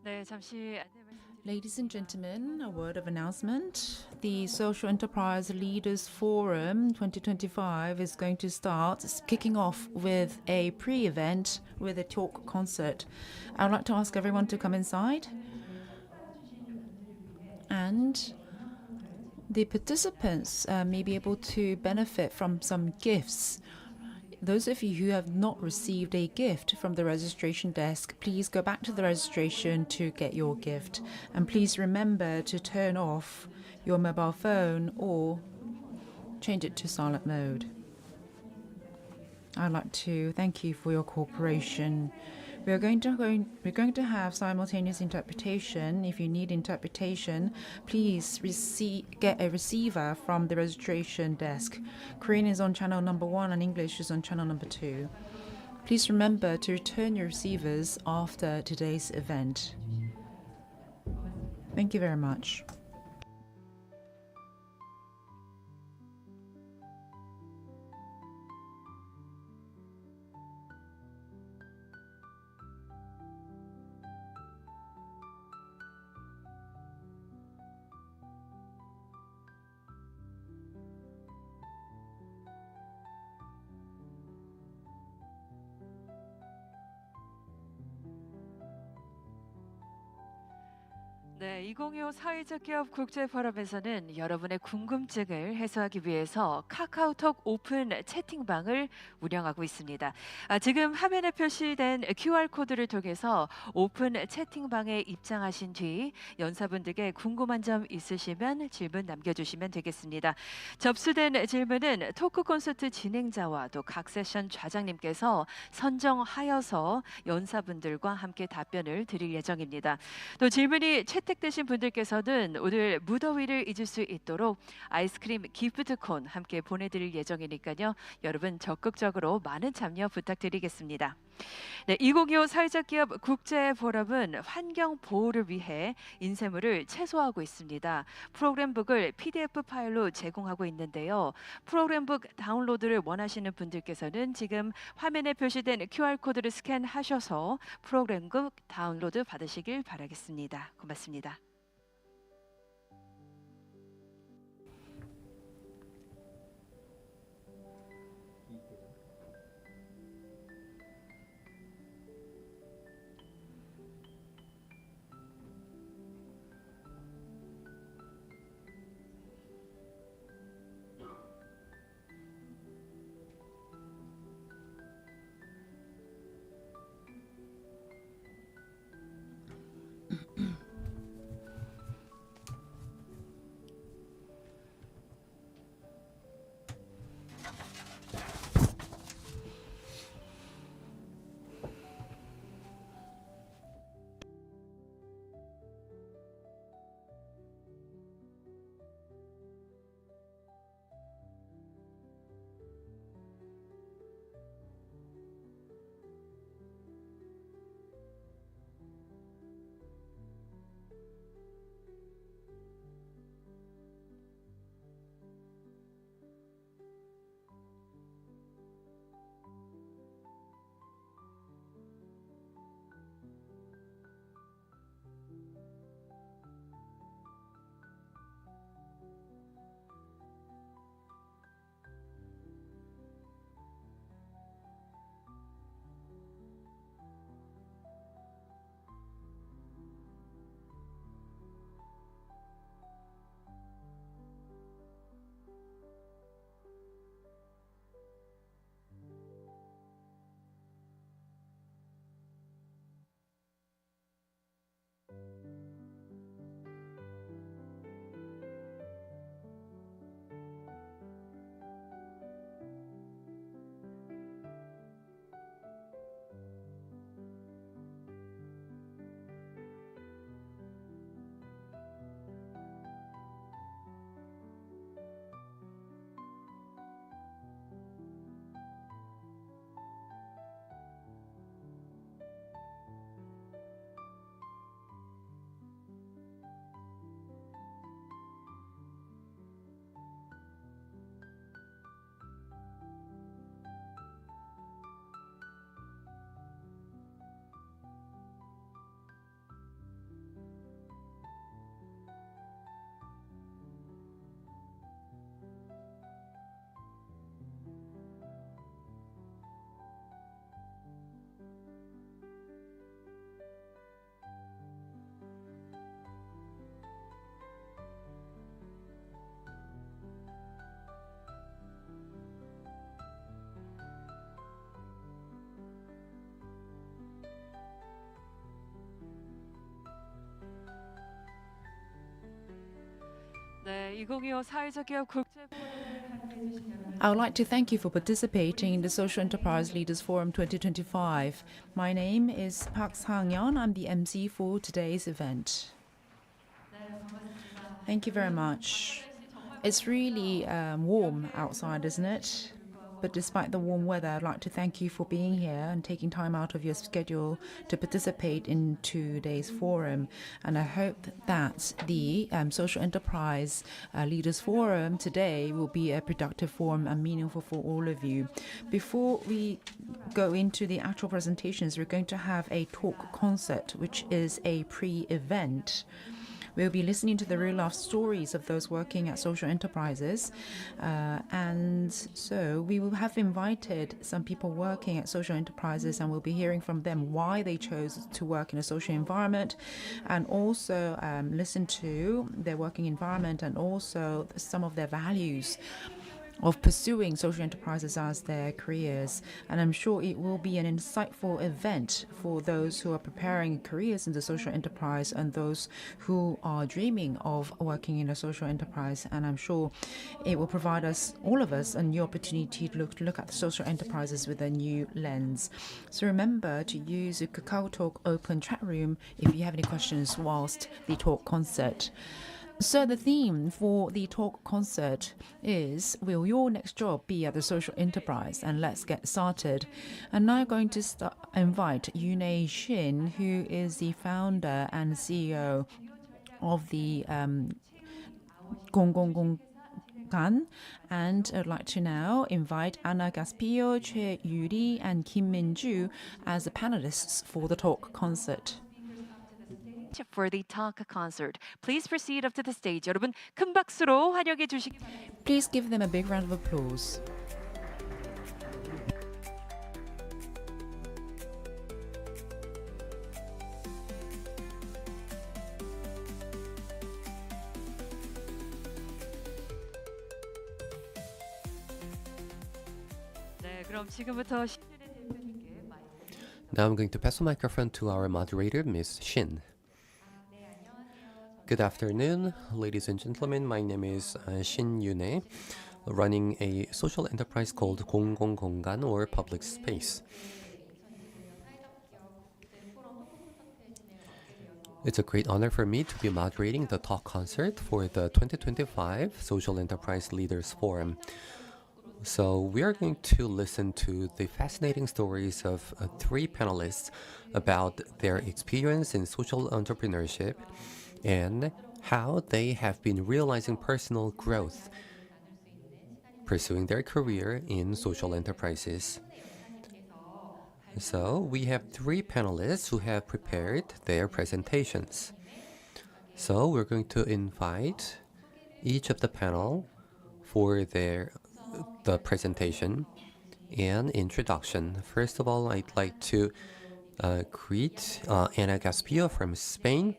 네, 잠시 안내 Ladies and 말씀드리겠습니다. gentlemen, a word of announcement. The Social Enterprise Leaders Forum 2025 is going to start, kicking off with a pre-event with a talk concert. I would like to ask everyone to come inside. And the participants may be able to benefit from some gifts. Those of you who have not received a gift from the registration desk, please go back to the registration to get your gift. And please remember to turn off your mobile phone or change it to silent mode. I'd like to thank you for your cooperation. We're going to have simultaneous interpretation. If you need interpretation, please get a receiver from the registration desk. Korean is on channel number 1 and English is on channel number 2. Please remember to return your receivers after today's event. Thank you very much. 네, 2025 사회적 기업 국제 포럼에서는 여러분의 궁금증을 해소하기 위해서 카카오톡 오픈 채팅방을 운영하고 있습니다. 지금 화면에 표시된 QR코드를 통해서 오픈 채팅방에 입장하신 뒤 연사분들께 궁금한 점 있으시면 질문 남겨주시면 되겠습니다. 접수된 질문은 토크 콘서트 진행자와 또 각 세션 좌장님께서 선정하여서 연사분들과 함께 답변을 드릴 예정입니다. 또 질문이 채택되신 분들께서는 오늘 무더위를 잊을 수 있도록 아이스크림 기프트콘 함께 보내드릴 예정이니까요. 여러분 적극적으로 많은 참여 부탁드리겠습니다. 네, 2025 사회적 기업 국제 포럼은 환경 보호를 위해 인쇄물을 최소화하고 있습니다. 프로그램북을 PDF 파일로 제공하고 있는데요. 프로그램북 다운로드를 원하시는 분들께서는 지금 화면에 표시된 QR코드를 스캔하셔서 프로그램북 다운로드 받으시길 바라겠습니다. 고맙습니다. 2025 사회적 기업 국제 I would like to thank you for participating in the Social Enterprise Leaders Forum 2025. My name is Park Sang-yeon. I'm the MC for today's event. Thank you very much. It's really warm outside, isn't it? But despite the warm weather, I'd like to thank you for being here and taking time out of your schedule to participate in today's forum. And I hope that the Social Enterprise Leaders Forum today will be a productive forum and meaningful for all of you. Before we go into the actual presentations, we're going to have a talk concert, which is a pre-event. We'll be listening to the real-life stories of those working at social enterprises. And so we will have invited some people working at social enterprises, and we'll be hearing from them why they chose to work in a social environment, and also listen to their working environment and also some of their values of pursuing social enterprises as their careers. And I'm sure it will be an insightful event for those who are preparing careers in the social enterprise and those who are dreaming of working in a social enterprise. And I'm sure it will provide us, all of us, a new opportunity to look at the social enterprises with a new lens. So remember to use the KakaoTalk open chat room if you have any questions whilst the talk concert. So the theme for the talk concert is, will your next job be at the social enterprise? And let's get started. And now I'm going to invite Yoonei Shin, who is the founder and CEO of the 공공공간. And I'd like to now invite Anna Gaspio, Choi Yuri, and Kim Min-ju as the panelists for the talk concert. for the talk concert. Please proceed up to the stage. 여러분 큰 박수로 환영해 주시기 바랍니다. Please give them a big round of applause. 네, 그럼 지금부터 Now I'm going to pass the microphone to our moderator, Ms. Shin. Good afternoon, ladies and gentlemen. My name is Shin Yoonei, running a social enterprise called 공공공간, or public space. It's a great honor for me to be moderating the talk concert for the 2025 Social Enterprise Leaders Forum. So we are going to listen to the fascinating stories of 3 panelists about their experience in social entrepreneurship and how they have been realizing personal growth, pursuing their career in social enterprises. So we have 3 panelists who have prepared their presentations. So we're going to invite each of the panel for the presentation and introduction. First of all, I'd like to greet Ana Gaspio from Spain,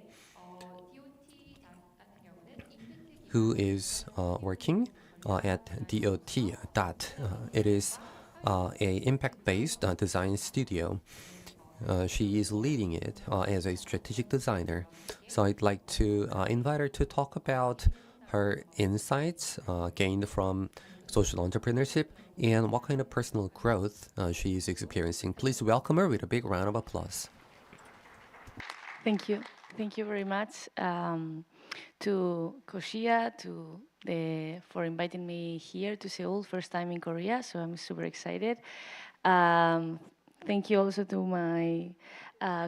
who is working at DOT. It is a impact-based design studio. She is leading it as a strategic designer. So I'd like to invite her to talk about her insights gained from social entrepreneurship and what kind of personal growth she is experiencing. Please welcome her with a big round of applause. Thank you. Thank you very much to Koshia for inviting me here to Seoul, first time in Korea, so I'm super excited. Thank you also to my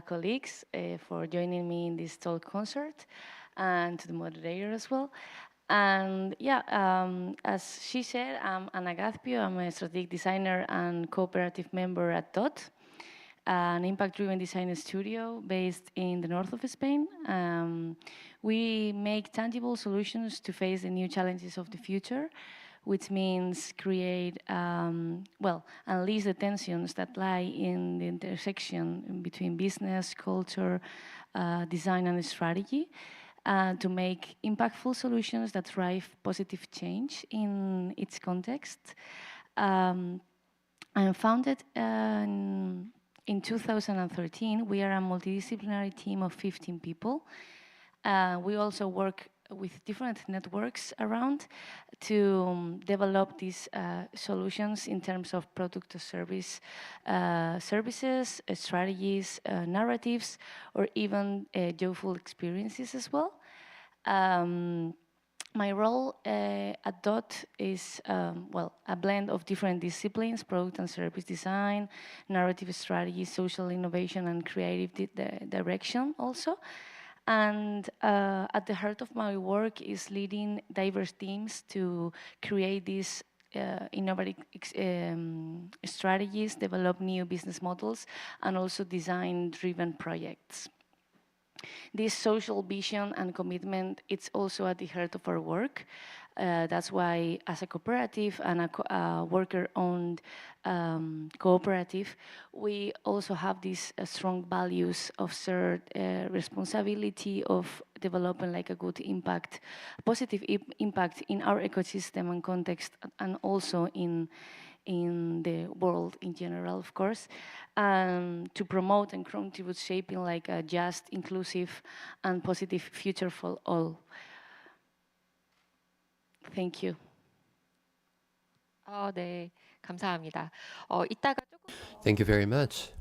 colleagues for joining me in this talk concert, and to the moderator as well. And yeah, as she said, I'm Ana Gaspio. I'm a strategic designer and cooperative member at DOT, an impact-driven design studio based in the north of Spain. We make tangible solutions to face the new challenges of the future, which means create, unleash the tensions that lie in the intersection between business, culture, design, and strategy, to make impactful solutions that drive positive change in its context. I'm founded in 2013. We are a multidisciplinary team of 15 people. We also work with different networks around to develop these solutions in terms of product or service, services, strategies, narratives, or even joyful experiences as well. My role at DOT is, well, a blend of different disciplines: product and service design, narrative strategy, social innovation, and creative direction also. And at the heart of my work is leading diverse teams to create these innovative strategies, develop new business models, and also design-driven projects. This social vision and commitment, it's also at the heart of our work. That's why, as a cooperative and a worker-owned cooperative, we also have these strong values of shared responsibility of developing like a good impact, positive impact in our ecosystem and context, and also in the world in general, of course, to promote and contribute shaping like a just, inclusive, and positive future for all. Thank you. 네, 감사합니다. 이따가 조금 Thank you very much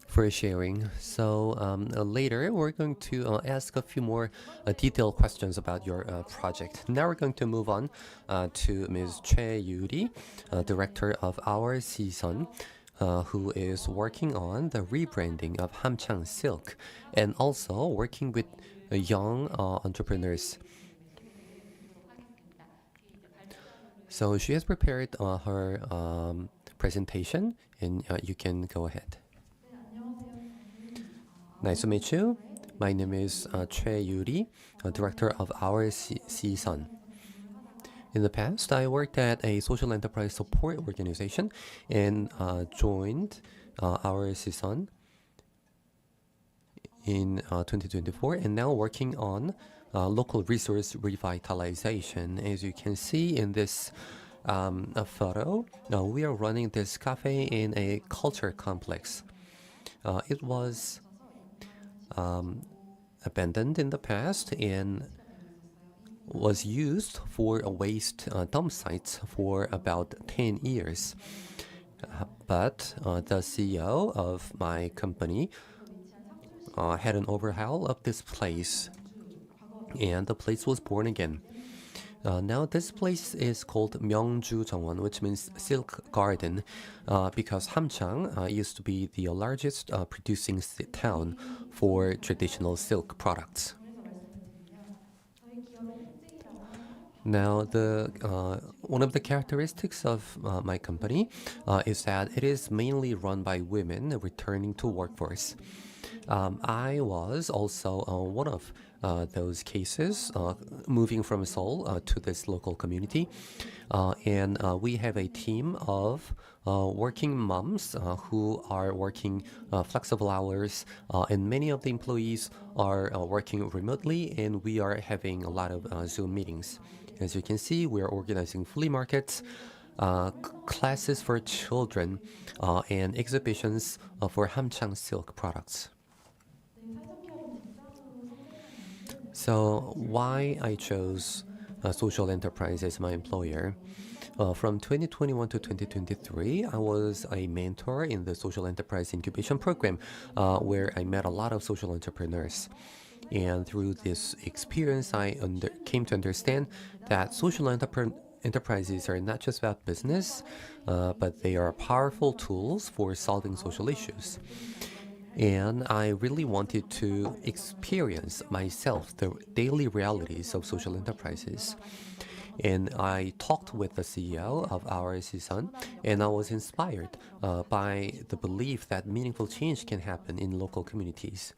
for sharing. So later we're going to ask a few more detailed questions about your project. Now we're going to move on to Ms. Choi Yuri, director of Our Season, who is working on the rebranding of Hamchang Silk and also working with young entrepreneurs. So she has prepared her presentation, and you can go ahead. Nice to meet you. My name is Choi Yuri, director of Our Season. In the past, I worked at a social enterprise support organization and joined Our Season in 2024, and now working on local resource revitalization. As you can see in this photo, we are running this cafe in a culture complex. It was abandoned in the past and was used for a waste dump sites for about 10 years. But the CEO of my company had an overhaul of this place, and the place was born again. Now this place is called Myeongju Jeongwon, which means Silk Garden, because Hamchang used to be the largest producing town for traditional silk products. Now, one of the characteristics of my company is that it is mainly run by women returning to workforce. I was also one of those cases, moving from Seoul to this local community. And we have a team of working moms who are working flexible hours, and many of the employees are working remotely, and we are having a lot of Zoom meetings. As you can see, we are organizing flea markets, classes for children, and exhibitions for Hamchang silk products. So why I chose social enterprise as my employer? From 2021 to 2023, I was a mentor in the social enterprise incubation program, where I met a lot of social entrepreneurs. And through this experience, I came to understand that social enterprises are not just about business, but they are powerful tools for solving social issues. And I really wanted to experience myself the daily realities of social enterprises. And I talked with the CEO of Our Season, and I was inspired by the belief that meaningful change can happen in local communities.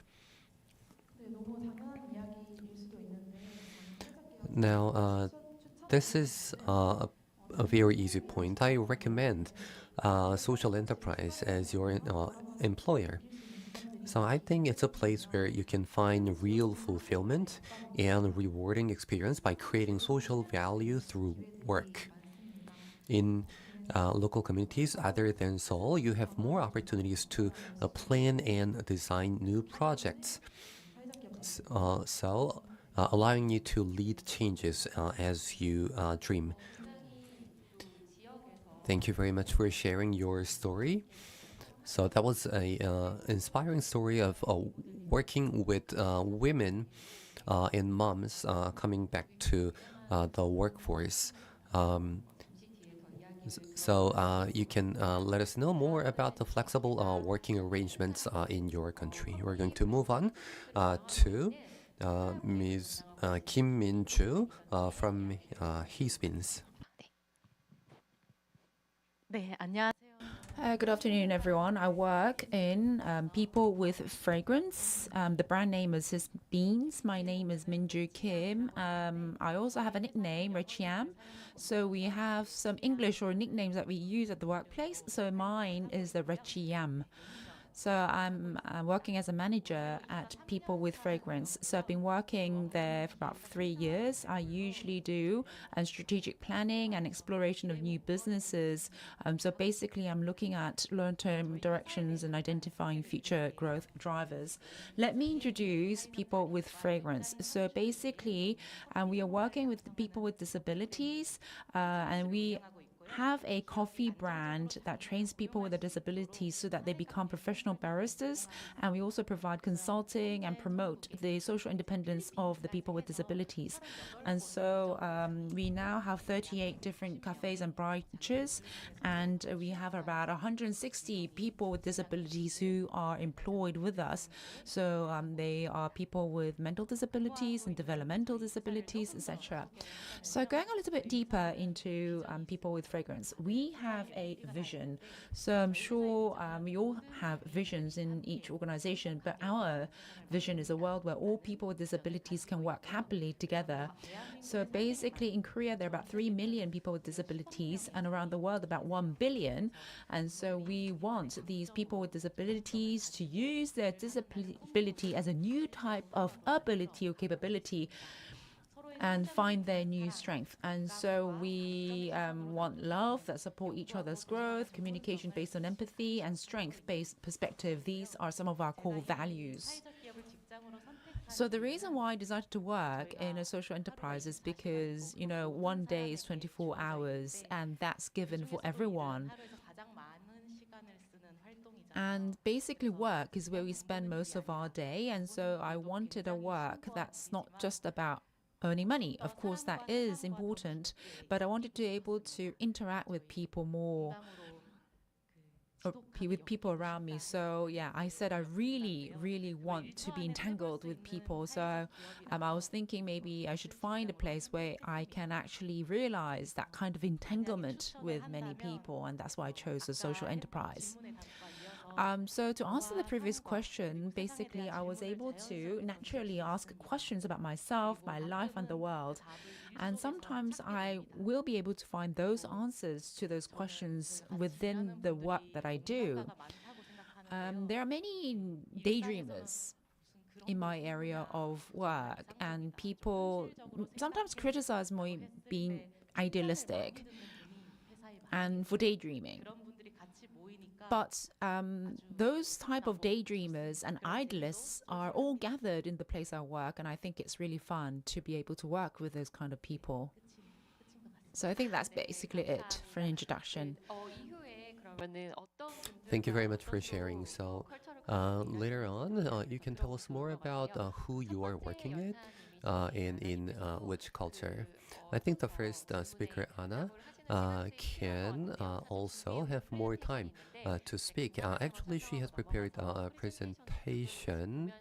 Now, this is a very easy point. I recommend social enterprise as your employer. So I think it's a place where you can find real fulfillment and rewarding experience by creating social value through work. In local communities other than Seoul, you have more opportunities to plan and design new projects. So allowing you to lead changes as you dream. Thank you very much for sharing your story. So that was a inspiring story of working with women and moms coming back to the workforce. So you can let us know more about the flexible working arrangements in your country. We're going to move on to Ms. Kim Min-ju from Hisbins. 네, 안녕하세요. Good afternoon, everyone. I work in People with Fragrance. The brand name is His Beans. My name is Minju Kim. I also have a nickname, Richiam. So we have some English or nicknames that we use at the workplace. So mine is the Richiam. So I'm working as a manager at People with Fragrance. So I've been working there for about 3 years. I usually do strategic planning and exploration of new businesses. So basically, I'm looking at long-term directions and identifying future growth drivers. Let me introduce People with Fragrance. So basically, we are working with people with disabilities, and we have a coffee brand that trains people with a disability so that they become professional baristas. And we also provide consulting and promote the social independence of the people with disabilities. And so we now have 38 different cafes and branches, and we have about 160 people with disabilities who are employed with us. So they are people with mental disabilities and developmental disabilities, etc. So going a little bit deeper into people with fragrance, we have a vision. So I'm sure we all have visions in each organization, but our vision is a world where all people with disabilities can work happily together. So basically in Korea, there are about 3 million people with disabilities, and around the world about 1 billion. And so we want these people with disabilities to use their disability as a new type of ability or capability and find their new strength. And so we want love that support each other's growth, communication based on empathy, and strength-based perspective. These are some of our core values. So the reason why I decided to work in a social enterprise is because, you know, one day is 24 hours, and that's given for everyone. And basically work is where we spend most of our day. And so I wanted a work that's not just about earning money. Of course, that is important, but I wanted to be able to interact with people more, or with people around me. So yeah, I said I really want to be entangled with people. So I was thinking maybe I should find a place where I can actually realize that kind of entanglement with many people, and that's why I chose a social enterprise. So to answer the previous question, basically I was able to naturally ask questions about myself, my life, and the world. And sometimes I will be able to find those answers to those questions within the work that I do. There are many daydreamers in my area of work, and people sometimes criticize me being idealistic and for daydreaming. But those type of daydreamers and idealists are all gathered in the place I work, and I think it's really fun to be able to work with those kind of people. So I think that's basically it for an introduction. 이후에 그러면은 어떤 Thank you very much for sharing. So later on, you can tell us more about who you are working with and in which culture. I think the first speaker, Anna, can also have more time to speak. Actually, she has prepared a presentation.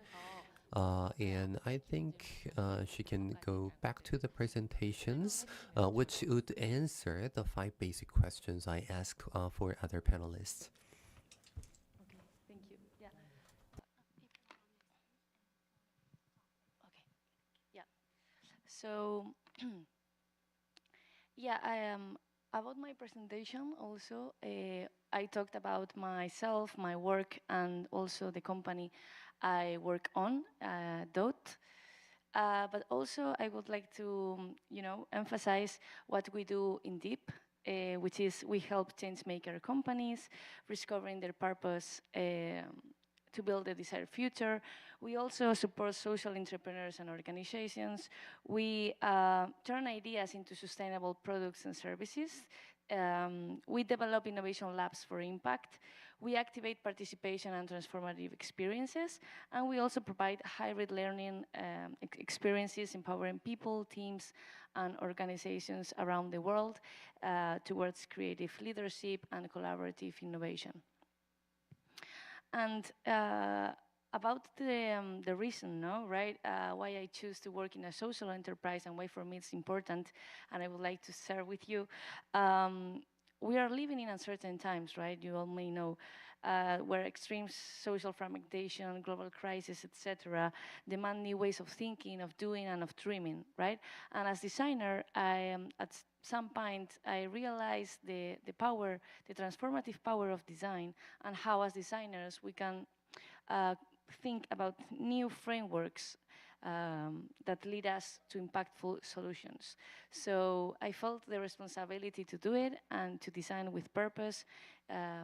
And I think she can go back to the presentations, which would answer the 5 basic questions I asked for other panelists. Thank you. Yeah. Okay. Yeah. So, yeah, about my presentation also, I talked about myself, my work, and also the company I work on, DOT. But also, I would like to, emphasize what we do in Deep, which is we help change maker companies discovering their purpose to build a desired future. We also support social entrepreneurs and organizations. We turn ideas into sustainable products and services. We develop innovation labs for impact. We activate participation and transformative experiences. And we also provide hybrid learning experiences, empowering people, teams, and organizations around the world towards creative leadership and collaborative innovation. And about the reason, no, right? Why I choose to work in a social enterprise and why for me it's important, and I would like to share with you. We are living in uncertain times, right? You all may know, where extreme social fragmentation, global crisis, etc., demand new ways of thinking, of doing, and of dreaming, right? And as designer, at some point, I realized the power, the transformative power of design, and how as designers we can think about new frameworks that lead us to impactful solutions. So I felt the responsibility to do it and to design with purpose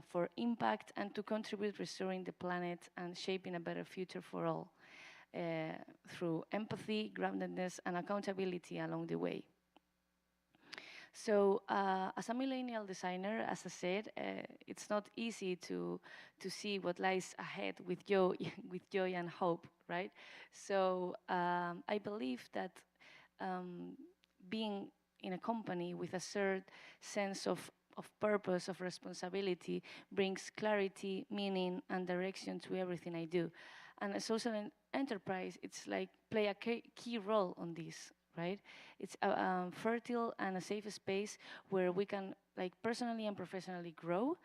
for impact and to contribute restoring the planet and shaping a better future for all through empathy, groundedness, and accountability along the way. So as a millennial designer, as I said, it's not easy to see what lies ahead with joy, with joy and hope, right? So I believe that being in a company with a certain sense of purpose, of responsibility, brings clarity, meaning, and direction to everything I do. And a social enterprise, it's like play a key role on this, right? It's a fertile and a safe space where we can, like, personally and professionally grow,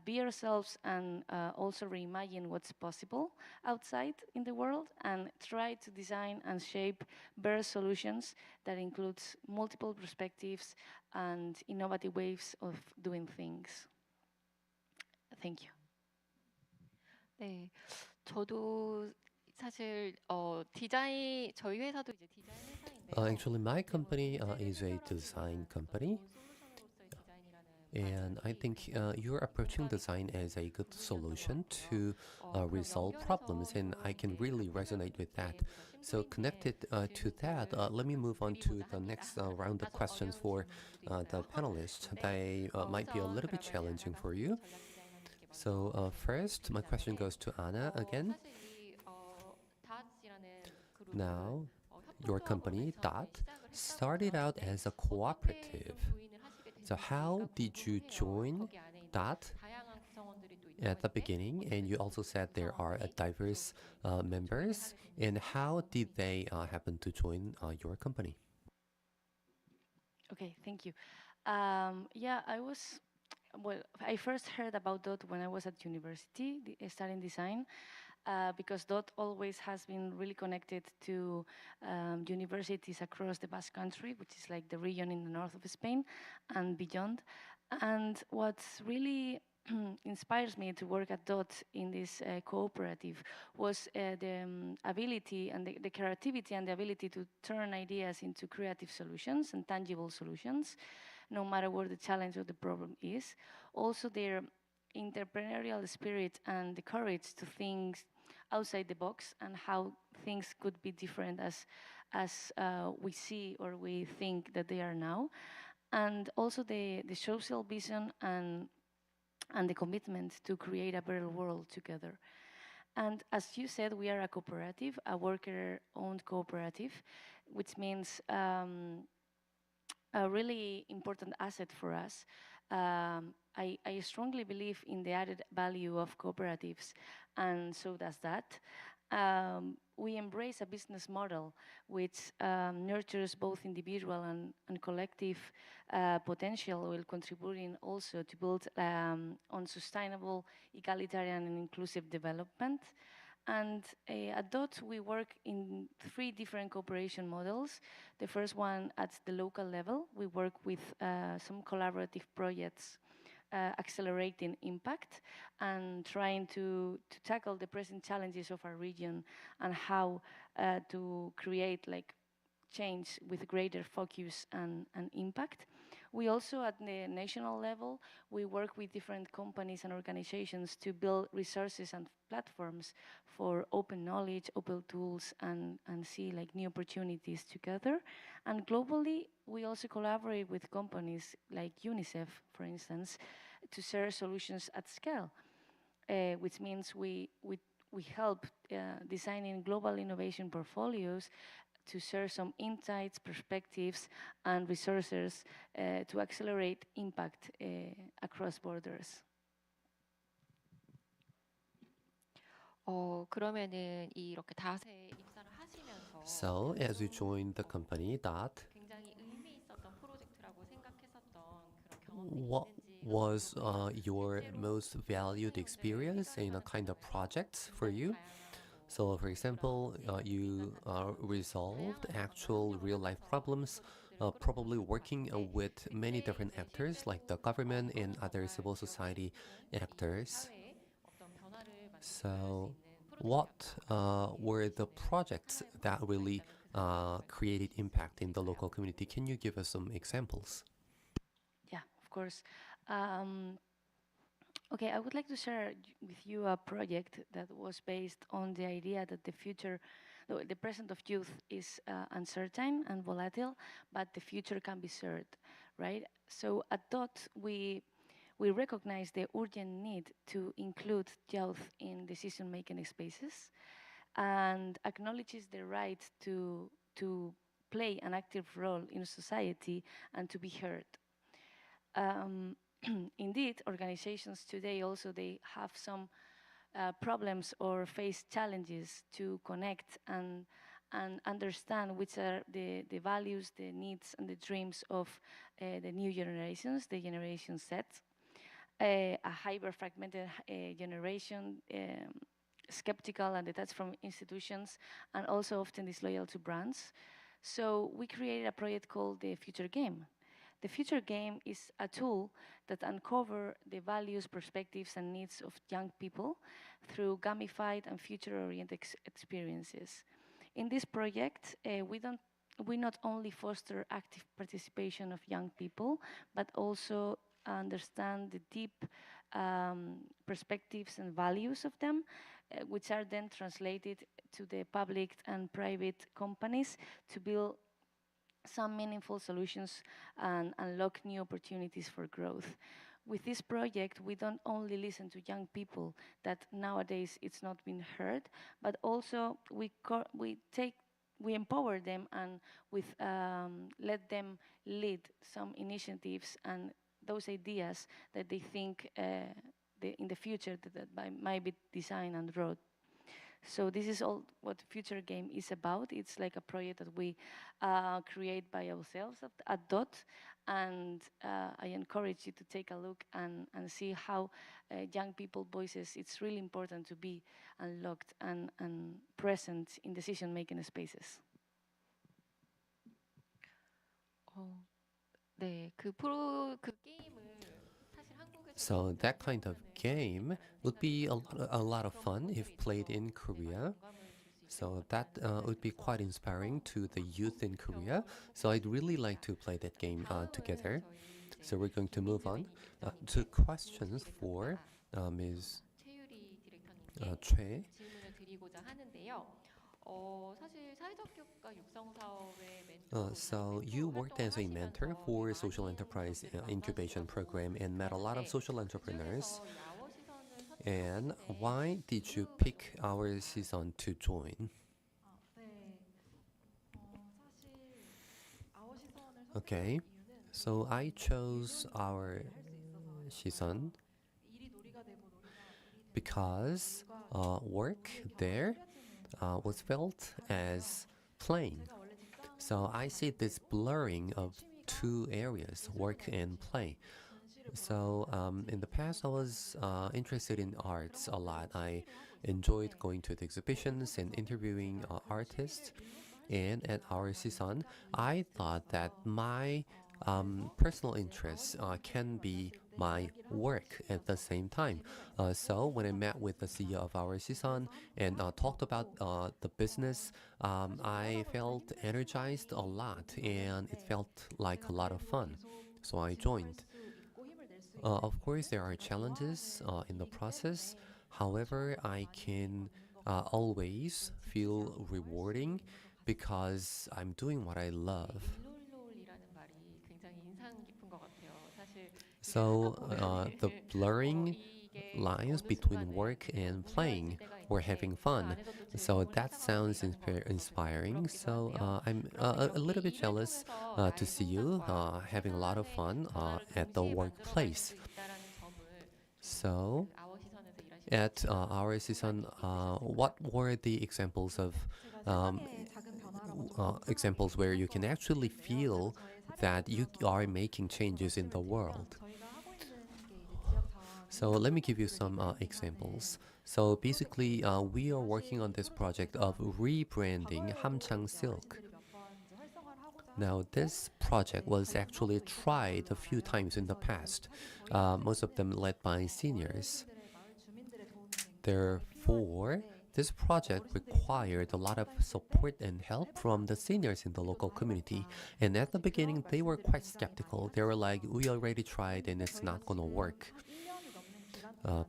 be ourselves, and also reimagine what's possible outside in the world, and try to design and shape better solutions that includes multiple perspectives and innovative ways of doing things. Thank you. 네, 저도 사실 저희 회사도 이제 디자인 회사인데요. Actually, my company is a design company. And I think you're approaching design as a good solution to resolve problems, and I can really resonate with that. So connected to that, let me move on to the next round of questions for the panelists. They might be a little bit challenging for you. So first, my question goes to Anna again. Now, your company, DOT, started out as a cooperative. So how did you join DOT at the beginning? And you also said there are diverse members. And how did they happen to join your company? Okay, thank you. Yeah, I first heard about DOT when I was at university, studying design, because DOT always has been really connected to universities across the Basque Country, which is like the region in the north of Spain and beyond. And what's really inspires me to work at DOT in this cooperative was the ability and the creativity and the ability to turn ideas into creative solutions and tangible solutions, no matter what the challenge or the problem is. Also, their entrepreneurial spirit and the courage to think outside the box and how things could be different as we see or we think that they are now. And also the social vision and the commitment to create a better world together. And as you said, we are a cooperative, a worker-owned cooperative, which means a really important asset for us. I strongly believe in the added value of cooperatives, and so does that. We embrace a business model which nurtures both individual and collective potential, while contributing also to build on sustainable, egalitarian, and inclusive development. And at DOT, we work in 3 different cooperation models. The first one at the local level, we work with some collaborative projects accelerating impact and trying to tackle the present challenges of our region and how to create like change with greater focus and impact. We also, at the national level, we work with different companies and organizations to build resources and platforms for open knowledge, open tools, and see like new opportunities together. And globally, we also collaborate with companies like UNICEF, for instance, to share solutions at scale, which means we help designing global innovation portfolios to share some insights, perspectives, and resources to accelerate impact across borders. 그러면은 이렇게 닷에 입사를 하시면서 So, as you joined the company, DOT, 굉장히 의미 있었던 프로젝트라고 생각했었던 그런 경험이 what 있는지 was your most valued experience in a kind of project for you? So, for example, you resolved actual real life problems, probably working with many different actors like the government and other civil society actors. So, what were the projects that really created impact in the local community? Can you give us some examples? Yeah, of course. Okay, I would like to share with you a project that was based on the idea that the present of youth is uncertain and volatile, but the future can be shared, right? So at DOT, we recognize the urgent need to include youth in decision-making spaces and acknowledges the right to play an active role in society and to be heard. Indeed, organizations today also, they have some problems or face challenges to connect and understand which are the values, the needs, and the dreams of the new generations, the Generation Z, a hyper-fragmented generation, skeptical and detached from institutions, and also often disloyal to brands. So we created a project called the Future Game. The Future Game is a tool that uncovers the values, perspectives, and needs of young people through gamified and future-oriented experiences. In this project, we not only foster active participation of young people, but also understand the deep perspectives and values of them, which are then translated to the public and private companies to build some meaningful solutions and unlock new opportunities for growth. With this project, we don't only listen to young people that nowadays it's not been heard, but also we empower them and let them lead some initiatives and those ideas that they think in the future that might be designed and wrote. So this is all what Future Game is about. It's like a project that we create by ourselves at DOT, and I encourage you to take a look and see how young people's voices, it's really important to be unlocked and present in decision-making spaces. 네, 그 게임을 사실 한국에서 So that kind of game would be a lot of fun if played in Korea. So that would be quite inspiring to the youth in Korea. So I'd really like to play that game together. So we're going to move on to questions for Ms. 최유리 디렉터님께 Choi. 질문을 드리고자 하는데요. 사실 사회적 교과 육성 사업의 멘토 So you worked as a mentor for social enterprise incubation program and met a lot of social entrepreneurs. And why did you pick our season to join? Okay, so I chose our season because work there was felt as playing. So I see this blurring of two areas, work and play. So in the past, I was interested in arts a lot. I enjoyed going to the exhibitions and interviewing artists. And at our season, I thought that my personal interests can be my work at the same time. So when I met with the CEO of our season and talked about the business, I felt energized a lot and it felt like a lot of fun. so I joined. Of course, there are challenges in the process. However, I can always feel rewarding because I'm doing what I love. 일롤롤이라는 말이 굉장히 인상 깊은 것 같아요. 사실 일을 하다 So the 보면은 blurring 이게 lines 어느 between 순간에 work and 무료해질 playing 때가 or 있는데 having 그 fun. 안에서도 So 즐거움을 that 찾아가고 sounds 있다는 것 같아요. inspiring. 부럽기도 So 한데요. I'm 그러면 a little 여기 bit 일을 jealous 통해서 to 나의 see you 성장과 having a lot of 생활의 fun 변화를 at the 동시에 만들어갈 workplace. 수 있다라는 점을 So 그 아워 시선에서 일하시는 at our season, what were the examples of um, examples where you can actually feel that you are making changes in the world? So let me give you some examples. So basically, we are working on this project of rebranding Hamchang Silk. Now, this project was actually tried a few times in the past, most of them led by seniors. Therefore, this project required a lot of support and help from the seniors in the local community. And at the beginning, they were quite skeptical. They were like, we already tried and it's not going to work.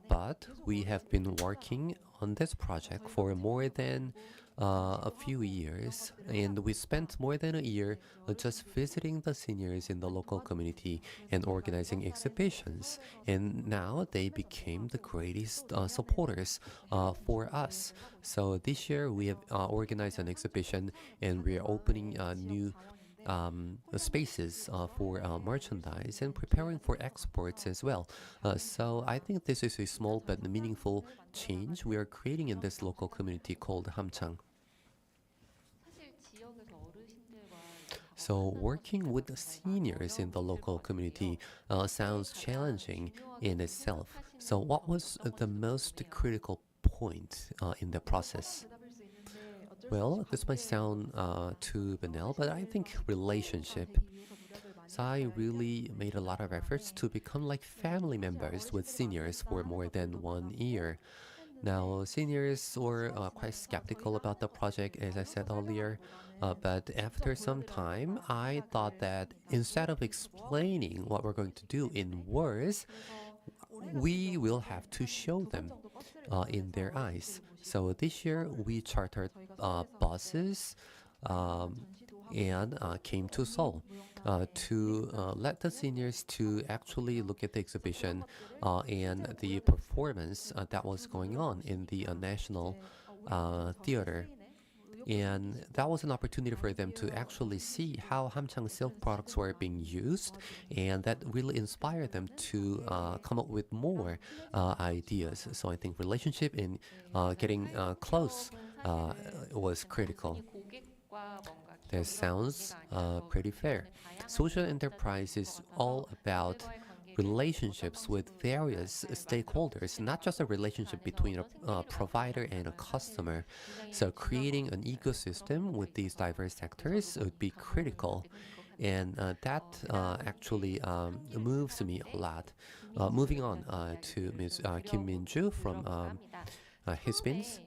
But we have been working on this project for more than a few years, and we spent more than a year just visiting the seniors in the local community and organizing exhibitions. And now they became the greatest supporters for us. So this year we have organized an exhibition, and we are opening new spaces for merchandise and preparing for exports as well. So I think this is a small but meaningful change we are creating in this local community called Hamchang. 사실 지역에서 어르신들과 이렇게 So working with the seniors in the local community sounds challenging in itself. So what was the most critical point in the process? Well, this might sound too banal, but I think relationship. So I really made a lot of efforts to become like family members with seniors for more than 1 year. Now, seniors were quite skeptical about the project, as I said earlier, but after some time, I thought that instead of explaining what we're going to do in words, we will have to show them in their eyes. So this year we chartered buses and came to Seoul to let the seniors to actually look at the exhibition and the performance that was going on in the National Theater. And that was an opportunity for them to actually see how Hamchang silk products were being used, and that really inspired them to come up with more ideas. So I think relationship and getting close was critical. 고객과 뭔가 That sounds pretty fair. Social enterprise is all about relationships with various stakeholders, not just a relationship between a provider and a customer. So creating an ecosystem with these diverse sectors would be critical. And that actually moves me a lot. Moving on to Ms. Kim Min-ju from Hisbins.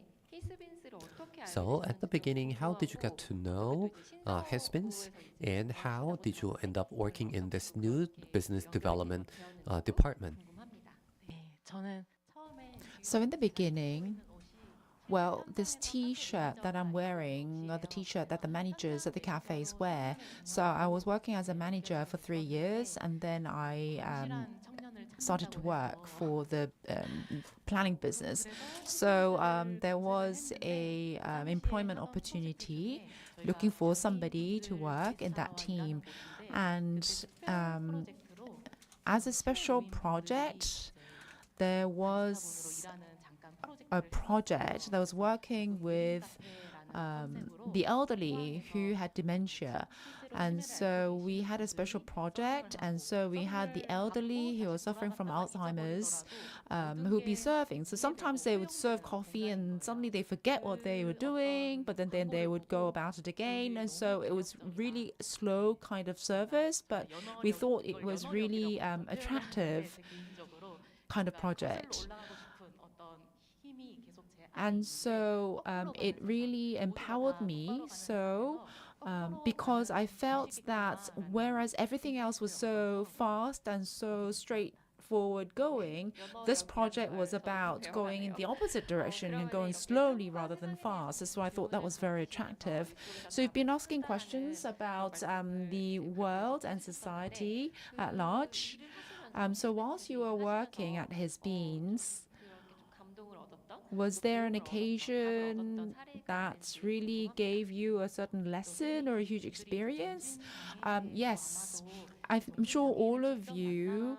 So at the beginning, how did you get to know Hisbins, and how did you end up working in this new business development department? So in the beginning, well, this T-shirt that I'm wearing, or the T-shirt that the managers at the cafes wear. So I was working as a manager for 3 years, and then I started to work for the planning business. So there was a employment opportunity looking for somebody to work in that team, and as a special project, there was a project that was working with the elderly who had dementia. And so we had a special project. And so we had the elderly who were suffering from Alzheimer's who would be serving. So sometimes they would serve coffee and suddenly they forget what they were doing, but then they would go about it again. And so it was really slow kind of service, but we thought it was really attractive kind of project. And so it really empowered me. So because I felt that whereas everything else was so fast and so straightforward going, this project was about going in the opposite direction and going slowly rather than fast. So I thought that was very attractive. So you've been asking questions about the world and society at large. So whilst you were working at His Beans, was there an occasion that really gave you a certain lesson or a huge experience? Yes, I'm sure all of you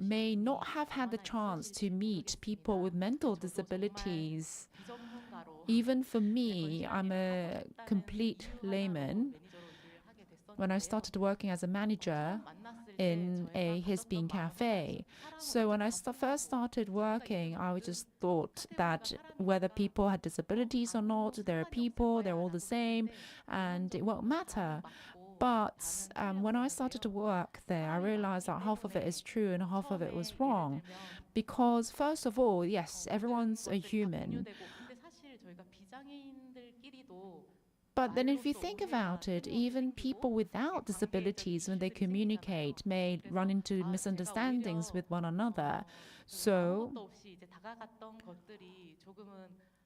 may not have had the chance to meet people with mental disabilities. Even for me, I'm a complete layman. When I started working as a manager in a His Bean cafe. So when I first started working, I just thought that whether people had disabilities or not, they're people, they're all the same, and it won't matter. But when I started to work there, I realized that half of it is true and half of it was wrong. Because, first of all, yes, everyone's a human. But then, if you think about it, even people without disabilities, when they communicate, may run into misunderstandings with one another. So,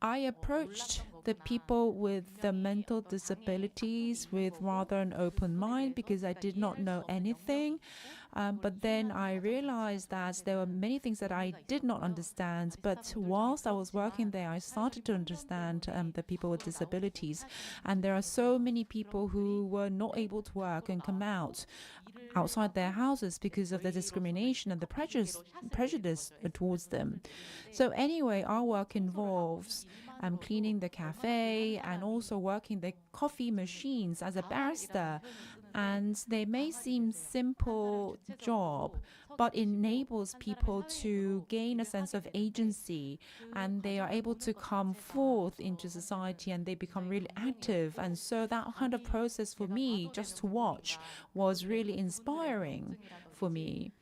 I approached the people with the mental disabilities with rather an open mind because I did not know anything. But then I realized that there were many things that I did not understand. But whilst I was working there, I started to understand the people with disabilities. And there are so many people who were not able to work and come outside their houses because of the discrimination and the prejudice towards them. So anyway, our work involves cleaning the cafe and also working the coffee machines as a barista. And they may seem simple job, but it enables people to gain a sense of agency, and they are able to come forth into society and they become really active. And so that kind of process for me, just to watch, was really inspiring for me.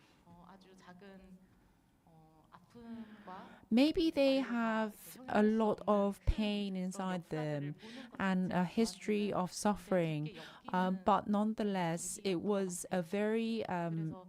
Maybe they have a lot of pain inside them and a history of suffering, but nonetheless, it was a very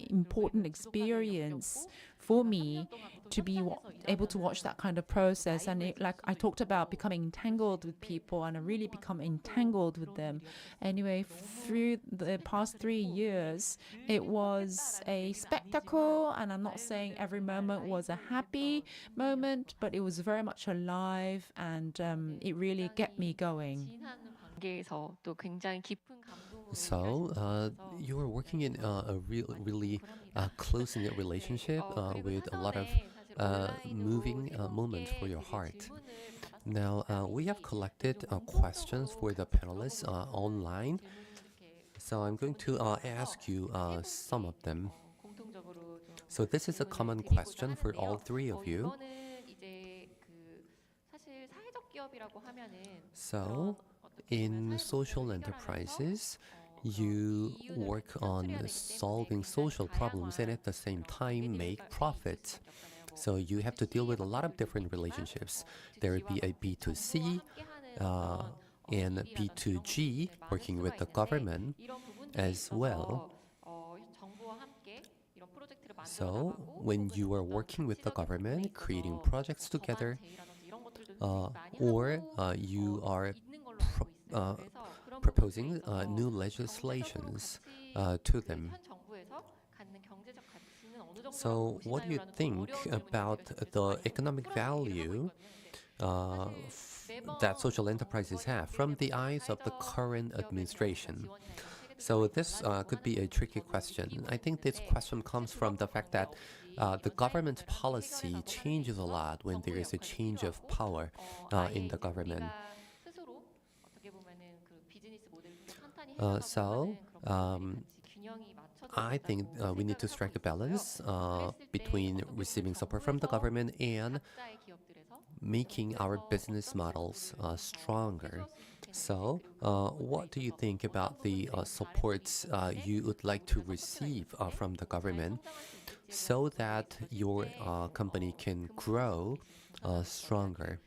important experience for me to be able to watch that kind of process. And like I talked about, becoming entangled with people, and I really become entangled with them. Anyway, through the past 3 years, it was a spectacle, and I'm not saying every moment was a happy moment, but it was very much alive, and it really kept me going. 관계에서 또 굉장히 깊은 감동으로 So, you were working in a really close-knit relationship with a lot of moving moments for your heart. Now, we have collected questions for the panelists online. So I'm going to ask you some of them. So this is a common question for all three of you. So, in social enterprises, you work on solving social problems and at the same time make profits. So you have to deal with a lot of different relationships. There would be a B2C and B2G, working with the government as well. So when you are working with the government, creating projects together, or you are proposing new legislations to them. So what do you think about the economic value that social enterprises have from the eyes of the current administration? So this could be a tricky question. I think this question comes from the fact that the government policy changes a lot when there is a change of power in the government. I think we need to strike a balance between receiving support from the government and making our business models stronger. So, what do you think about the supports you would like to receive from the government so that your company can grow stronger?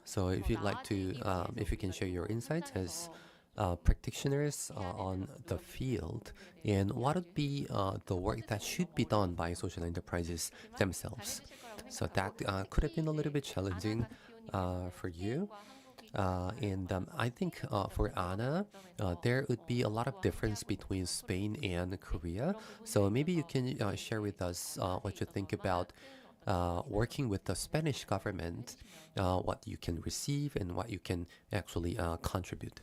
So if you'd like to, if you can share your insights as practitioners on the field, and what would be the work that should be done by social enterprises themselves. So that could have been a little bit challenging for you. I think for Anna, there would be a lot of difference between Spain and Korea. So maybe you can share with us what you think about working with the Spanish government, what you can receive and what you can actually contribute.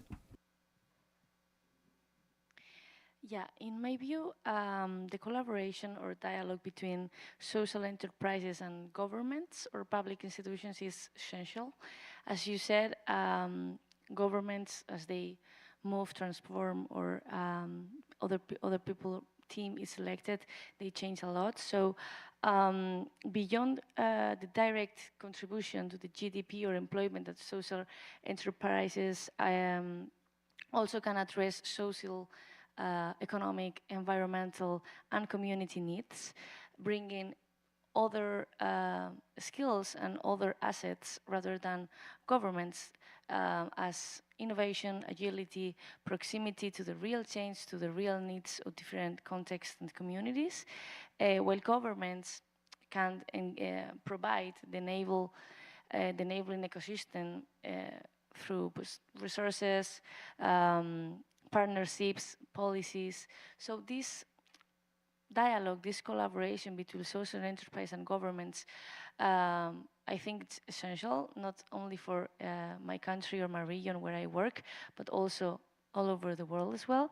Yeah, in my view, the collaboration or dialogue between social enterprises and governments or public institutions is essential. As you said, governments, as they move, transform, or other people team is elected, they change a lot. So beyond the direct contribution to the GDP or employment that social enterprises also can address social, economic, environmental, and community needs, bringing other skills and other assets rather than governments as innovation, agility, proximity to the real change, to the real needs of different contexts and communities, while governments can provide the enabling ecosystem through resources, partnerships, policies. So this dialogue, this collaboration between social enterprise and governments, I think it's essential, not only for my country or my region where I work, but also all over the world as well.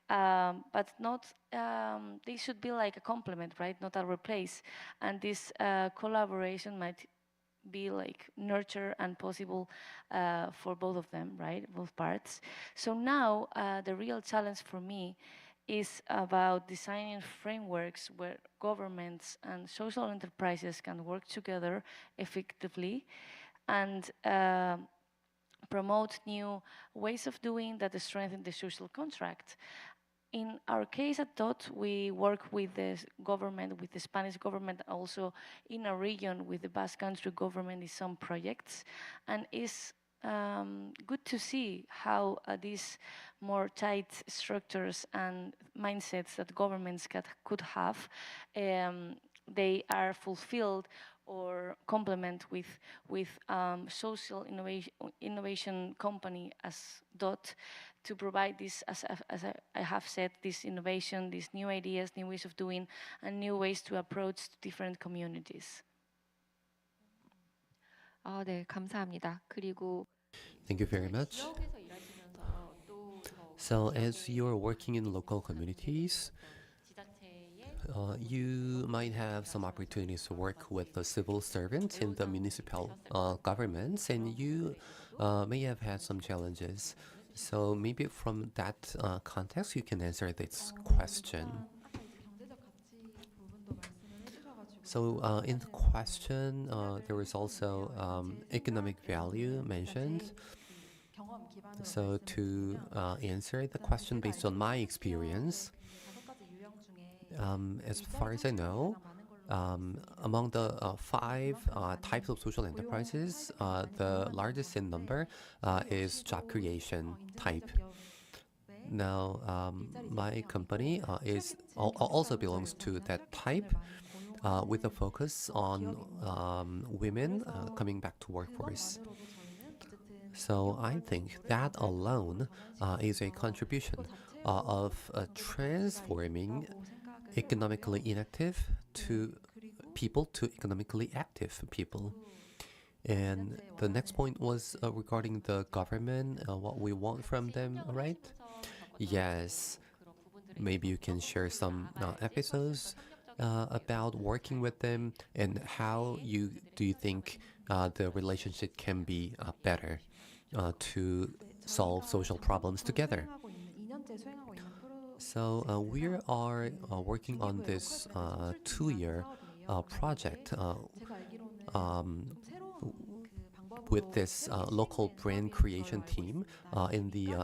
But not, they should be like a complement, right? Not a replace. And this collaboration might be like nurture and possible for both of them, right? Both parts. So now the real challenge for me is about designing frameworks where governments and social enterprises can work together effectively and promote new ways of doing that strengthen the social contract. In our case at DOT, we work with the government, with the Spanish government, also in a region with the Basque Country government in some projects. And it's good to see how these more tight structures and mindsets that governments could have, they are fulfilled or complement with social innovation company as DOT to provide this, as I have said, this innovation, these new ideas, new ways of doing, and new ways to approach different communities. 네, 감사합니다. 그리고 Thank you very much. 지역에서 일하시면서 또더 So as you're working in local communities, 지자체의 you might have some opportunities to work with the civil servants in the municipal governments, and you may have had some challenges. So maybe from that context, you can answer this question. So in the question, there was also economic value mentioned. So to answer the question based on my experience, as far as I know, among the 5 types of social enterprises, the largest in number is job creation type. Now, my company also belongs to that type, with a focus on women coming back to workforce. So I think that alone is a contribution of transforming economically inactive people to economically active people. And the next point was regarding the government, what we want from them, right? Yes, maybe you can share some episodes about working with them and how do you think the relationship can be better to solve social problems together. So we are working on this 2-year project with this local brand creation team in the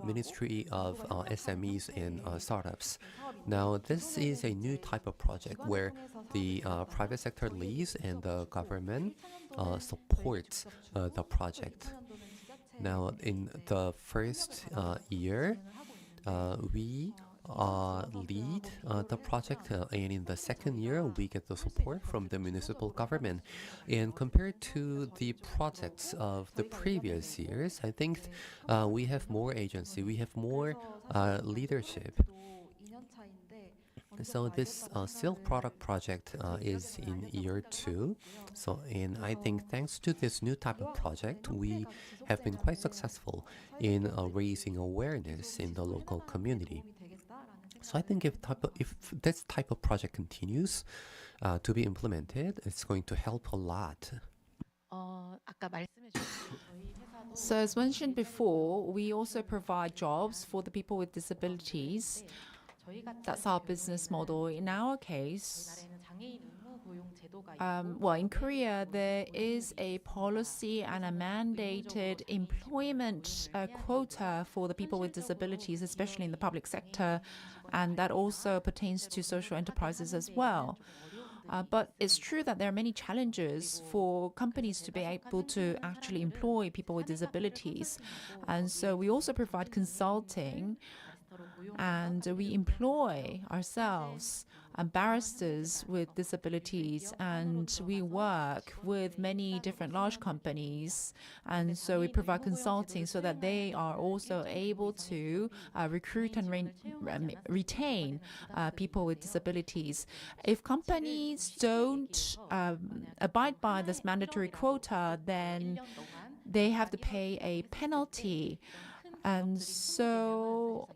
Ministry of SMEs and Startups. Now, this is a new type of project where the private sector leads and the government supports the project. Now, in the first year, we lead the project, and in the second year, we get the support from the municipal government. And compared to the projects of the previous years, I think we have more agency, we have more leadership. So this silk product project is in year 2. So, and I think thanks to this new type of project, we have been quite successful in raising awareness in the local community. So I think if this type of project continues to be implemented, it's going to help a lot. 아까 말씀해 주신 저희 회사도 So, as mentioned before, we also provide jobs for the people with disabilities. 저희 같은 That's our business model. In our case, 나라에는 장애인 의무 고용 제도가 있고 well, in Korea, there is a policy and a mandated employment quota for the people with disabilities, especially in the public sector, and that also pertains to social enterprises as well. But it's true that there are many challenges for companies to be able to actually employ people with disabilities. And so we also provide consulting, and we employ ourselves barristers with disabilities, and we work with many different large companies, and so we provide consulting so that they are also able to recruit and retain people with disabilities. If companies don't abide by this mandatory quota, then they have to pay a penalty. And so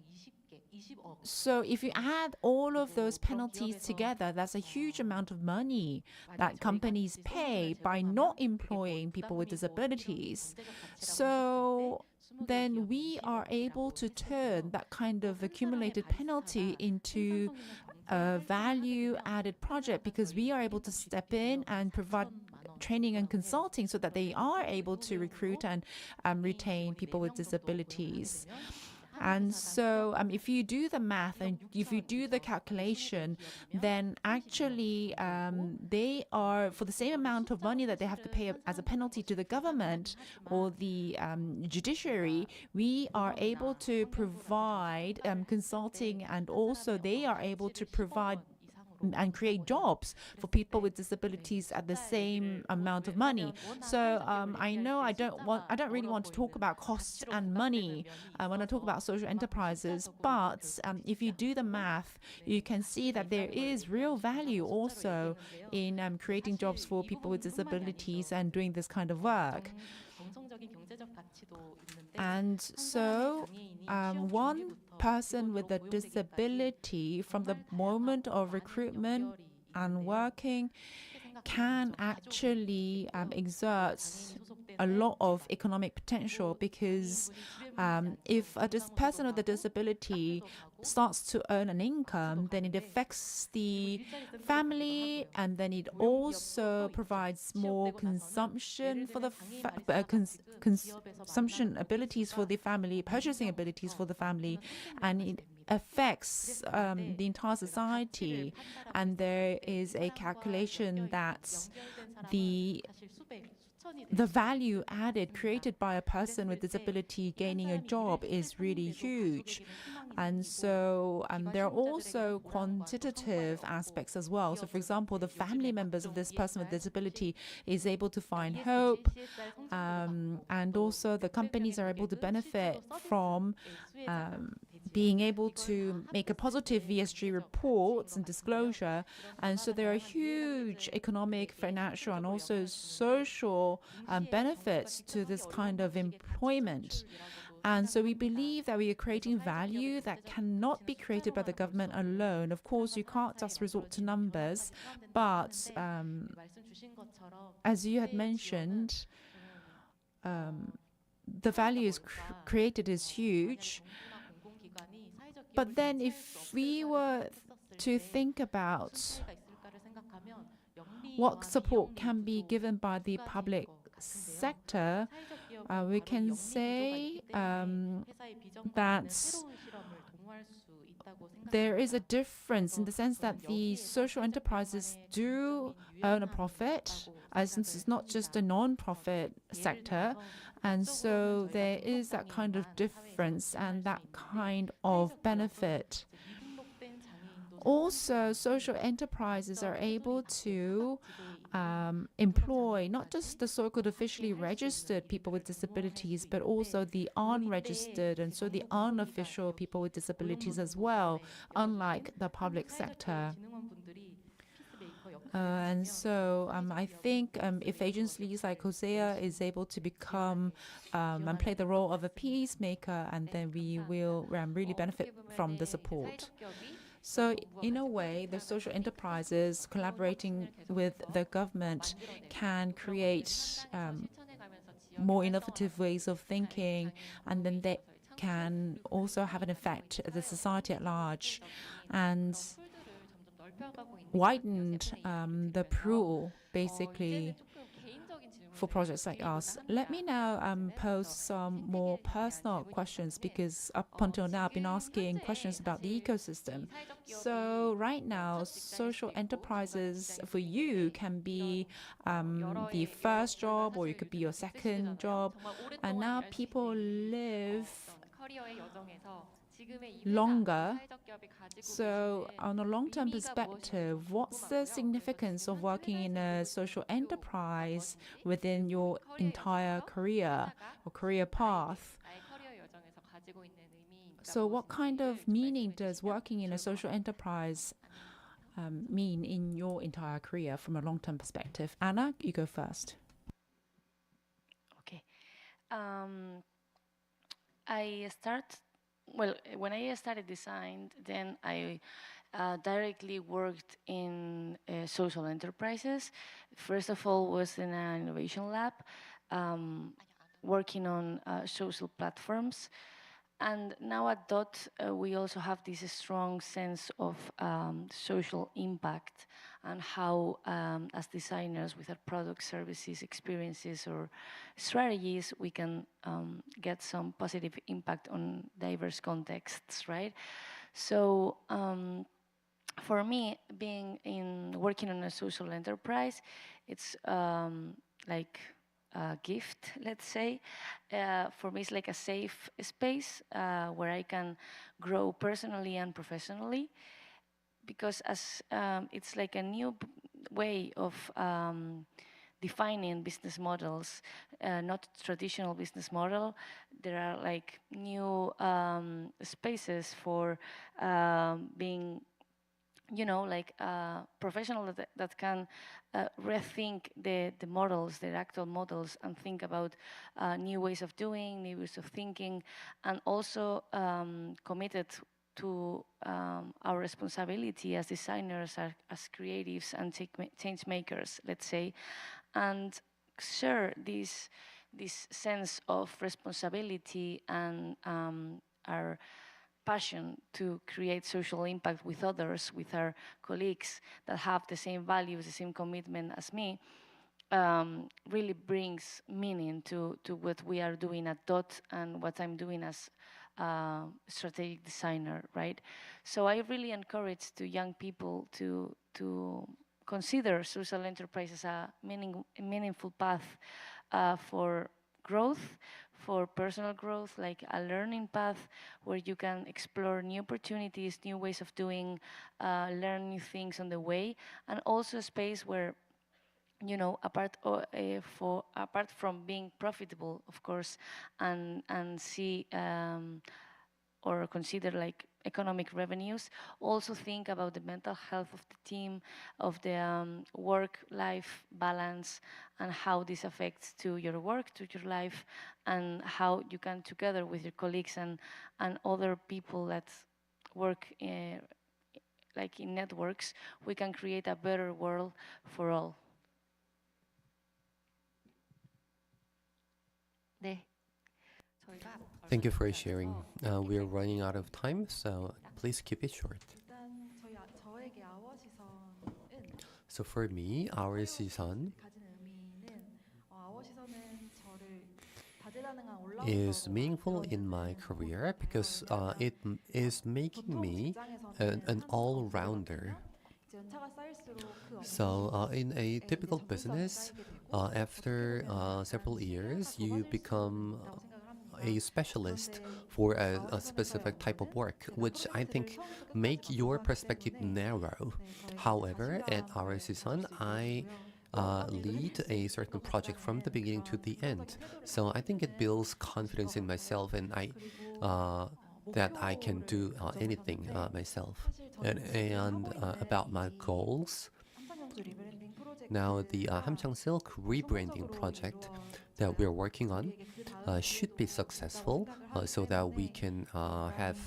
if you add all of those penalties together, that's a huge amount of money that companies pay by not employing people with disabilities. So then we are able to turn that kind of accumulated penalty into a value-added project, because we are able to step in and provide training and consulting so that they are able to recruit and retain people with disabilities. And so if you do the math and if you do the calculation, then actually they are, for the same amount of money that they have to pay as a penalty to the government or the judiciary, we are able to provide consulting, and also they are able to provide and create jobs for people with disabilities at the same amount of money. So I know I don't really want to talk about costs and money when I talk about social enterprises, but if you do the math, you can see that there is real value also in creating jobs for people with disabilities and doing this kind of work. And so one person with a disability, from the moment of recruitment and working, can actually exert a lot of economic potential, because if a person with a disability starts to earn an income, then it affects the family, and then it also provides more consumption for the consumption abilities for the family, purchasing abilities for the family, and it affects the entire society. And there is a calculation that the value added created by a person with disability gaining a job is really huge. And so there are also quantitative aspects as well. So for example, the family members of this person with disability is able to find hope, and also the companies are able to benefit from being able to make a positive ESG reports and disclosure. And so there are huge economic, financial, and also social benefits to this kind of employment. And so we believe that we are creating value that cannot be created by the government alone. Of course, you can't just resort to numbers, but as you had mentioned, the value is created is huge. But then if we were to think about what support can be given by the public sector, we can say that there is a difference in the sense that the social enterprises do earn a profit, since it's not just a non-profit sector. And so there is that kind of difference and that kind of benefit. Also, social enterprises are able to employ not just the so-called officially registered people with disabilities, but also the unregistered and so the unofficial people with disabilities as well, unlike the public sector. And so I think if agencies like Hosea is able to become and play the role of a peacemaker, and then we will really benefit from the support. So in a way, the social enterprises collaborating with the government can create more innovative ways of thinking, and then they can also have an effect on the society at large and widened the pool, basically, for projects like us. Let me now pose some more personal questions, because up until now I've been asking questions about the ecosystem. So right now, social enterprises for you can be the first job, or it could be your second job. And now people live longer. So on a long-term perspective, what's the significance of working in a social enterprise within your entire career or career path? So what kind of meaning does working in a social enterprise mean in your entire career from a long-term perspective? Anna, you go first. Okay. When I started design, then I directly worked in social enterprises. First of all, was in an innovation lab, working on social platforms. And now at DOT, we also have this strong sense of social impact and how, as designers, with our products, services, experiences, or strategies, we can get some positive impact on diverse contexts, right? So for me, working on a social enterprise, it's like a gift, let's say. For me, it's like a safe space where I can grow personally and professionally, because as it's like a new way of defining business models, not traditional business model. There are like new spaces for being, like professional that can rethink the models, the actual models, and think about new ways of doing, new ways of thinking, and also committed to our responsibility as designers, as creatives and change makers, let's say, and share this sense of responsibility and our passion to create social impact with others, with our colleagues that have the same values, the same commitment as me, really brings meaning to what we are doing at DOT and what I'm doing as a strategic designer, right? So I really encourage to young people to consider social enterprise as a meaningful path for growth, for personal growth, like a learning path where you can explore new opportunities, new ways of doing, learn new things on the way, and also a space where, apart from being profitable, of course, and see or consider like economic revenues, also think about the mental health of the team, of the work-life balance, and how this affects to your work, to your life, and how you can, together with your colleagues and other people that work like in networks, we can create a better world for all. 네. Thank you for sharing. We are running out of time, so please keep it short. So for me, our 시선, is meaningful in my career because is making me an all-rounder. So in a typical business, after several years, you become a specialist for a specific type of work, which I think make your perspective narrow. However, at RSC Sun, I lead a certain project from the beginning to the end. So I think it builds confidence in myself, and that I can do anything myself. And about my goals, now the Hamchang Silk rebranding project that we're working on should be successful so that we can have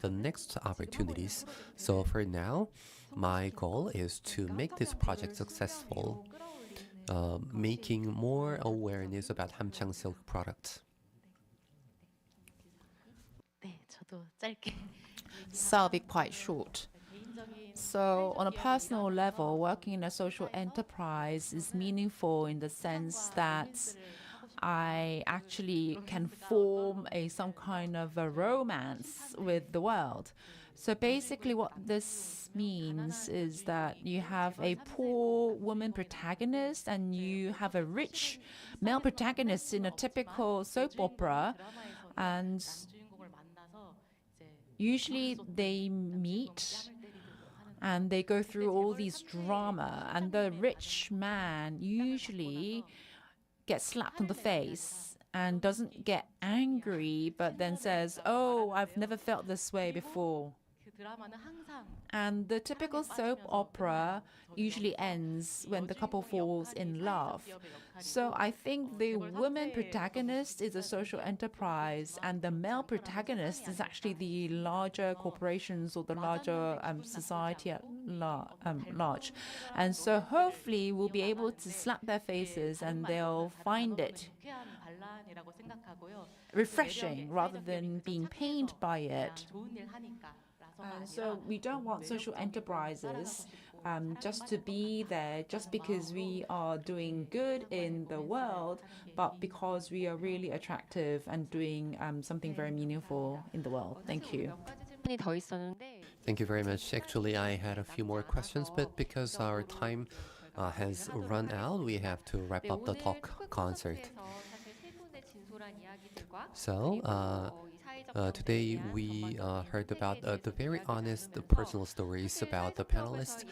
the next opportunities. So for now, my goal is to make this project successful, making more awareness about Hamchang Silk products. 네, 저도 짧게. So I'll be quite short. So, on a personal level, working in a social enterprise is meaningful in the sense that I actually can form some kind of a romance with the world. So basically what this means is that you have a poor woman protagonist and you have a rich male protagonist in a typical soap opera, and usually they meet and they go through all these drama, and the rich man usually gets slapped on the face and doesn't get angry, but then says, "Oh, I've never felt this way before." And the typical soap opera usually ends when the couple falls in love. So I think the woman protagonist is a social enterprise, and the male protagonist is actually the larger corporations or the larger society at large. And so hopefully we'll be able to slap their faces and they'll find it refreshing rather than being pained by it. And so we don't want social enterprises just to be there just because we are doing good in the world, but because we are really attractive and doing something very meaningful in the world. Thank you. 질문이 더 있었는데 Thank you very much. Actually, I had a few more questions, but because our time has run out, we have to wrap up the talk concert. 사실 세 분의 진솔한 이야기들과 So, today we heard about the very honest personal stories about the panelists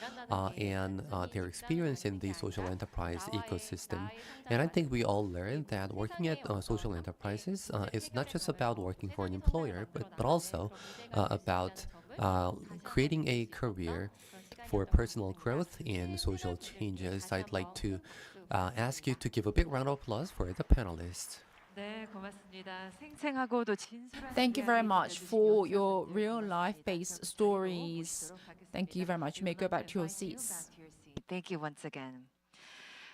and their experience in the social enterprise ecosystem. And I think we all learned that working at social enterprises is not just about working for an employer, but also about creating a career for personal growth and social changes. I'd like to ask you to give a big round of applause for the panelists. 네, 고맙습니다. 생생하고도 진솔한 Thank you very 이야기 much 들려주신 for 모든 your 분들께 real life-based stories. Thank you very much. You may go back to your seats. Thank you once again.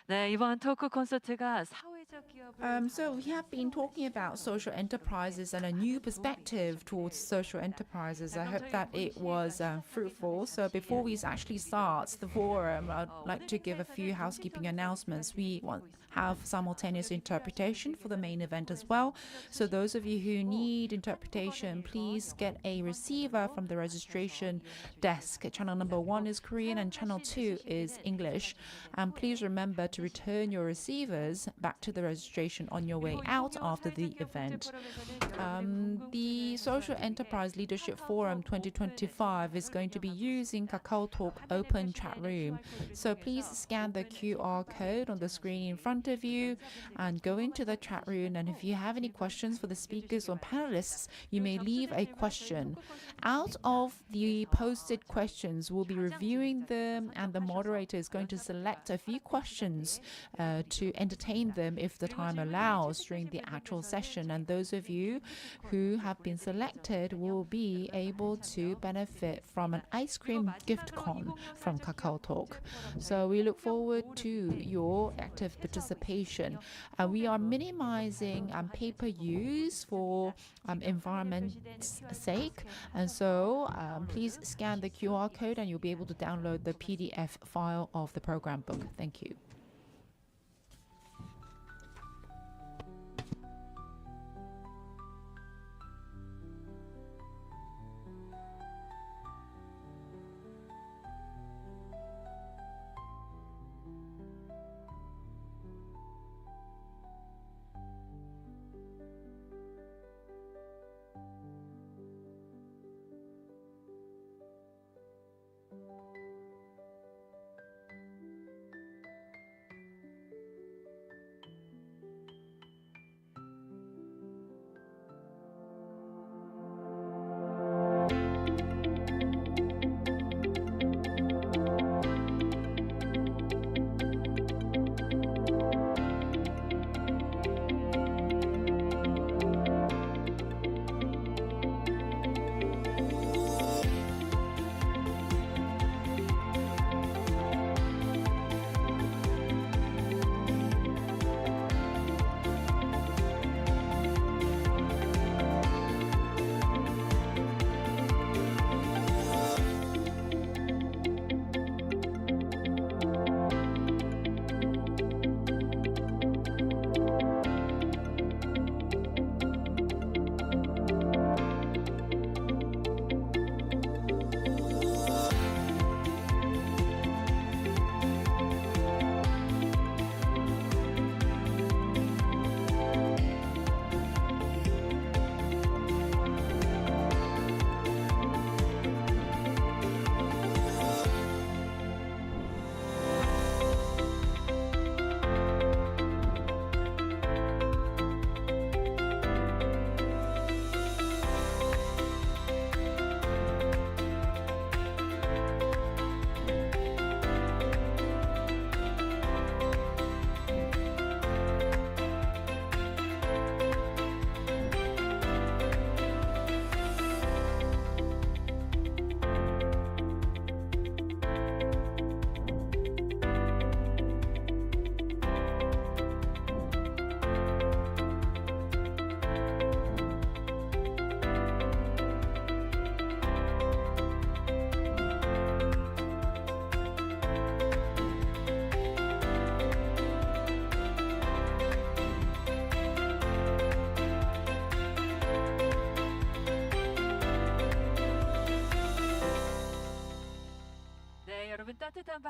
네, 이번 토크 콘서트가 사회적 기업을 So we have been talking about social enterprises and a new perspective towards social enterprises. I hope that it was fruitful. So before we actually start the forum, I'd like to give a few housekeeping announcements. We have simultaneous interpretation for the main event as well. So those of you who need interpretation, please get a receiver from the registration desk. Channel number 1 is Korean and channel 2 is English. And please remember to return your receivers back to the registration on your way out after the event. The Social Enterprise Leadership Forum 2025 is going to be using KakaoTalk Open Chat Room. So please scan the QR code on the screen in front of you and go into the chat room. And if you have any questions for the speakers or panelists, you may leave a question. Out of the posted questions, we'll be reviewing them, and the moderator is going to select a few questions to entertain them if the time allows during the actual session. And those of you who have been selected will be able to benefit from an ice cream gift con from KakaoTalk. So we look forward to your active participation. We are minimizing paper use for environment's sake. And so please scan the QR code and you'll be able to download the PDF file of the program book. Thank you.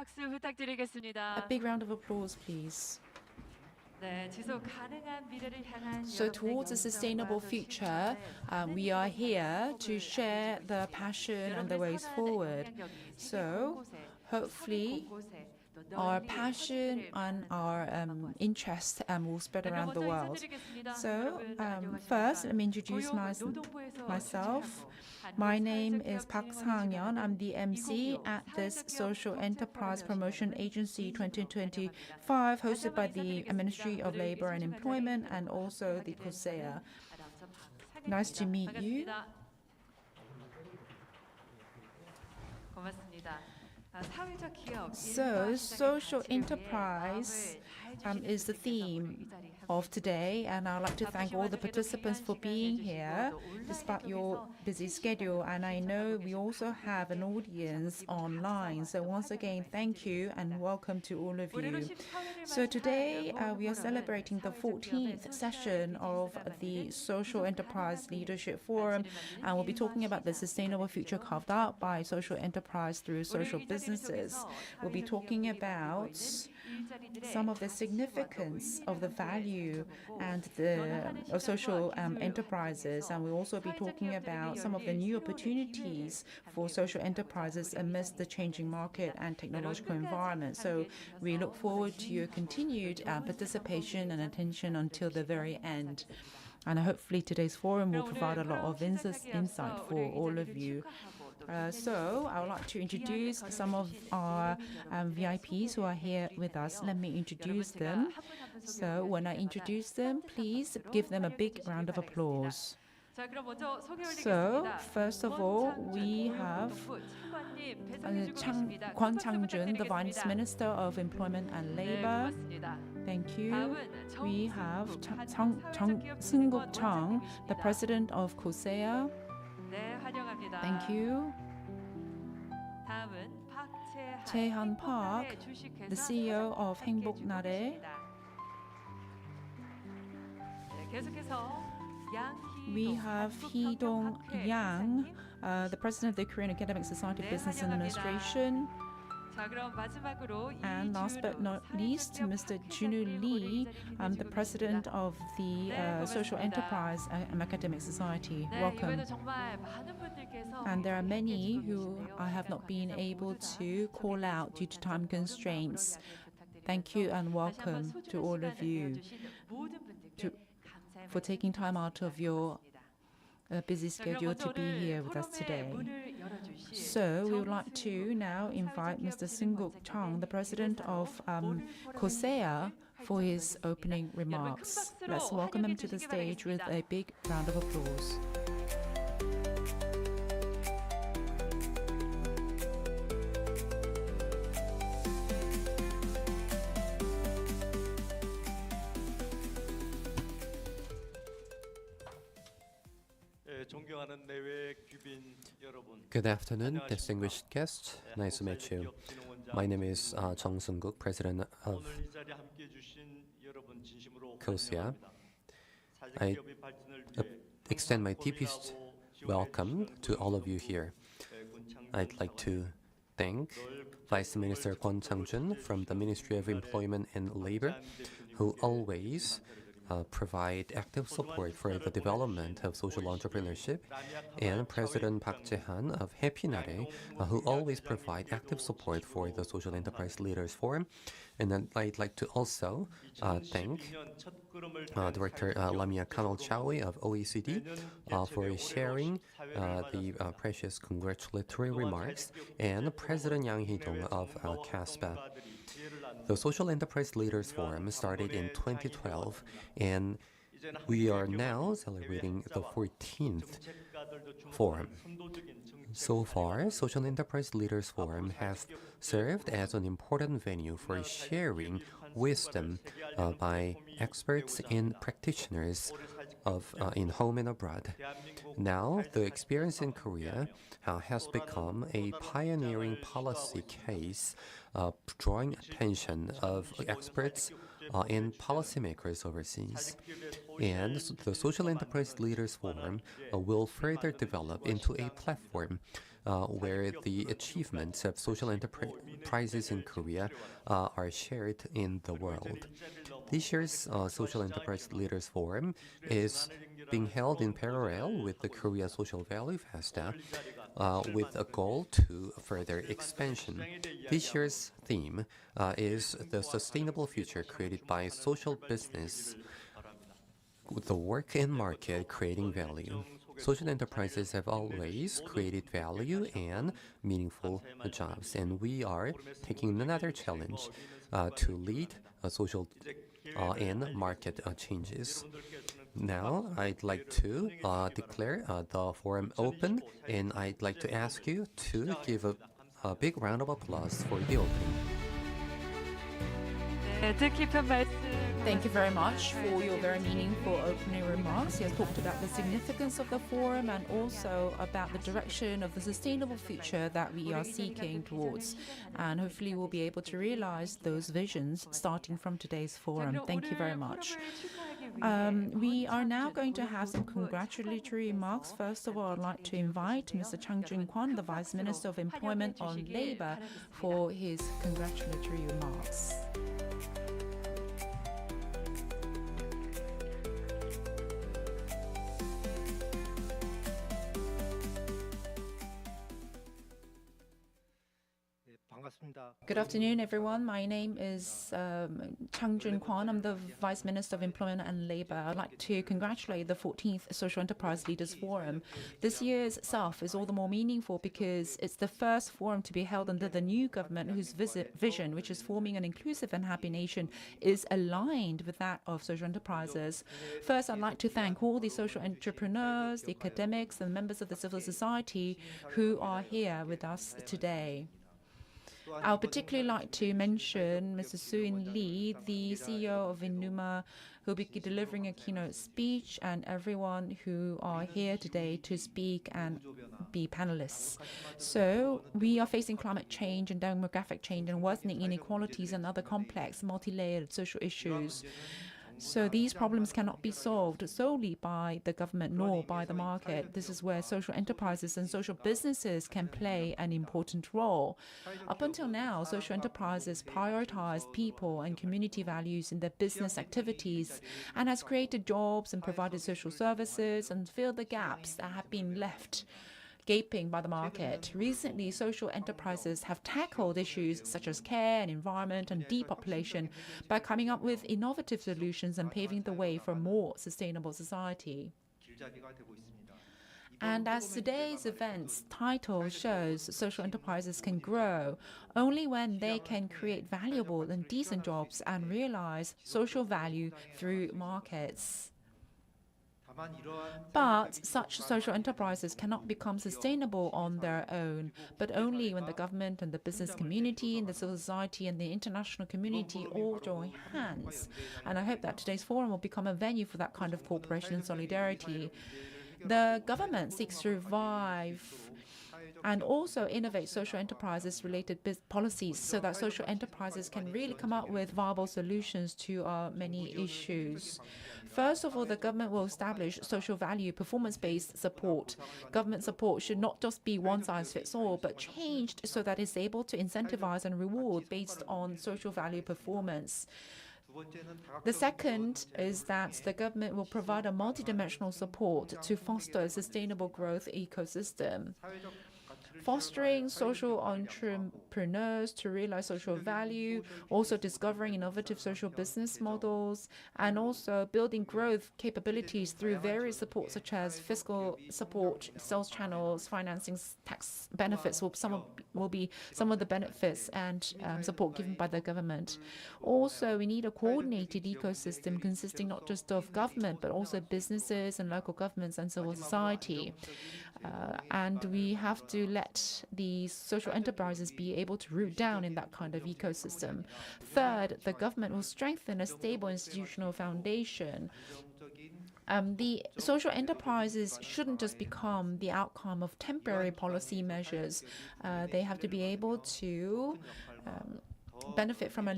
박수 부탁드리겠습니다. A big round of applause, please. 네, 지속 가능한 미래를 향한 So, 여러분의 towards a sustainable 열정과 또 future, 신념을 we are 많은 here 분들과 to share the passion and the 여러분의 ways 선한 forward. 영향력이 세계 So, 곳곳에, hopefully, 사회 곳곳에 또 our 널리 passion 퍼지기를 and 바라는 our 마음과 interest will spread 네, 그럼 around the 먼저 world. 인사드리겠습니다. So, 여러분, 안녕하십니까? first, let me introduce 고용노동부에서 myself. 주최하고 My 한국 name 사회적 is 기업 Park 진흥원이 Sang-yeon. I'm 주관하는 the MC 2025 at this 사회적 기업 Social 국제 Enterprise 포럼에 Promotion 오신 Agency 여러분, 2025, hosted by the 인사드리겠습니다. Ministry of 오늘 Labor and 이 소중한 Employment 자리에 and also the 함께하게 된 COSEA. 저는 아나운서 박상현입니다. Nice to meet you. 반갑습니다. 고맙습니다. 사회적 기업, So, 일과 social 시장의 enterprise 가치를 위해 마음을 is the 다해주시는 theme 분들께서 오늘 이 자리에 of today, and I'd like to 바쁘신 thank all the 와중에도 participants 귀한 for 시간 being 내주시고 here 또 온라인을 despite your 통해서 busy 실시간으로 schedule. And I know we 시청하고 also 계신 have an 분들께 audience 다시 한번 online. So, 감사와 once 또 again, 환영을 thank you and 말씀드리겠습니다. welcome to all of 올해로 you. 14회를 So, 맞이한 today 모든 we are 포럼은 celebrating the 사회적 기업의 14th 소셜 session of 비즈니스가 the 만드는 Social 지속 Enterprise 가능한 Leadership 미래, Forum, 가치를 and we'll be 만드는 talking about the 일과 sustainable 시장 future 주제로 carved out by social enterprise through social 오늘 이 자리를 businesses. 통해서 We'll be 사회적 talking 기업들이 about 만들고 있는 일자리들의 some of the 가치와 또 significance of the 의미를 함께 value 살펴보고 and the 변화하는 of 시장과 social 기술을 enterprises, and we'll also be 사회적 talking 기업들에게 about some of the 열릴 new 새로운 opportunities 기회를 for 함께 social 공유하고자 enterprises 우리 amidst the 이사님 changing market and technological 여러분 끝까지 environment. So 함께해 we look 주셔서 forward to your 유익하고 continued 또 좋은 participation and 시간 attention until the very 보내주시길 end. 바라겠습니다. And hopefully today's forum will 그럼 provide a 오늘 lot of 프로그램 시작하기에 insight 앞서 for 우리 이 all of 자리를 you. 축하하고 또 So I would like to introduce some of our VIPs who are here with us. Let me introduce them. So when I introduce them, please give them a big round of applause. 자, 그럼 먼저 소개 So 올리겠습니다. first of all, we have 고용노동부 차관님 배정해 주고 계십니다. Kwon 큰 박수 Chang-jun, the Vice 부탁드리겠습니다. Minister of Employment and 네, Labor. 고맙습니다. Thank you. 다음은 We have 정승국 Seung-Guk Chung, the 원장님이십니다. President of COSEA. 네, 환영합니다. Thank you. 다음은 Chae-han Park, the CEO of 행복나래. 네, 계속해서 We have Hee-dong Yang, the President of the Korean Academic Society of 네, Business 환영합니다. Administration. 자, 그럼 마지막으로 And last but not least, Mr. Junoo Lee, the President of the Social Enterprise Academic Society. 네, Welcome. 이번에도 정말 많은 분들께서 And there are many 함께해 who 주고 I have 계시네요. not been 시간 able 관계상 to 모두 다 call out due to time constraints. Thank you and welcome to all of you for taking time out of your busy schedule to be here with us today. So we would like to now invite Mr. Seung-Guk Chung, the President of COSEA, for his opening remarks. Let's welcome him to the stage with a big round of applause. 존경하는 내외 귀빈 여러분. Good afternoon, distinguished guests. Nice to meet you. My name is Chung Seung-guk, President of 오늘 이 자리에 함께 해주신 여러분 진심으로 COSEA. 환영합니다. I 사회기업의 발전을 위해 extend my deepest welcome to all of you here. I'd like to thank Vice Minister Kwon Chang-jun from the Ministry of Employment and Labor, who always provide active support for the development of social entrepreneurship, and President Park Jae-han of Happy Nare, who always provide active support for the Social Enterprise Leaders Forum. And then I'd like to also thank Director Lamia Kanol-Chaui of OECD for sharing the precious congratulatory remarks, and President Yang Hee-dong of CASPA. The Social Enterprise Leaders Forum started in 2012, and we are now celebrating the 14th forum. So far, Social Enterprise Leaders Forum has served as an important venue for sharing wisdom by experts and practitioners in home and abroad. Now, the experience in Korea has become a pioneering policy case, drawing attention of experts and policymakers overseas. And the Social Enterprise Leaders Forum will further develop into a platform where the achievements of social enterprises in Korea are shared in the world. This year's Social Enterprise Leaders Forum is being held in parallel with the Korea Social Value Festa, with a goal to further expansion. This year's theme is the sustainable future created by social business, the work and market creating value. Social enterprises have always created value and meaningful jobs, and we are taking another challenge to lead social and market changes. Now, I'd like to declare the forum open, and I'd like to ask you to give a big round of applause for the opening. 네, 뜻깊은 말씀. Thank you very much for your very meaningful opening remarks. He has talked about the significance of the forum and also about the direction of the sustainable future that we are seeking towards. And hopefully we'll be able to realize those visions starting from today's forum. Thank you very much. We are now going to have some congratulatory remarks. First of all, I'd like to invite Mr. Chang Jun-kwon, the Vice Minister of Employment and Labor, for his congratulatory remarks. Good afternoon, everyone. My name is Chang Jun-kwon. I'm the Vice Minister of Employment and Labor. I'd like to congratulate the 14th Social Enterprise Leaders Forum. This year's SELF is all the more meaningful because it's the first forum to be held under the new government whose vision, which is forming an inclusive and happy nation, is aligned with that of social enterprises. First, I'd like to thank all the social entrepreneurs, the academics, and members of the civil society who are here with us today. I would particularly like to mention Mr. Soo-in Lee, the CEO of Innuma, who will be delivering a keynote speech, and everyone who are here today to speak and be panelists. So we are facing climate change and demographic change and worsening inequalities and other complex, multi-layered social issues. So these problems cannot be solved solely by the government nor by the market. This is where social enterprises and social businesses can play an important role. Up until now, social enterprises prioritize people and community values in their business activities and has created jobs and provided social services and filled the gaps that have been left gaping by the market. Recently, social enterprises have tackled issues such as care and environment and depopulation by coming up with innovative solutions and paving the way for a more sustainable society. And as today's event's title shows, social enterprises can grow only when they can create valuable and decent jobs and realize social value through markets. But such social enterprises cannot become sustainable on their own, but only when the government and the business community and the civil society and the international community all join hands. And I hope that today's forum will become a venue for that kind of cooperation and solidarity. The government seeks to revive and also innovate social enterprises related policies so that social enterprises can really come up with viable solutions to many issues. First of all, the government will establish social value performance-based support. Government support should not just be one size fits all, but changed so that it's able to incentivize and reward based on social value performance. The second is that the government will provide a multidimensional support to foster a sustainable growth ecosystem. Fostering social entrepreneurs to realize social value, also discovering innovative social business models, and also building growth capabilities through various supports such as fiscal support, sales channels, financing, tax benefits will be some of the benefits and support given by the government. Also, we need a coordinated ecosystem consisting not just of government, but also businesses and local governments and civil society. And we have to let these social enterprises be able to root down in that kind of ecosystem. Third, the government will strengthen a stable institutional foundation. The social enterprises shouldn't just become the outcome of temporary policy measures. They have to be able to benefit from a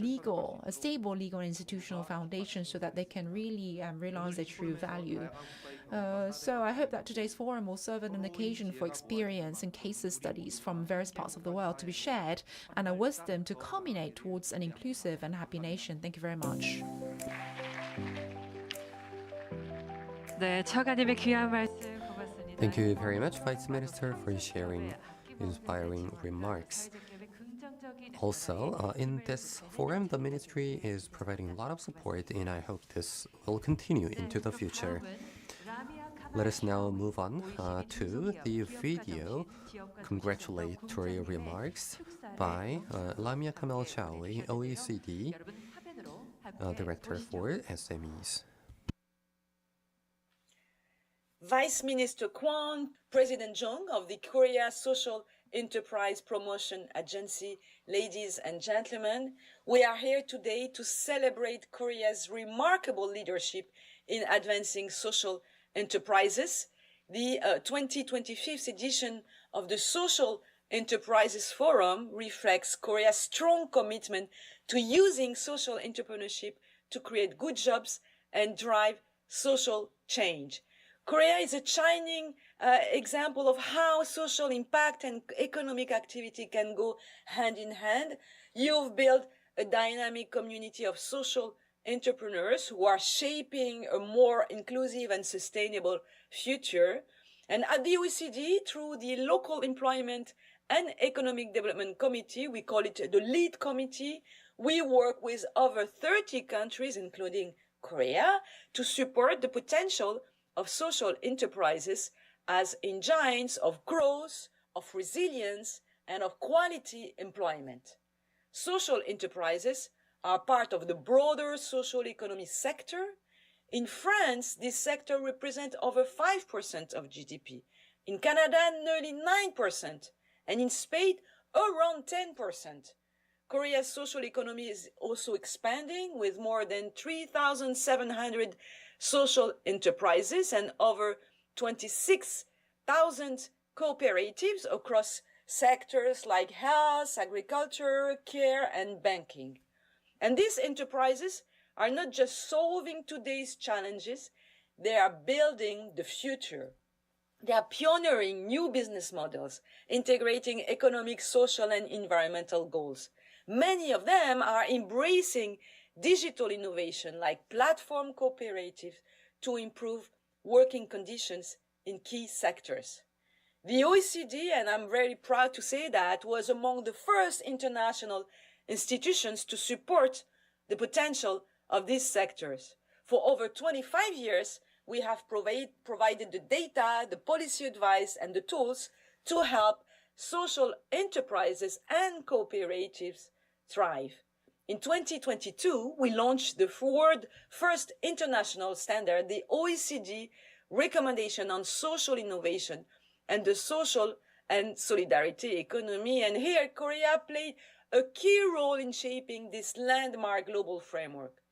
stable legal and institutional foundation so that they can really realize their true value. So I hope that today's forum will serve as an occasion for experience and case studies from various parts of the world to be shared and a wisdom to culminate towards an inclusive and happy nation. Thank you very much. 네, 처가님의 귀한 말씀 고맙습니다. Thank you very much, Vice Minister, for sharing inspiring remarks. Also, in this forum, the ministry is providing a lot of support, and I hope this will continue into the future. Let us now move on to the video congratulatory remarks by Lamia Kamel Chawi, OECD Director for SMEs. Vice Minister Kwon, President Jung of the Korea Social Enterprise Promotion Agency, ladies and gentlemen, we are here today to celebrate Korea's remarkable leadership in advancing social enterprises. The 2025 edition of the Social Enterprises Forum reflects Korea's strong commitment to using social entrepreneurship to create good jobs and drive social change. Korea is a shining example of how social impact and economic activity can go hand in hand. You've built a dynamic community of social entrepreneurs who are shaping a more inclusive and sustainable future. And at the OECD, through the Local Employment and Economic Development Committee, we call it the LEAD Committee, we work with over 30 countries, including Korea, to support the potential of social enterprises as engines of growth, of resilience, and of quality employment. Social enterprises are part of the broader social economy sector. In France, this sector represents over 5% of GDP. In Canada, nearly 9%. And in Spain, around 10%. Korea's social economy is also expanding with more than 3,700 social enterprises and over 26,000 cooperatives across sectors like health, agriculture, care, and banking. And these enterprises are not just solving today's challenges, they are building the future. They are pioneering new business models, integrating economic, social, and environmental goals. Many of them are embracing digital innovation like platform cooperatives to improve working conditions in key sectors. The OECD, and I'm very proud to say that, was among the first international institutions to support the potential of these sectors. For over 25 years, we have provided the data, the policy advice, and the tools to help social enterprises and cooperatives thrive. In 2022, we launched the world's first international standard, the OECD Recommendation on Social Innovation and the Social and Solidarity Economy. And here, Korea played a key role in shaping this landmark global framework.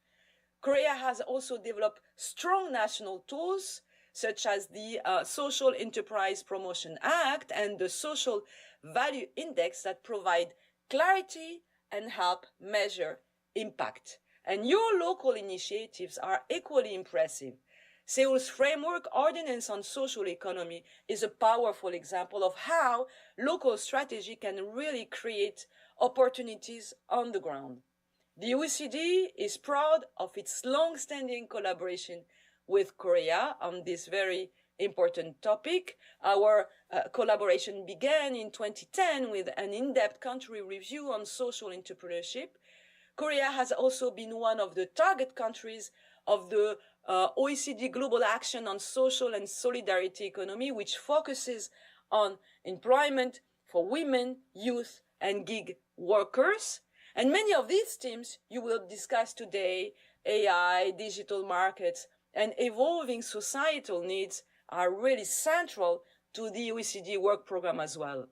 Korea has also developed strong national tools, such as the Social Enterprise Promotion Act and the Social Value Index that provide clarity and help measure impact. And your local initiatives are equally impressive. Seoul's Framework Ordinance on Social Economy is a powerful example of how local strategy can really create opportunities on the ground. The OECD is proud of its long-standing collaboration with Korea on this very important topic. Our collaboration began in 2010 with an in-depth country review on social entrepreneurship. Korea has also been one of the target countries of the OECD Global Action on Social and Solidarity Economy, which focuses on employment for women, youth, and gig workers. And many of these themes you will discuss today, AI, digital markets, and evolving societal needs are really central to the OECD work program as well.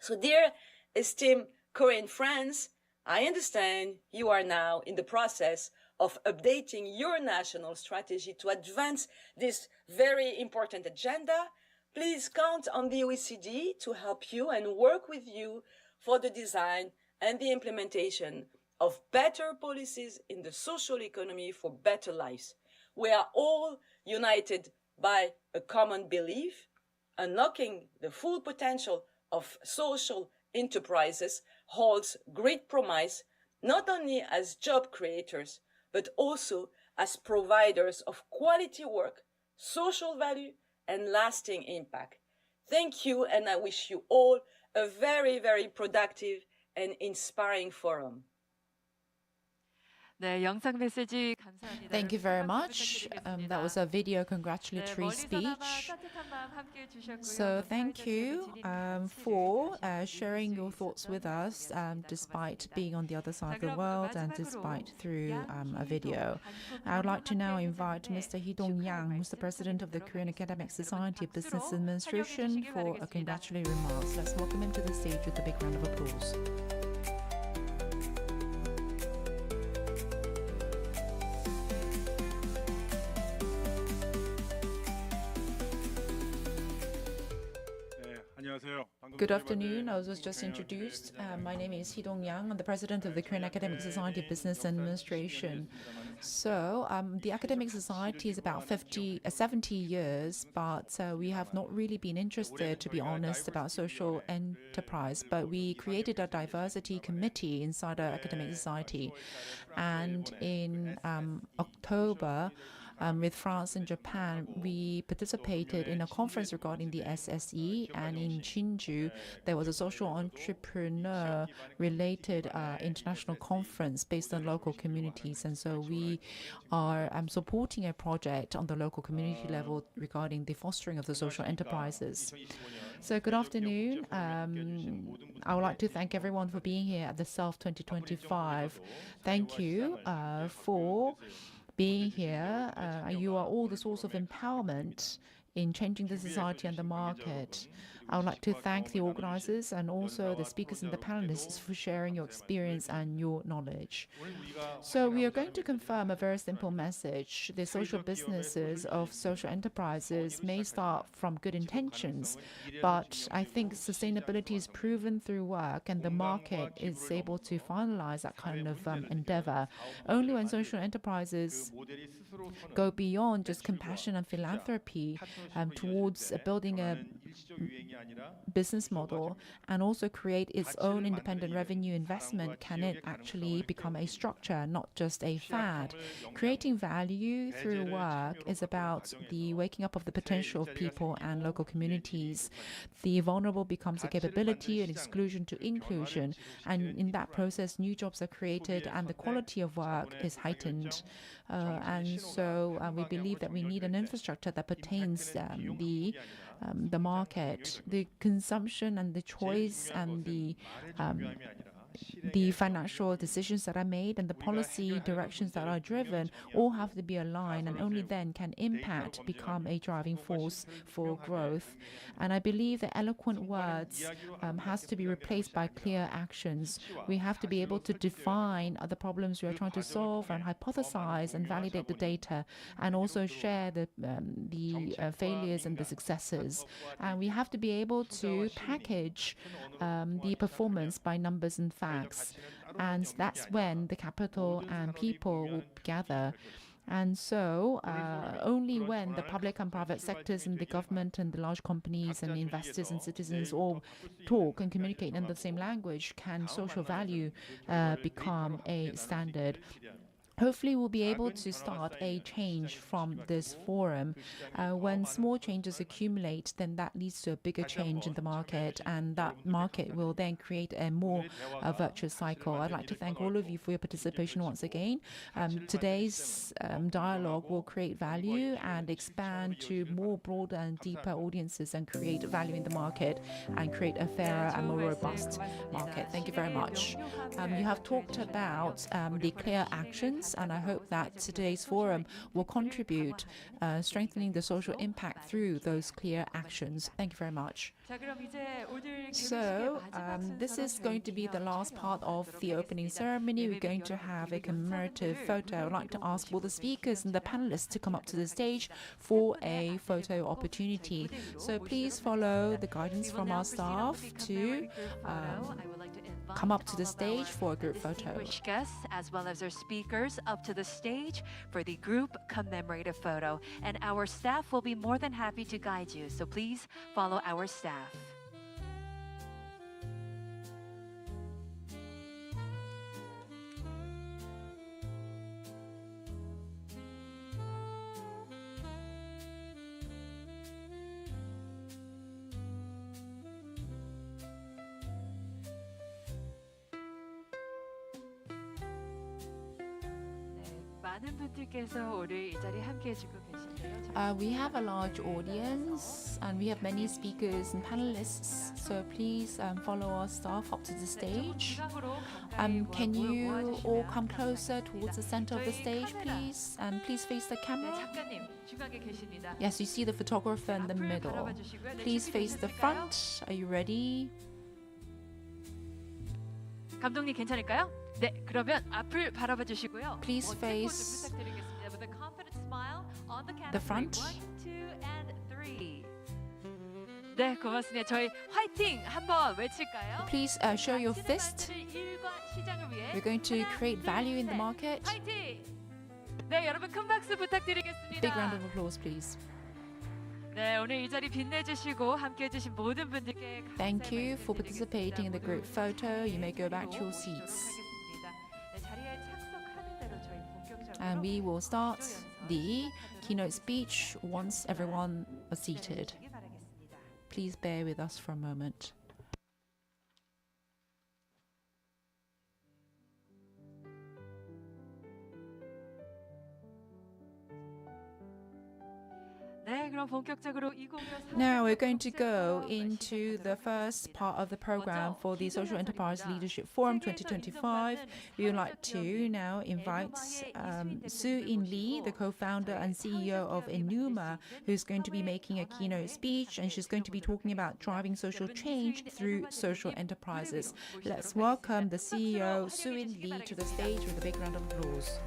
So dear esteemed Korean friends, I understand you are now in the process of updating your national strategy to advance this very important agenda. Please count on the OECD to help you and work with you for the design and the implementation of better policies in the social economy for better lives. We are all united by a common belief, unlocking the full potential of social enterprises holds great promise, not only as job creators, but also as providers of quality work, social value, and lasting impact. Thank you, and I wish you all a very, very productive and inspiring forum. 네, 영상 메시지 감사합니다. Thank you 여러분 very 박수 much. 부탁드리겠습니다. That was a video 네, congratulatory 멀리서나마 speech. 따뜻한 마음 함께 해주셨고요. So thank 사회적 you 기업의 진입 가치를 for 다시 sharing your 수 thoughts with 있었던 us 방송이었습니다. despite 고맙습니다. being on the other side of 자, the 그럼 world and 마지막으로 despite through a 양 video. 희동 I would like to now 함께 invite 해주셨는데 Mr. Hee-dong 축하의 Yang, who's the 말씀 president of the Korean Academic 전해드리겠습니다. Society of 여러분 Business 박수로 Administration, 환영해 주시길 for 바라겠습니다. congratulatory remarks. Let's welcome him to the stage with a big round of applause. Good afternoon. I was just introduced. My name is Hee-dong Yang. I'm the president of the Korean Academic Society of Business Administration. So the Academic Society is about 70 years, but we have not really been interested, to be honest, about social enterprise. But we created a diversity committee inside our Academic Society. And in October, with France and Japan, we participated in a conference regarding the SSE, and in Shinju, there was a social entrepreneur-related international conference based on local communities. And so we are supporting a project on the local community level regarding the fostering of the social enterprises. So good afternoon. I would like to thank everyone for being here at the SELF 2025. Thank you for being here. You are all the source of empowerment in changing the society and the market. I would like to thank the organizers and also the speakers and the panelists for sharing your experience and your knowledge. So we are going to confirm a very simple message. The social businesses of social enterprises may start from good intentions, but I think sustainability is proven through work, and the market is able to finalize that kind of endeavor. Only when social enterprises go beyond just compassion and philanthropy towards building a business model and also create its own independent revenue investment can it actually become a structure, not just a fad. Creating value through work is about the waking up of the potential of people and local communities. The vulnerable becomes a capability, and exclusion to inclusion, and in that process new jobs are created and the quality of work is heightened. And so we believe that we need an infrastructure that pertains the market, the consumption and the choice and the financial decisions that are made and the policy directions that are driven all have to be aligned, and only then can impact become a driving force for growth. And I believe that eloquent words has to be replaced by clear actions. We have to be able to define the problems we are trying to solve and hypothesize and validate the data, and also share the failures and the successes. And we have to be able to package the performance by numbers and facts. And that's when the capital and people will gather. And so only when the public and private sectors and the government and the large companies and investors and citizens all talk and communicate in the same language can social value become a standard. Hopefully we'll be able to start a change from this forum. When small changes accumulate, then that leads to a bigger change in the market, and that market will then create a more virtuous cycle. I'd like to thank all of you for your participation once again. Today's dialogue will create value and expand to more broader and deeper audiences and create value in the market and create a fairer and more robust market. Thank you very much. You have talked about the clear actions, and I hope that today's forum will contribute strengthening the social impact through those clear actions. Thank you very much. So this is going to be the last part of the opening ceremony. We're going to have a commemorative photo. I would like to ask all the speakers and the panelists to come up to the stage for a photo opportunity. So please follow the guidance from our staff to come up to the stage for a group photo. Distinguished guests as well as our speakers up to the stage for the group commemorative photo. And our staff will be more than happy to guide you. So please follow our staff. 많은 분들께서 오늘 이 자리에 함께 해주고 계신데요. We have a large audience and we have many speakers and panelists, so please follow our staff up to the stage. Can you all come closer towards the center of the stage, please? And please face the 네, camera. 작가님 중앙에 계십니다. Yes, you see the photographer in the middle. Please face the front. Are you ready? 감독님 괜찮을까요? 네, 그러면 앞을 바라봐 주시고요. Please 멋진 face 포즈 부탁드리겠습니다. With a confident smile on the count the of front. 3. 1, 2, and 3. 네, 고맙습니다. 저희 화이팅 한번 외칠까요? Please show your fist. 일과 시장을 위해 We're going to create value in the market. 화이팅! 네, 여러분 큰 박수 부탁드리겠습니다. Big round of applause, please. 네, 오늘 이 자리 빛내주시고 함께해주신 모든 분들께 Thank you for 감사의 participating in the group photo. You may go back to your seats. 네, 자리에 착석하는 대로 저희 본격적으로 And we will start the keynote speech once everyone is seated. 기다려주시기 바라겠습니다. Please bear with us for a moment. 네, 그럼 본격적으로 2025 Now we're going to go into the first part of the program for the Social Enterprise Leadership Forum 2025. We would like to now invite Soo-in Lee, the co-founder and CEO of Enuma, who's going to be making a keynote speech, and she's going to be talking about driving social change through social enterprises. Let's welcome the CEO Soo-in Lee to the stage with a big round of applause.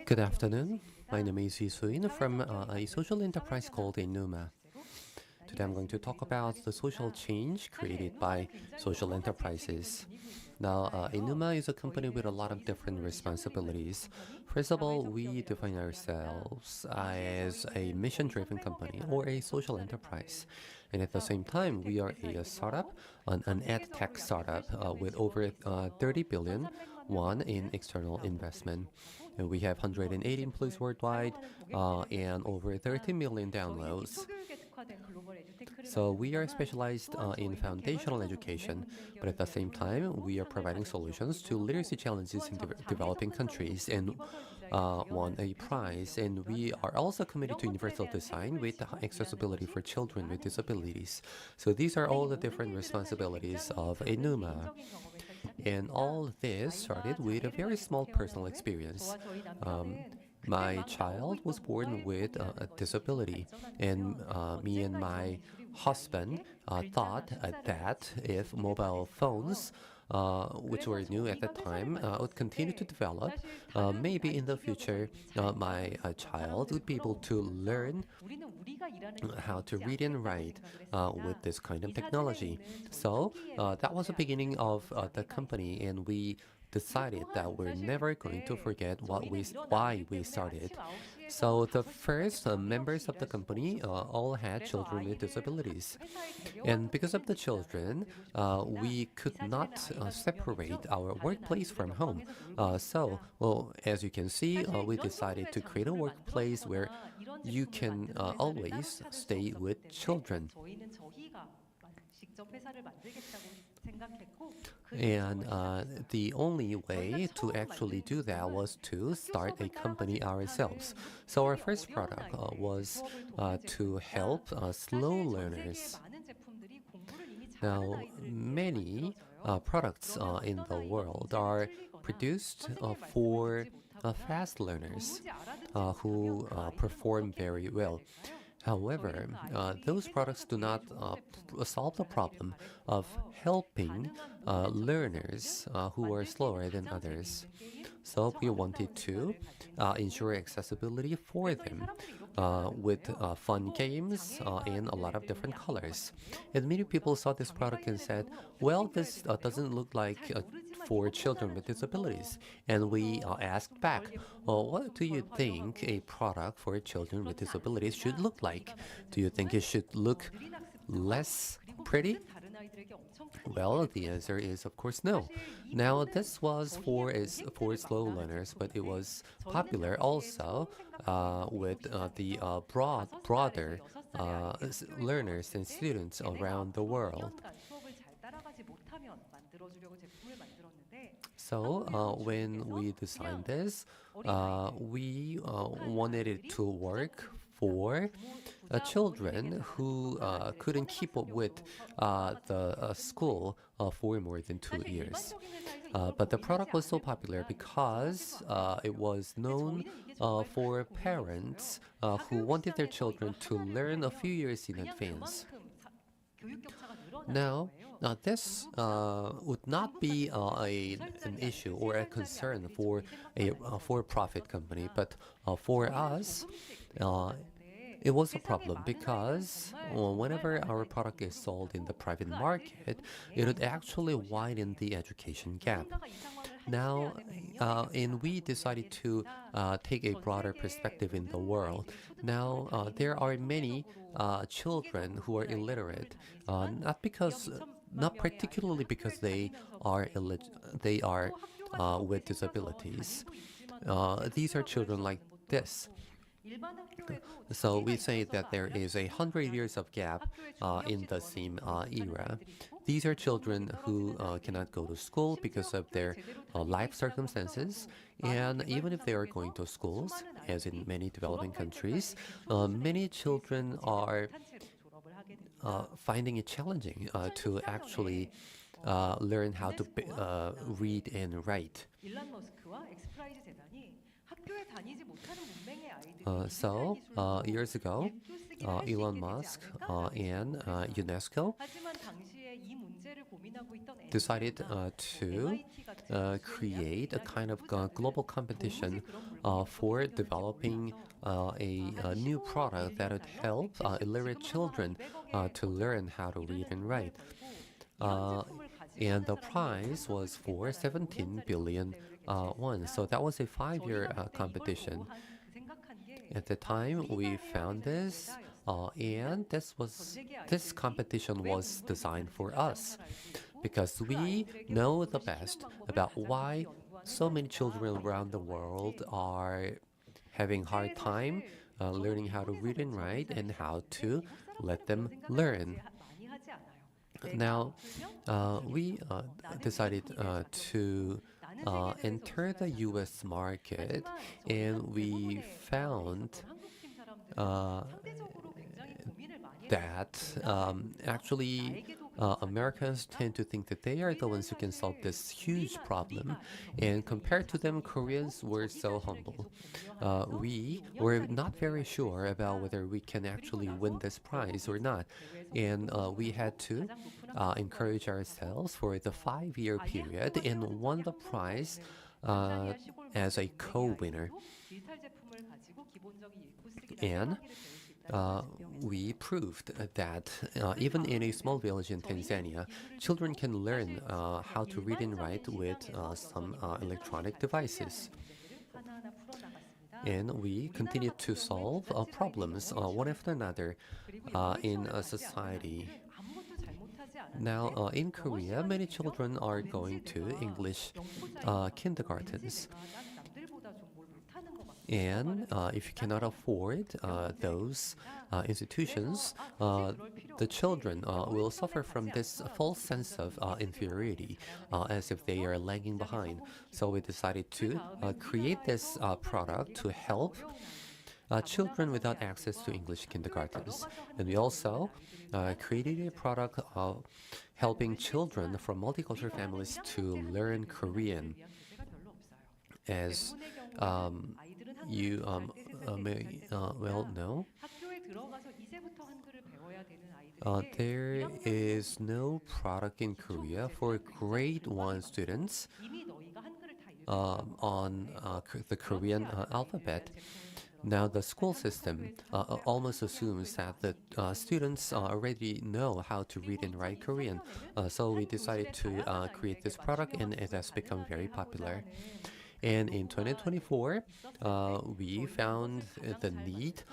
Good afternoon. My name is Yi Soo-in from a social enterprise called Enuma. Today I'm going to talk about the social change created by social enterprises. Now, Enuma is a company with a lot of different responsibilities. First of all, we define ourselves as a mission-driven company or a social enterprise. And at the same time, we are a startup, an ed tech startup with over 30 billion won in external investment. And we have 180 employees worldwide and over 30 million downloads. So we are specialized in foundational education, but at the same time, we are providing solutions to literacy challenges in developing countries and won a prize. And we are also committed to universal design with accessibility for children with disabilities. So these are all the different responsibilities of Enuma. And all this started with a very small personal experience. My child was born with a disability, and me and my husband thought that if mobile phones, which were new at the time, would continue to develop, maybe in the future my child would be able to learn how to read and write with this kind of technology. So that was the beginning of the company, and we decided that we're never going to forget why we started. So the first members of the company all had children with disabilities. And because of the children, we could not separate our workplace from home. So, as you can see, we decided to create a workplace where you can always stay with children. And the only way to actually do that was to start a company ourselves. So our first product was to help slow learners. Now, many products in the world are produced for fast learners who perform very well. However, those products do not solve the problem of helping learners who are slower than others. So we wanted to ensure accessibility for them with fun games and a lot of different colors. And many people saw this product and said, well, this doesn't look like for children with disabilities. And we asked back, what do you think a product for children with disabilities should look like? Do you think it should look less pretty? Well, the answer is, of course, no. Now, this was for slow learners, but it was popular also with the broader learners and students around the world. So, when we designed this, we wanted it to work for children who couldn't keep up with the school for more than 2 years. But the product was so popular because it was known for parents who wanted their children to learn a few years in advance. Now, this would not be an issue or a concern for a for-profit company, but for us, it was a problem because whenever our product is sold in the private market, it would actually widen the education gap. Now, and we decided to take a broader perspective in the world. Now, there are many children who are illiterate, not particularly because they are with disabilities. These are children like this. So we say that there is 100 years of gap in the same era. These are children who cannot go to school because of their life circumstances. And even if they are going to schools, as in many developing countries, many children are finding it challenging to actually learn how to read and write. So, years ago, Elon Musk and UNESCO decided to create a kind of global competition for developing a new product that would help illiterate children to learn how to read and write. And the prize was for 17 billion won. So that was a 5-year competition. At the time, we found this, and this competition was designed for us because we know the best about why so many children around the world are having hard time learning how to read and write and how to let them learn. Now, we decided to enter the US market, and we found that actually Americans tend to think that they are the ones who can solve this huge problem, and compared to them, Koreans were so humble. We were not very sure about whether we can actually win this prize or not, and we had to encourage ourselves for the 5-year period and won the prize as a co-winner. And we proved that even in a small village in Tanzania, children can learn how to read and write with some electronic devices. And we continue to solve problems one after another in a society. Now, in Korea, many children are going to English kindergartens. And if you cannot afford those institutions, the children will suffer from this false sense of inferiority, as if they are lagging behind. So we decided to create this product to help children without access to English kindergartens. And we also created a product helping children from multicultural families to learn Korean. As you may well know, There is no product in Korea for grade 1 students on the Korean alphabet. Now, the school system almost assumes that the students already know how to read and write Korean. So we decided to create this product, and it has become very popular. And in 2024, we found the need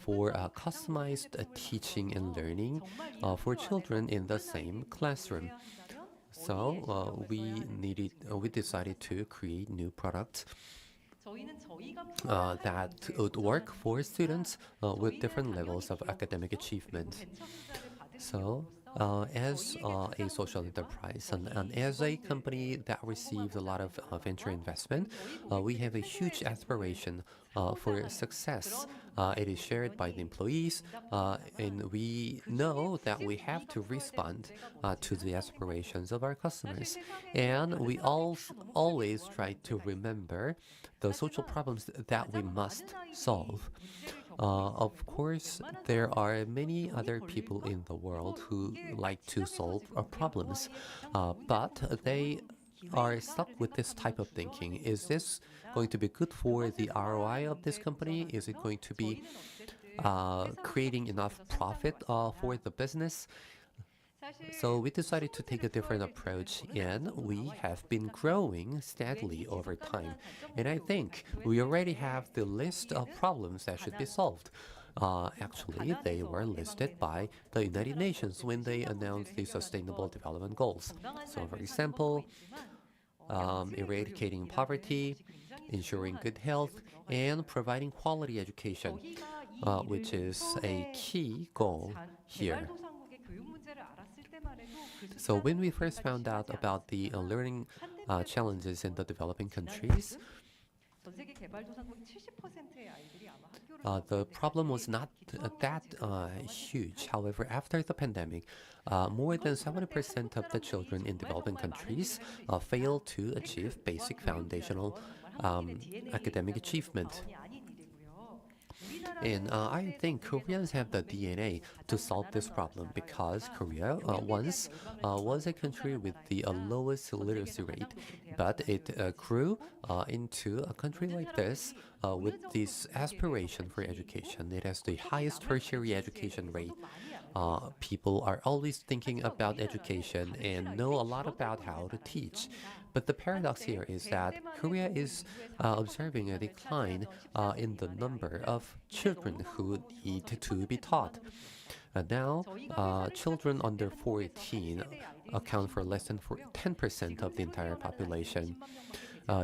for customized teaching and learning for children in the same classroom. So we decided to create new products that would work for students with different levels of academic achievement. So, as a social enterprise and as a company that receives a lot of venture investment, we have a huge aspiration for success. It is shared by the employees, and we know that we have to respond to the aspirations of our customers. And we always try to remember the social problems that we must solve. Of course, there are many other people in the world who like to solve problems, but they are stuck with this type of thinking. Is this going to be good for the ROI of this company? Is it going to be creating enough profit for the business? So we decided to take a different approach, and we have been growing steadily over time. And I think we already have the list of problems that should be solved. Actually, they were listed by the United Nations when they announced the Sustainable Development Goals. So, for example, eradicating poverty, ensuring good health, and providing quality education, which is a key goal here. So when we first found out about the learning challenges in the developing countries, the problem was not that huge. However, after the pandemic, more than 70% of the children in developing countries fail to achieve basic foundational academic achievement. And I think Koreans have the DNA to solve this problem because Korea once was a country with the lowest literacy rate, but it grew into a country like this with this aspiration for education. It has the highest tertiary education rate. People are always thinking about education and know a lot about how to teach. But the paradox here is that Korea is observing a decline in the number of children who need to be taught. Now, children under 14 account for less than 10% of the entire population.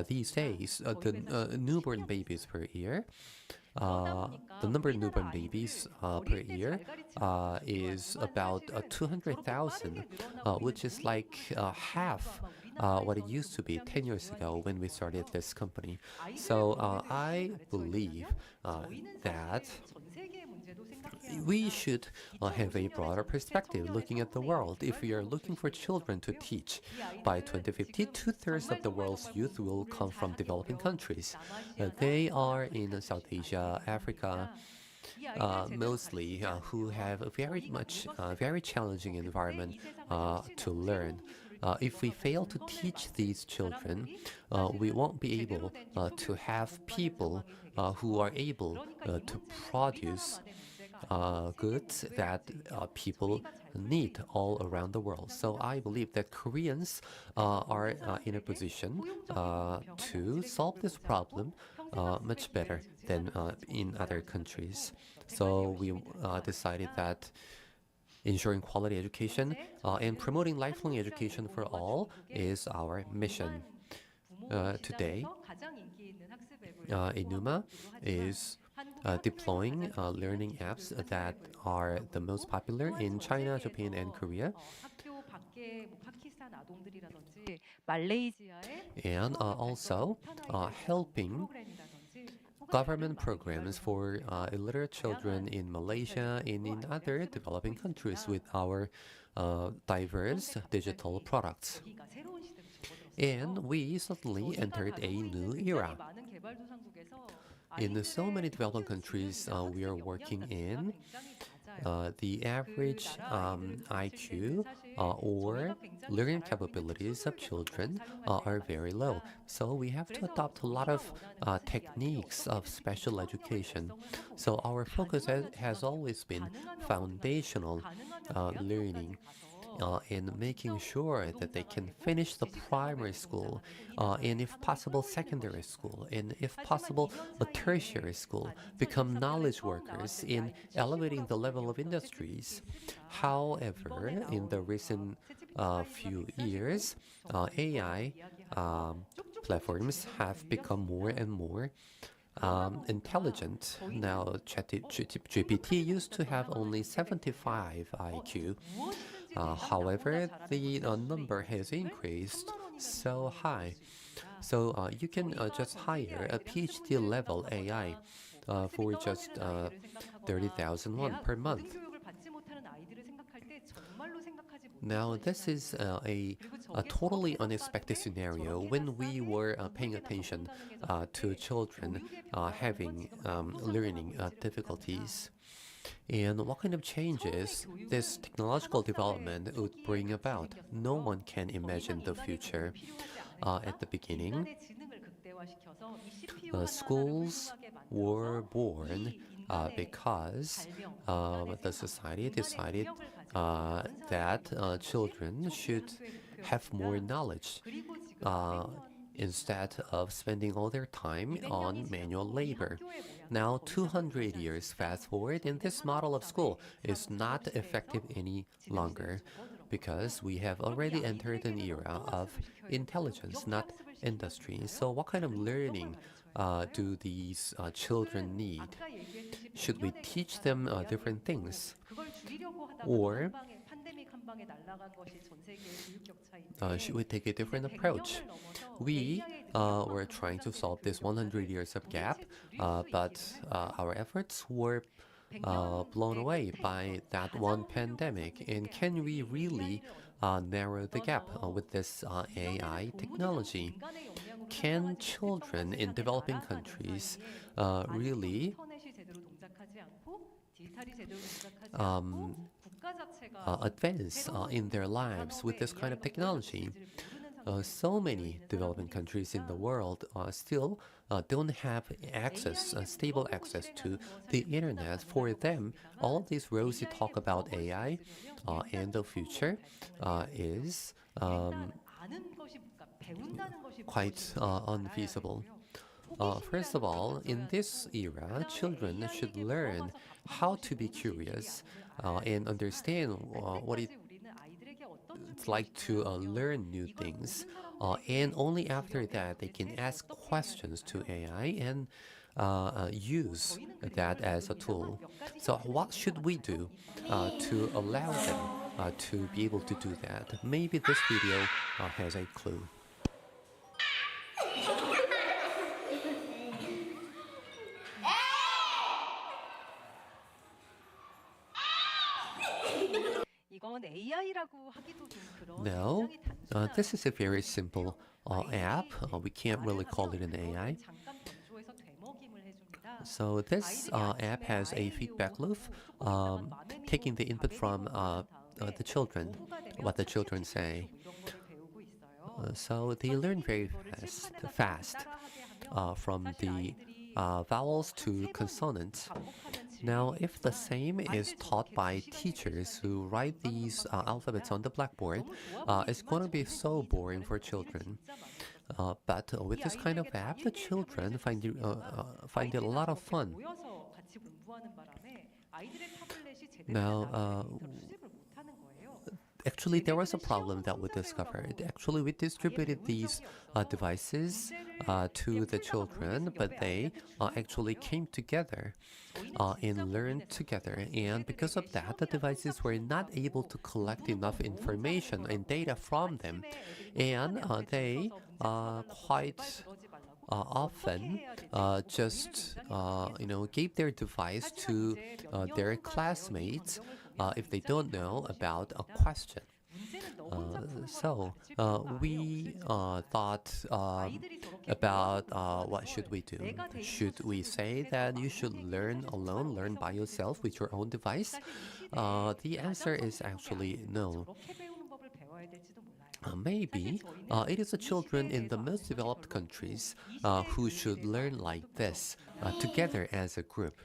These days, the newborn babies per year, the number of newborn babies per year is about 200,000, which is like half what it used to be 10 years ago when we started this company. So I believe that we should have a broader perspective looking at the world. If we are looking for children to teach, by 2050, 2/3 of the world's youth will come from developing countries. They are in South Asia, Africa, mostly, who have a very challenging environment to learn. If we fail to teach these children, we won't be able to have people who are able to produce goods that people need all around the world. So I believe that Koreans are in a position to solve this problem much better than in other countries. So we decided that ensuring quality education and promoting lifelong education for all is our mission. Today, Enuma is deploying learning apps that are the most popular in China, Japan, and Korea. And also helping government programs for illiterate children in Malaysia and in other developing countries with our diverse digital products. And we suddenly entered a new era. In so many developing countries we are working in, the average IQ or learning capabilities of children are very low. So we have to adopt a lot of techniques of special education. So our focus has always been foundational learning. In making sure that they can finish the primary school, and if possible, secondary school, and if possible, a tertiary school, become knowledge workers in elevating the level of industries. However, in the recent few years, AI platforms have become more and more intelligent. Now, ChatGPT used to have only 75 IQ. However, the number has increased so high. So you can just hire a PhD level AI for just 30,000 won per month. Now, this is a totally unexpected scenario when we were paying attention to children having learning difficulties. And what kind of changes this technological development would bring about? No one can imagine the future. At the beginning, schools were born because the society decided that children should have more knowledge instead of spending all their time on manual labor. Now, 200 years fast forward, and this model of school is not effective any longer because we have already entered an era of intelligence, not industry. So what kind of learning do these children need? Should we teach them different things? Or should we take a different approach? We were trying to solve this 100 years of gap, but our efforts were blown away by that one pandemic. And can we really narrow the gap with this AI technology? Can children in developing countries really advance in their lives with this kind of technology? So many developing countries in the world still don't have access, stable access to the internet. For them, all of these rosy talk about AI and the future is quite unfeasible. First of all, in this era, children should learn how to be curious and understand what it's like to learn new things. And only after that, they can ask questions to AI and use that as a tool. So what should we do to allow them to be able to do that? Maybe this video has a clue. No, this is a very simple app. We can't really call it an AI. So this app has a feedback loop, taking the input from the children, what the children say. So they learn very fast from the vowels to consonants. Now, if the same is taught by teachers who write these alphabets on the blackboard, it's going to be so boring for children. But with this kind of app, the children find it a lot of fun. Now, actually, there was a problem that we discovered. Actually, we distributed these devices to the children, but they actually came together and learned together. And because of that, the devices were not able to collect enough information and data from them. And they quite often just gave their device to their classmates if they don't know about a question. We thought about what should we do. Should we say that you should learn alone, learn by yourself with your own device? The answer is actually no. Maybe it is the children in the most developed countries who should learn like this together as a group.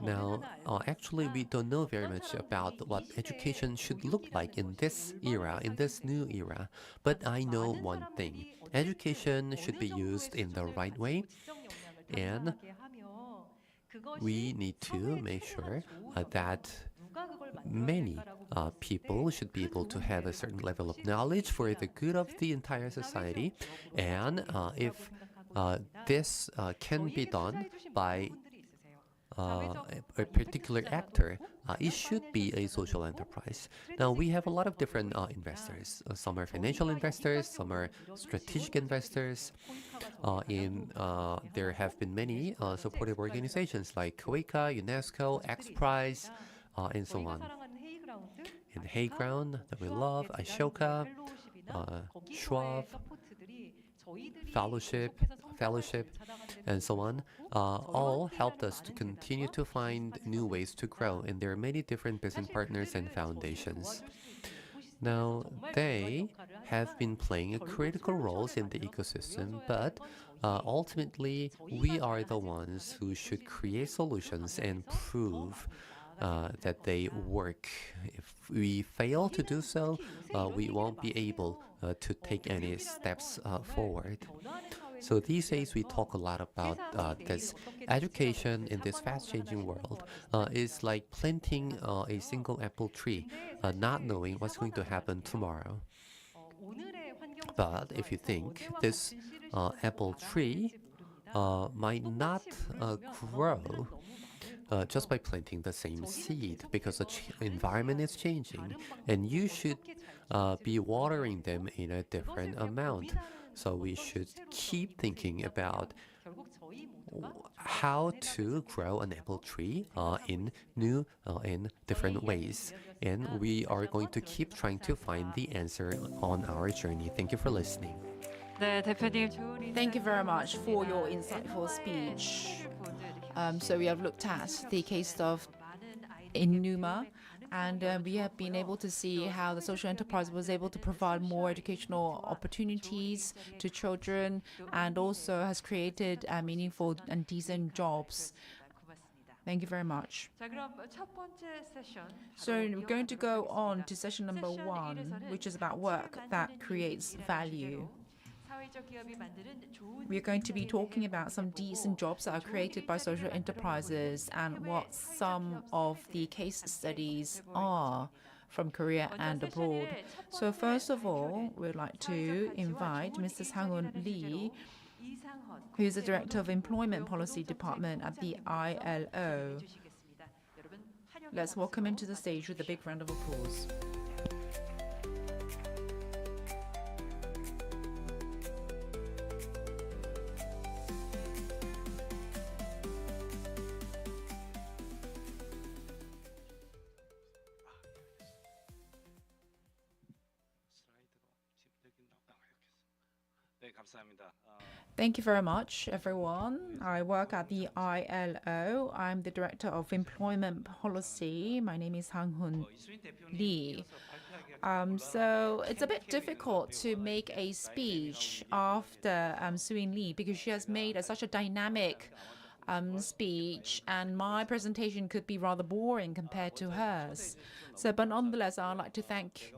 Now, actually, we don't know very much about what education should look like in this era, in this new era. But I know one thing. Education should be used in the right way, and we need to make sure that many people should be able to have a certain level of knowledge for the good of the entire society. And if this can be done by a particular actor, it should be a social enterprise. Now, we have a lot of different investors. Some are financial investors, some are strategic investors. There have been many supportive organizations like KOICA, UNESCO, XPRIZE, and so on. In Hayground, that we love, Ashoka, Schwab, Fellowship, and so on, all helped us to continue to find new ways to grow. And there are many different business partners and foundations. Now, they have been playing a critical roles in the ecosystem, but ultimately, we are the ones who should create solutions and prove that they work. If we fail to do so, we won't be able to take any steps forward. So these days we talk a lot about this. Education in this fast-changing world is like planting a single apple tree, not knowing what's going to happen tomorrow. But if you think this apple tree might not grow just by planting the same seed, because the environment is changing, and you should be watering them in a different amount. So we should keep thinking about how to grow an apple tree in new and different ways. And we are going to keep trying to find the answer on our journey. Thank you for listening. 네, 대표님 좋은 Thank you very much for your insightful speech. So we have looked at the case of Inuma, and we have been able to see how the social enterprise was able to provide more educational opportunities to children, and also has created meaningful and decent jobs. Thank you very much. 자, 그럼 첫 번째 세션. So we're going to go on to session number 1, which is about work that creates value. We're going to be talking about some decent jobs that are created by social enterprises and what some of the case studies are from Korea and abroad. So first of all, we'd like to invite Mr. Sang-Hoon Lee, who is the Director of Employment Policy Department at the ILO. Let's welcome him to the stage with a big round of applause. Thank you very much, everyone. I work at the ILO. I'm the Director of Employment Policy. My name is Sang-Hoon Lee. So it's a bit difficult to make a speech after Soo-In Lee because she has made such a dynamic speech, and my presentation could be rather boring compared to hers. So, but nonetheless, I'd like to thank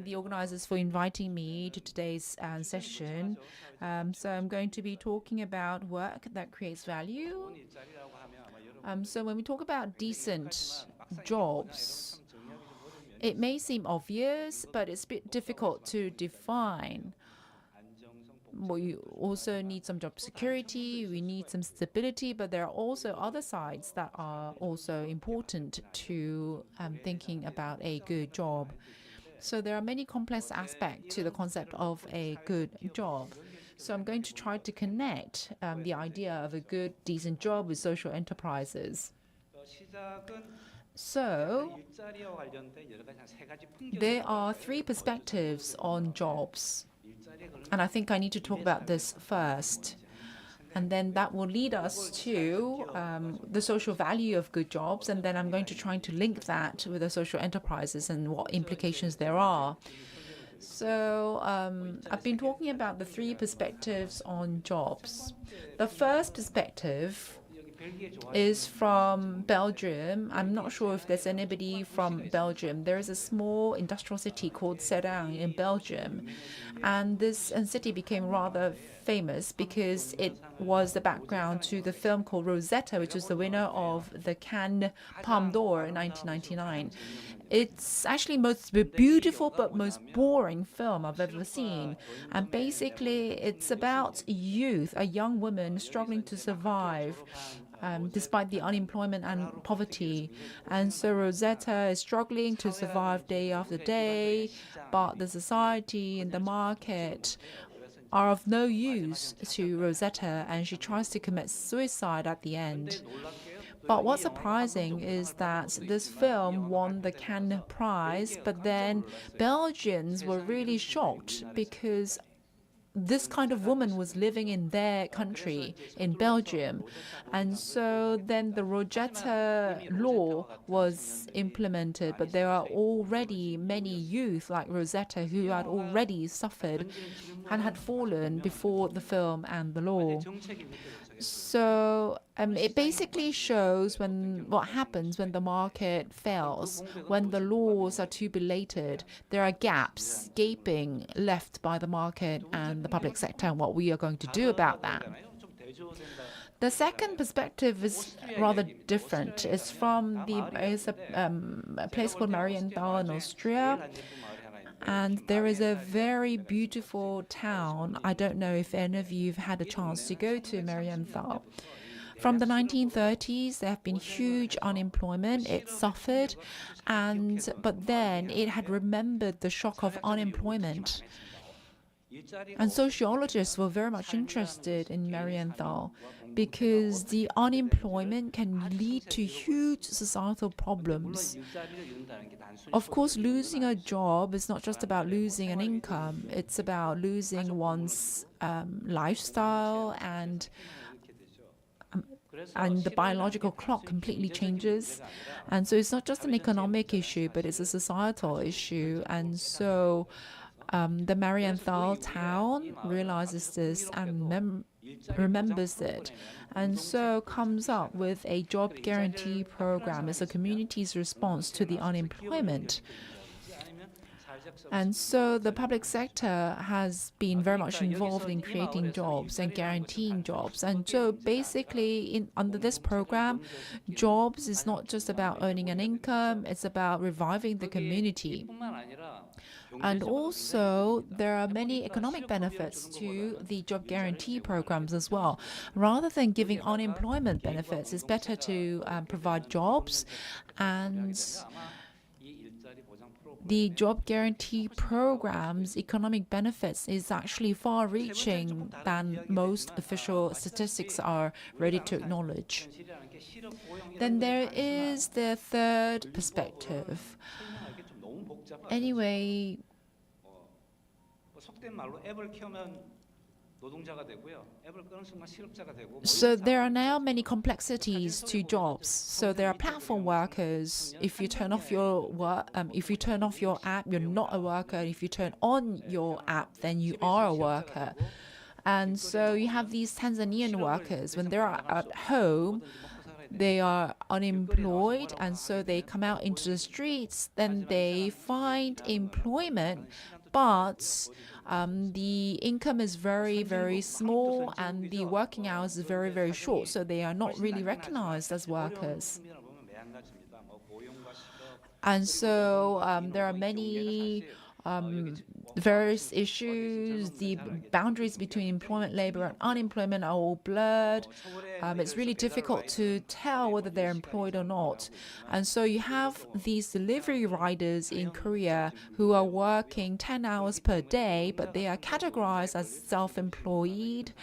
the organizers for inviting me to today's session. So I'm going to be talking about work that creates value. So when we talk about decent jobs, it may seem obvious, but it's a bit difficult to define. Well, you also need some job security, we need some stability, but there are also other sides that are also important to thinking about a good job. So there are many complex aspects to the concept of a good job. So I'm going to try to connect the idea of a good, decent job with social enterprises. So there are three perspectives on jobs, and I think I need to talk about this first. And then that will lead us to the social value of good jobs, and then I'm going to try to link that with the social enterprises and what implications there are. So I've been talking about the three perspectives on jobs. The first perspective is from Belgium. I'm not sure if there's anybody from Belgium. There is a small industrial city called Serang in Belgium. And this city became rather famous because it was the background to the film called Rosetta, which was the winner of the Cannes Palme d'Or in 1999. It's actually most beautiful but most boring film I've ever seen. And basically, it's about youth, a young woman struggling to survive despite the unemployment and poverty. And so Rosetta is struggling to survive day after day, but the society and the market are of no use to Rosetta, and she tries to commit suicide at the end. But what's surprising is that this film won the Cannes Prize, but then Belgians were really shocked because this kind of woman was living in their country, in Belgium. And so then the Rosetta law was implemented, but there are already many youth like Rosetta who had already suffered and had fallen before the film and the law. So it basically shows what happens when the market fails, when the laws are too belated. There are gaps, gaping left by the market and the public sector, and what we are going to do about that. The second perspective is rather different. It's from a place called Marienthal in Austria. And there is a very beautiful town. I don't know if any of you have had a chance to go to Marienthal. From the 1930s, there have been huge unemployment. It suffered, but then it had remembered the shock of unemployment. And sociologists were very much interested in Marienthal because the unemployment can lead to huge societal problems. Of course, losing a job is not just about losing an income. It's about losing one's lifestyle, and the biological clock completely changes. And so it's not just an economic issue, but it's a societal issue. And so the Marienthal town realizes this and remembers it, and so comes up with a job guarantee program as a community's response to the unemployment. And so the public sector has been very much involved in creating jobs and guaranteeing jobs. And so basically, under this program, jobs is not just about earning an income, it's about reviving the community. And also, there are many economic benefits to the job guarantee programs as well. Rather than giving unemployment benefits, it's better to provide jobs, and the job guarantee program's economic benefits is actually far-reaching than most official statistics are ready to acknowledge. Then there is the third perspective. Anyway, so there are now many complexities to jobs. So there are platform workers. If you turn off your app, you're not a worker. If you turn on your app, then you are a worker. And so you have these Tanzanian workers. When they're at home, they are unemployed, and so they come out into the streets. Then they find employment, but the income is very, very small, and the working hours is very, very short. So they are not really recognized as workers. And so there are many various issues. The boundaries between employment, labor, and unemployment are all blurred. It's really difficult to tell whether they're employed or not. And so you have these delivery riders in Korea who are working 10 hours per day, but they are categorized as self-employed.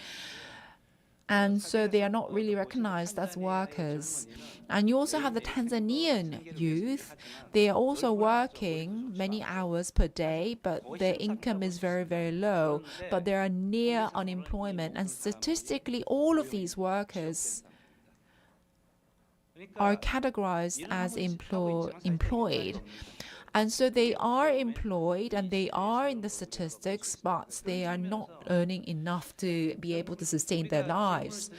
And so they are not really recognized as workers. And you also have the Tanzanian youth. They are also working many hours per day, but their income is very, very low. But they are near unemployment. And statistically, all of these workers are categorized as employed. And so they are employed and they are in the statistics, but they are not earning enough to be able to sustain their lives.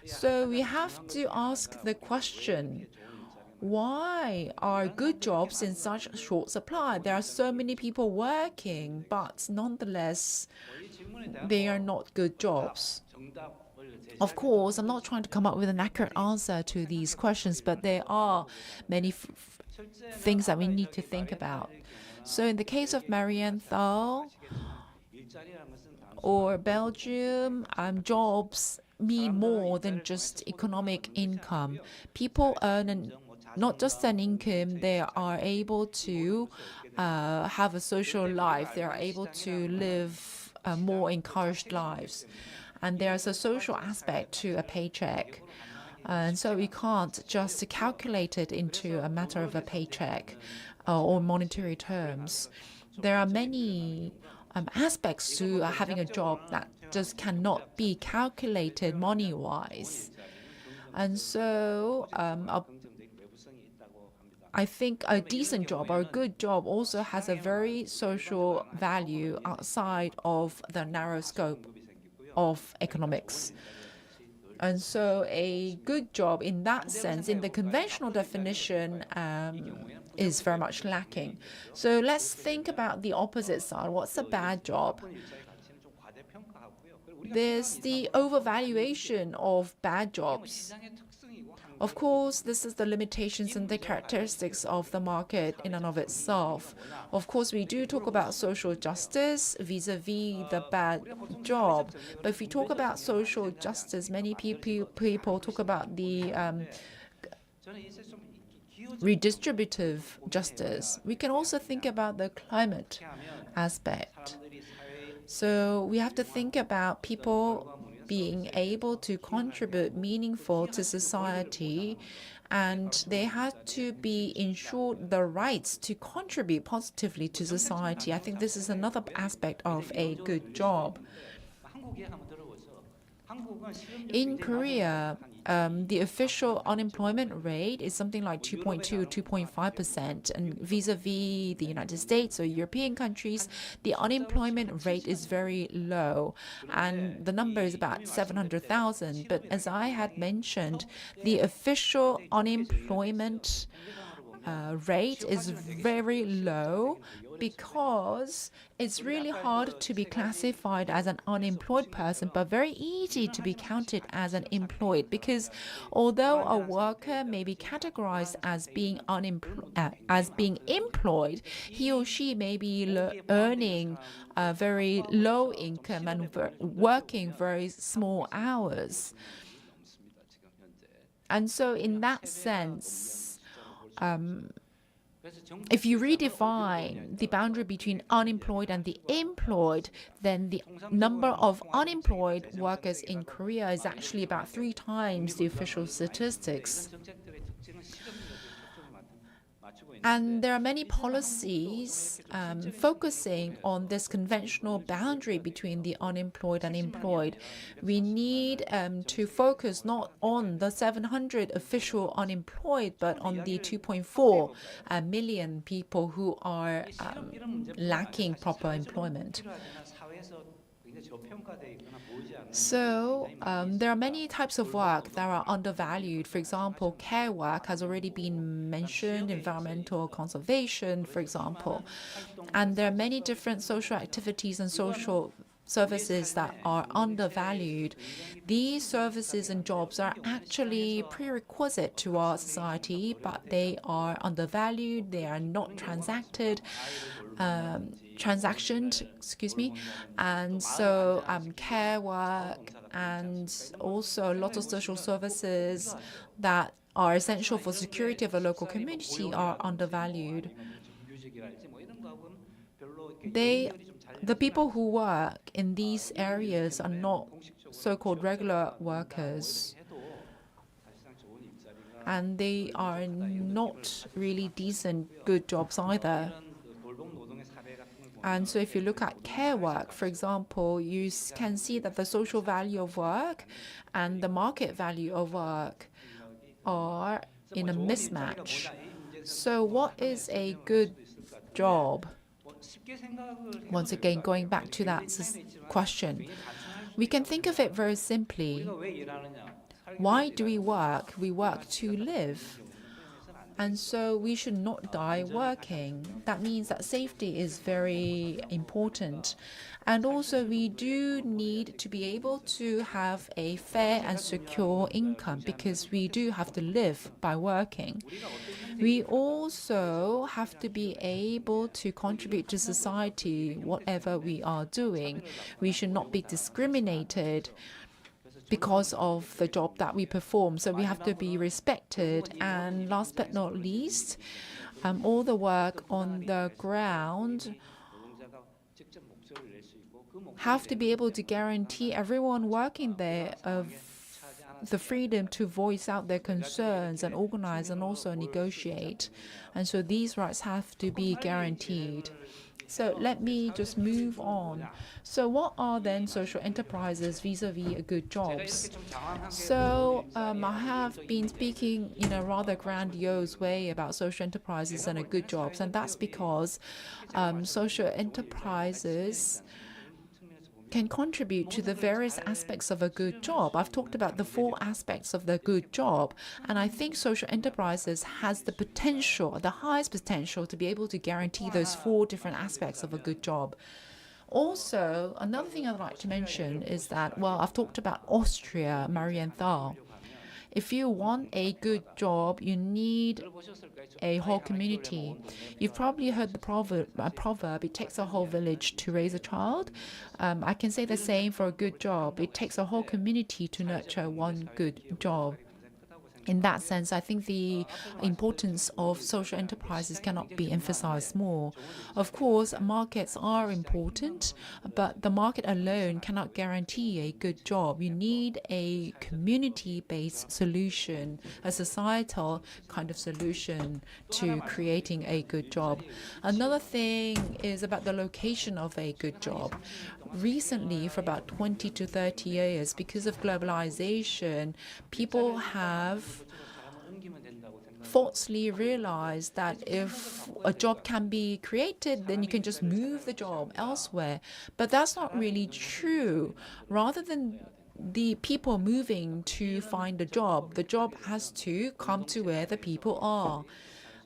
So we have to ask the question, why are good jobs in such short supply? There are so many people working, but nonetheless, they are not good jobs. Of course, I'm not trying to come up with an accurate answer to these questions, but there are many things that we need to think about. So in the case of Marienthal or Belgium, jobs mean more than just economic income. People earn not just an income, they are able to have a social life. They are able to live more encouraged lives. And there's a social aspect to a paycheck. And so we can't just calculate it into a matter of a paycheck or monetary terms. There are many aspects to having a job that just cannot be calculated money-wise. And so I think a decent job or a good job also has a very social value outside of the narrow scope of economics. And so a good job in that sense, in the conventional definition, is very much lacking. So let's think about the opposite side. What's a bad job? There's the overvaluation of bad jobs. Of course, this is the limitations and the characteristics of the market in and of itself. Of course, we do talk about social justice vis-a-vis the bad job. But if we talk about social justice, many people talk about the redistributive justice. We can also think about the climate aspect. So we have to think about people being able to contribute meaningful to society, and they have to be ensured the rights to contribute positively to society. I think this is another aspect of a good job. In Korea, the official unemployment rate is something like 2.2 or 2.5%. And vis-a-vis the United States or European countries, the unemployment rate is very low. And the number is about 700,000. But as I had mentioned, the official unemployment rate is very low because it's really hard to be classified as an unemployed person, but very easy to be counted as an employed, because although a worker may be categorized as being employed, he or she may be earning a very low income and working very small hours. And so in that sense, if you redefine the boundary between unemployed and the employed, then the number of unemployed workers in Korea is actually about 3 times the official statistics. And there are many policies focusing on this conventional boundary between the unemployed and employed. We need to focus not on the 700 official unemployed, but on the 2.4 million people who are lacking proper employment. So there are many types of work that are undervalued. For example, care work has already been mentioned, environmental conservation, for example. And there are many different social activities and social services that are undervalued. These services and jobs are actually prerequisite to our society, but they are undervalued, they are not transactioned, and so care work and also a lot of social services that are essential for security of a local community are undervalued. They the people who work in these areas are not so-called regular workers, and they are not really decent, good jobs either. And so if you look at care work, for example, you can see that the social value of work and the market value of work are in a mismatch. So what is a good job? Once again, going back to that question, we can think of it very simply. Why do we work? We work to live. And so we should not die working. That means that safety is very important. And also we do need to be able to have a fair and secure income because we do have to live by working. We also have to be able to contribute to society, whatever we are doing. We should not be discriminated because of the job that we perform. So we have to be respected. And last but not least, all the work on the ground have to be able to guarantee everyone working there of the freedom to voice out their concerns and organize and also negotiate. And so these rights have to be guaranteed. So let me just move on. So what are then social enterprises vis-a-vis good jobs? So I have been speaking in a rather grandiose way about social enterprises and good jobs, and that's because social enterprises can contribute to the various aspects of a good job. I've talked about the 4 aspects of the good job, and I think social enterprises has the potential, the highest potential, to be able to guarantee those 4 different aspects of a good job. Also, another thing I'd like to mention is that, well, I've talked about Austria, Marienthal. If you want a good job, you need a whole community. You've probably heard the proverb, it takes a whole village to raise a child. I can say the same for a good job. It takes a whole community to nurture one good job. In that sense, I think the importance of social enterprises cannot be emphasized more. Of course, markets are important, but the market alone cannot guarantee a good job. You need a community-based solution, a societal kind of solution to creating a good job. Another thing is about the location of a good job. Recently, for about 20 to 30 years, because of globalization, people have falsely realized that if a job can be created, then you can just move the job elsewhere. But that's not really true. Rather than the people moving to find a job, the job has to come to where the people are.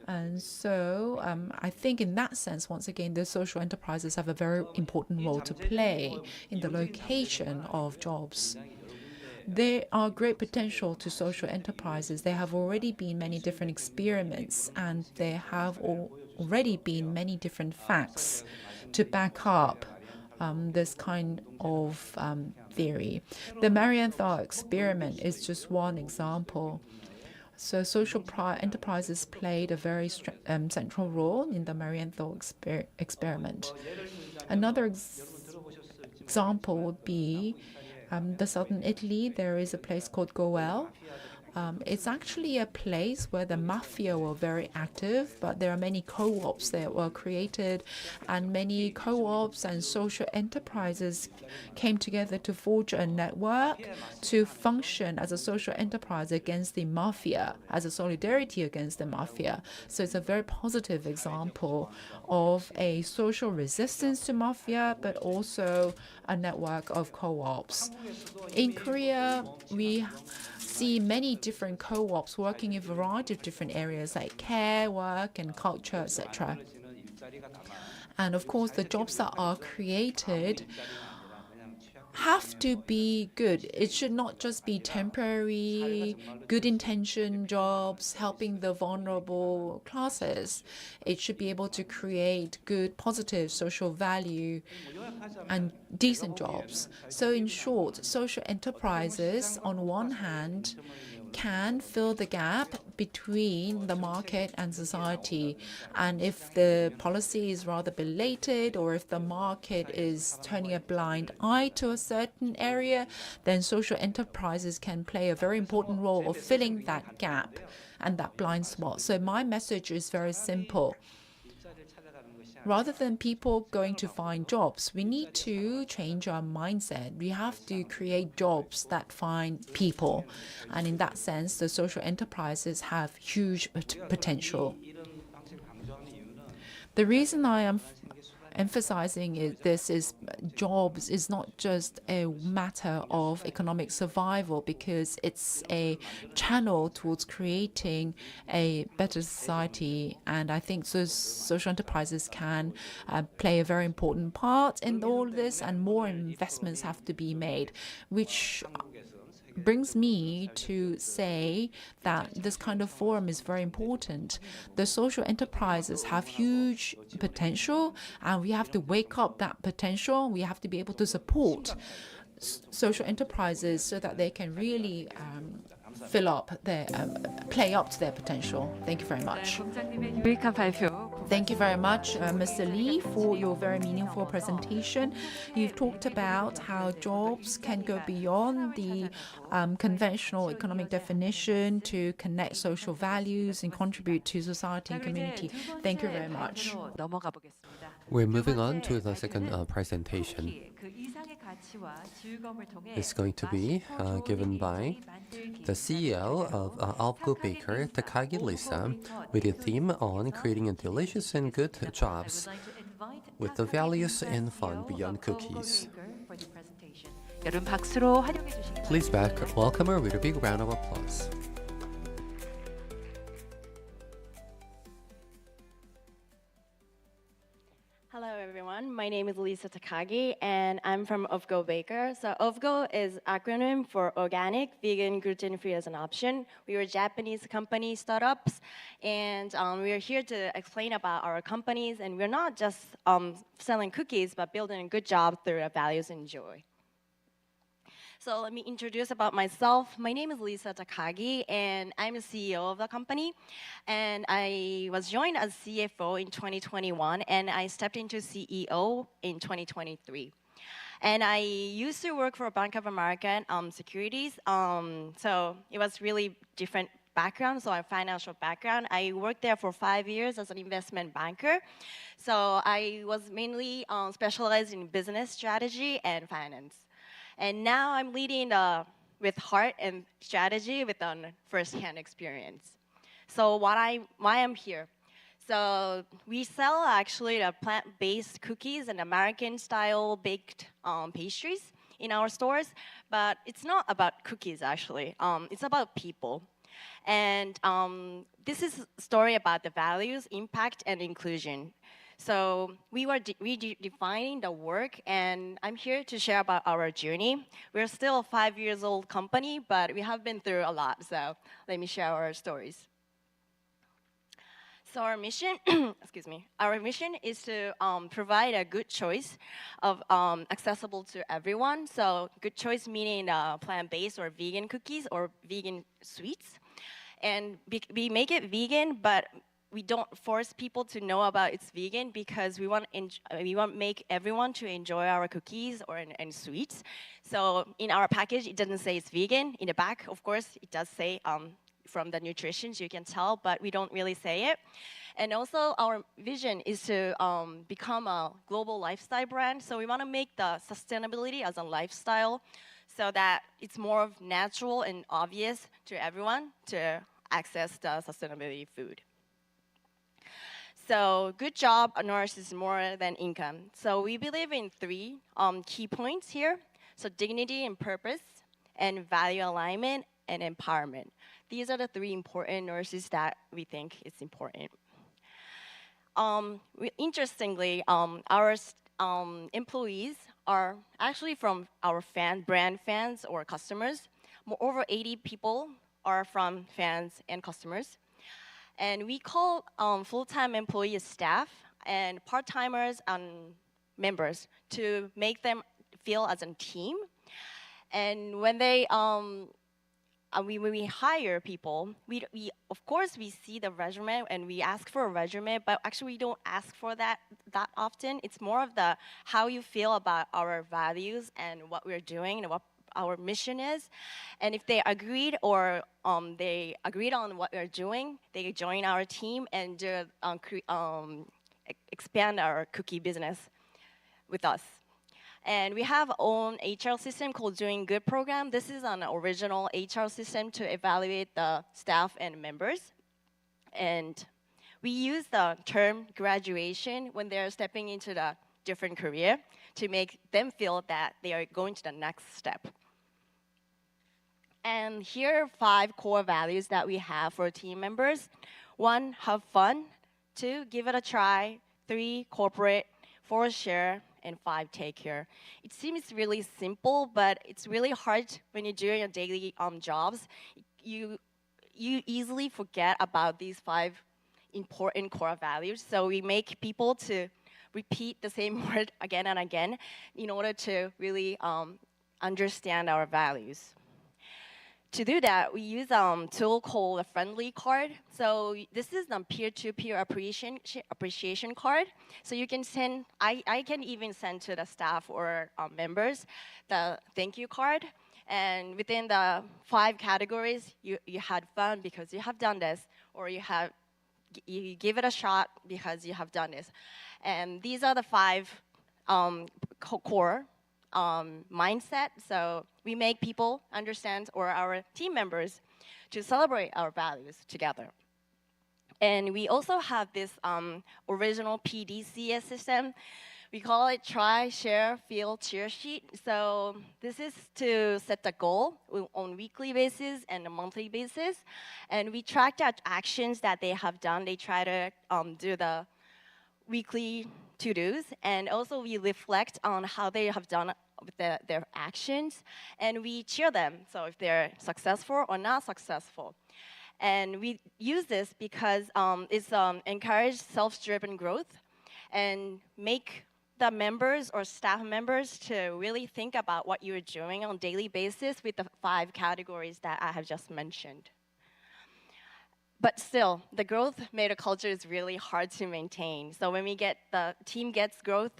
And so I think in that sense, once again, the social enterprises have a very important role to play in the location of jobs. There are great potential to social enterprises. There have already been many different experiments, and there have already been many different facts to back up this kind of theory. The Marienthal experiment is just one example. So social enterprises played a very central role in the Marienthal experiment. Another example would be the southern Italy. There is a place called Goel. It's actually a place where the mafia were very active, but there are many co-ops that were created, and many co-ops and social enterprises came together to forge a network to function as a social enterprise against the mafia, as a solidarity against the mafia. So it's a very positive example of a social resistance to mafia, but also a network of co-ops. In Korea, we see many different co-ops working in a variety of different areas like care, work, and culture, etc. And of course, the jobs that are created have to be good. It should not just be temporary, good intention jobs helping the vulnerable classes. It should be able to create good, positive social value and decent jobs. So in short, social enterprises, on one hand, can fill the gap between the market and society. And if the policy is rather belated, or if the market is turning a blind eye to a certain area, then social enterprises can play a very important role of filling that gap and that blind spot. So my message is very simple. Rather than people going to find jobs, we need to change our mindset. We have to create jobs that find people. And in that sense, the social enterprises have huge potential. The reason I am emphasizing this is jobs is not just a matter of economic survival, because it's a channel towards creating a better society. And I think social enterprises can play a very important part in all this, and more investments have to be made, which brings me to say that this kind of forum is very important. The social enterprises have huge potential, and we have to wake up that potential. We have to be able to support social enterprises so that they can really play up to their potential. Thank you very much. 공장님의 유익한 발표. Thank you very much, Mr. Lee, for your very meaningful presentation. You've talked about how jobs can go beyond the conventional economic definition to connect social values and contribute to society and community. Thank you very much. 넘어가 보겠습니다. We're moving on to the second presentation. 그 이상의 가치와 즐거움을 통해 It's going to be given by the CEO of Alpgo Baker, Takagi Lisa, with a theme on creating a delicious and good jobs with the values and fun beyond cookies. 여러분 박수로 환영해 주시기 Please welcome her with a big round of applause. Hello everyone, my name is Lisa Takagi and I'm from OFGO Baker. So OFGO is acronym for Organic, Vegan, Gluten-Free as an Option. We were a Japanese company startups, and we are here to explain about our companies, and we're not just selling cookies, but building a good job through our values and joy. So let me introduce about myself. My name is Lisa Takagi, and I'm the CEO of the company. And I was joined as CFO in 2021, and I stepped into CEO in 2023. And I used to work for Bank of America Securities, so it was really different background, so a financial background. I worked there for 5 years as an investment banker. So I was mainly specialized in business strategy and finance. And now I'm leading with heart and strategy with first-hand experience. So why I'm here? So we sell actually the plant-based cookies and American-style baked pastries in our stores, but it's not about cookies actually. It's about people. And this is a story about the values, impact, and inclusion. So we were redefining the work, and I'm here to share about our journey. We're still a 5 years old company, but we have been through a lot, so let me share our stories. So our mission, excuse me, our mission is to provide a good choice of accessible to everyone. So good choice meaning plant-based or vegan cookies or vegan sweets. And we make it vegan, but we don't force people to know about it's vegan, because we want make everyone to enjoy our cookies and sweets. So in our package, it doesn't say it's vegan. In the back, of course, it does say from the nutrition, you can tell, but we don't really say it. And also, our vision is to become a global lifestyle brand. So we want to make the sustainability as a lifestyle, so that it's more natural and obvious to everyone to access the sustainability food. So good job, nurse is more than income. So we believe in 3 key points here. So dignity and purpose, and value alignment, and empowerment. These are the 3 important nurses that we think is important. Interestingly, our employees are actually from our brand fans or customers. Over 80 people are from fans and customers. And we call full-time employees staff and part-timers and members to make them feel as a team. And when they when we hire people, we of course we see the resume and we ask for a resume, but actually we don't ask for that often. It's more of the how you feel about our values and what we're doing and what our mission is, and if they agreed or they agreed on what we're doing, they join our team and expand our cookie business with us. And we have our own HR system called Doing Good program. This is an original HR system to evaluate the staff and members. And we use the term graduation when they're stepping into the different career to make them feel that they are going to the next step. And here are 5 core values that we have for team members. 1, have fun. 2, give it a try. 3, corporate. 4, share. And 5, take care. It seems really simple, but it's really hard when you're doing your daily jobs. You easily forget about these 5 important core values. So we make people to repeat the same word again and again in order to really understand our values. To do that, we use a tool called a friendly card. So this is the peer-to-peer appreciation card. So you can send, I can even send to the staff or members the thank you card. And within the 5 categories, you had fun because you have done this, or you give it a shot because you have done this. And these are the 5 core mindset. So we make people understand, or our team members, to celebrate our values together. And we also have this original PDCS system. We call it Try, Share, Feel, Cheer Sheet. So this is to set the goal on weekly basis and a monthly basis. And we track the actions that they have done. They try to do the weekly to-dos. And also we reflect on how they have done with their actions. And we cheer them, so if they're successful or not successful. And we use this because it's encourage self-driven growth and make the members or staff members to really think about what you're doing on a daily basis with the 5 categories that I have just mentioned. But still, the growth meta culture is really hard to maintain. So when the team gets growth,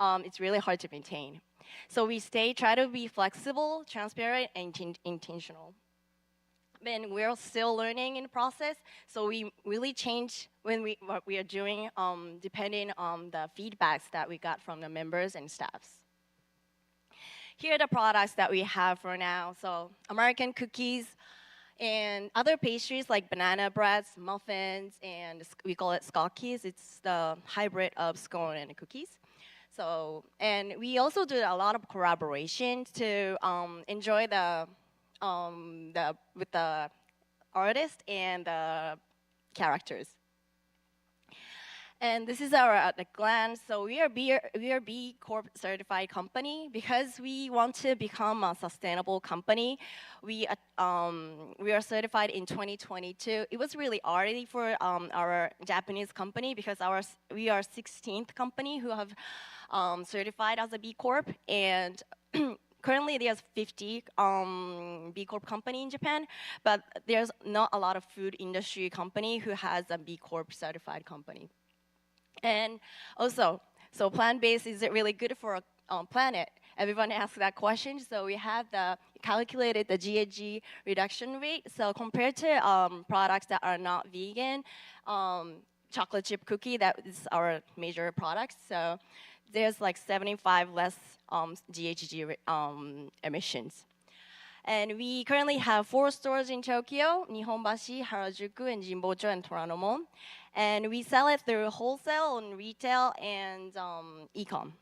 it's really hard to maintain. So we try to be flexible, transparent, and intentional. And we're still learning in the process, so we really change what we are doing depending on the feedbacks that we got from the members and staffs. Here are the products that we have for now. So American cookies and other pastries like banana breads, muffins, and we call it skakis. It's the hybrid of scone and cookies. So, and we also do a lot of collaborations to enjoy with the artist and the characters. And this is our at a glance. So we are B Corp certified company because we want to become a sustainable company. We are certified in 2022. It was really early for our Japanese company because we are 16th company who have certified as a B Corp, and currently there's 50 B Corp company in Japan, but there's not a lot of food industry company who has a B Corp certified company. And also, so plant-based, is it really good for a planet? Everyone asks that question. So we have calculated the GHG reduction rate. So compared to products that are not vegan, chocolate chip cookie, that is our major product. So there's like 75 less GHG emissions. And we currently have 4 stores in Tokyo: Nihonbashi, Harajuku, and Jinbocho, and Toranomon. And we sell it through wholesale and retail and e-com.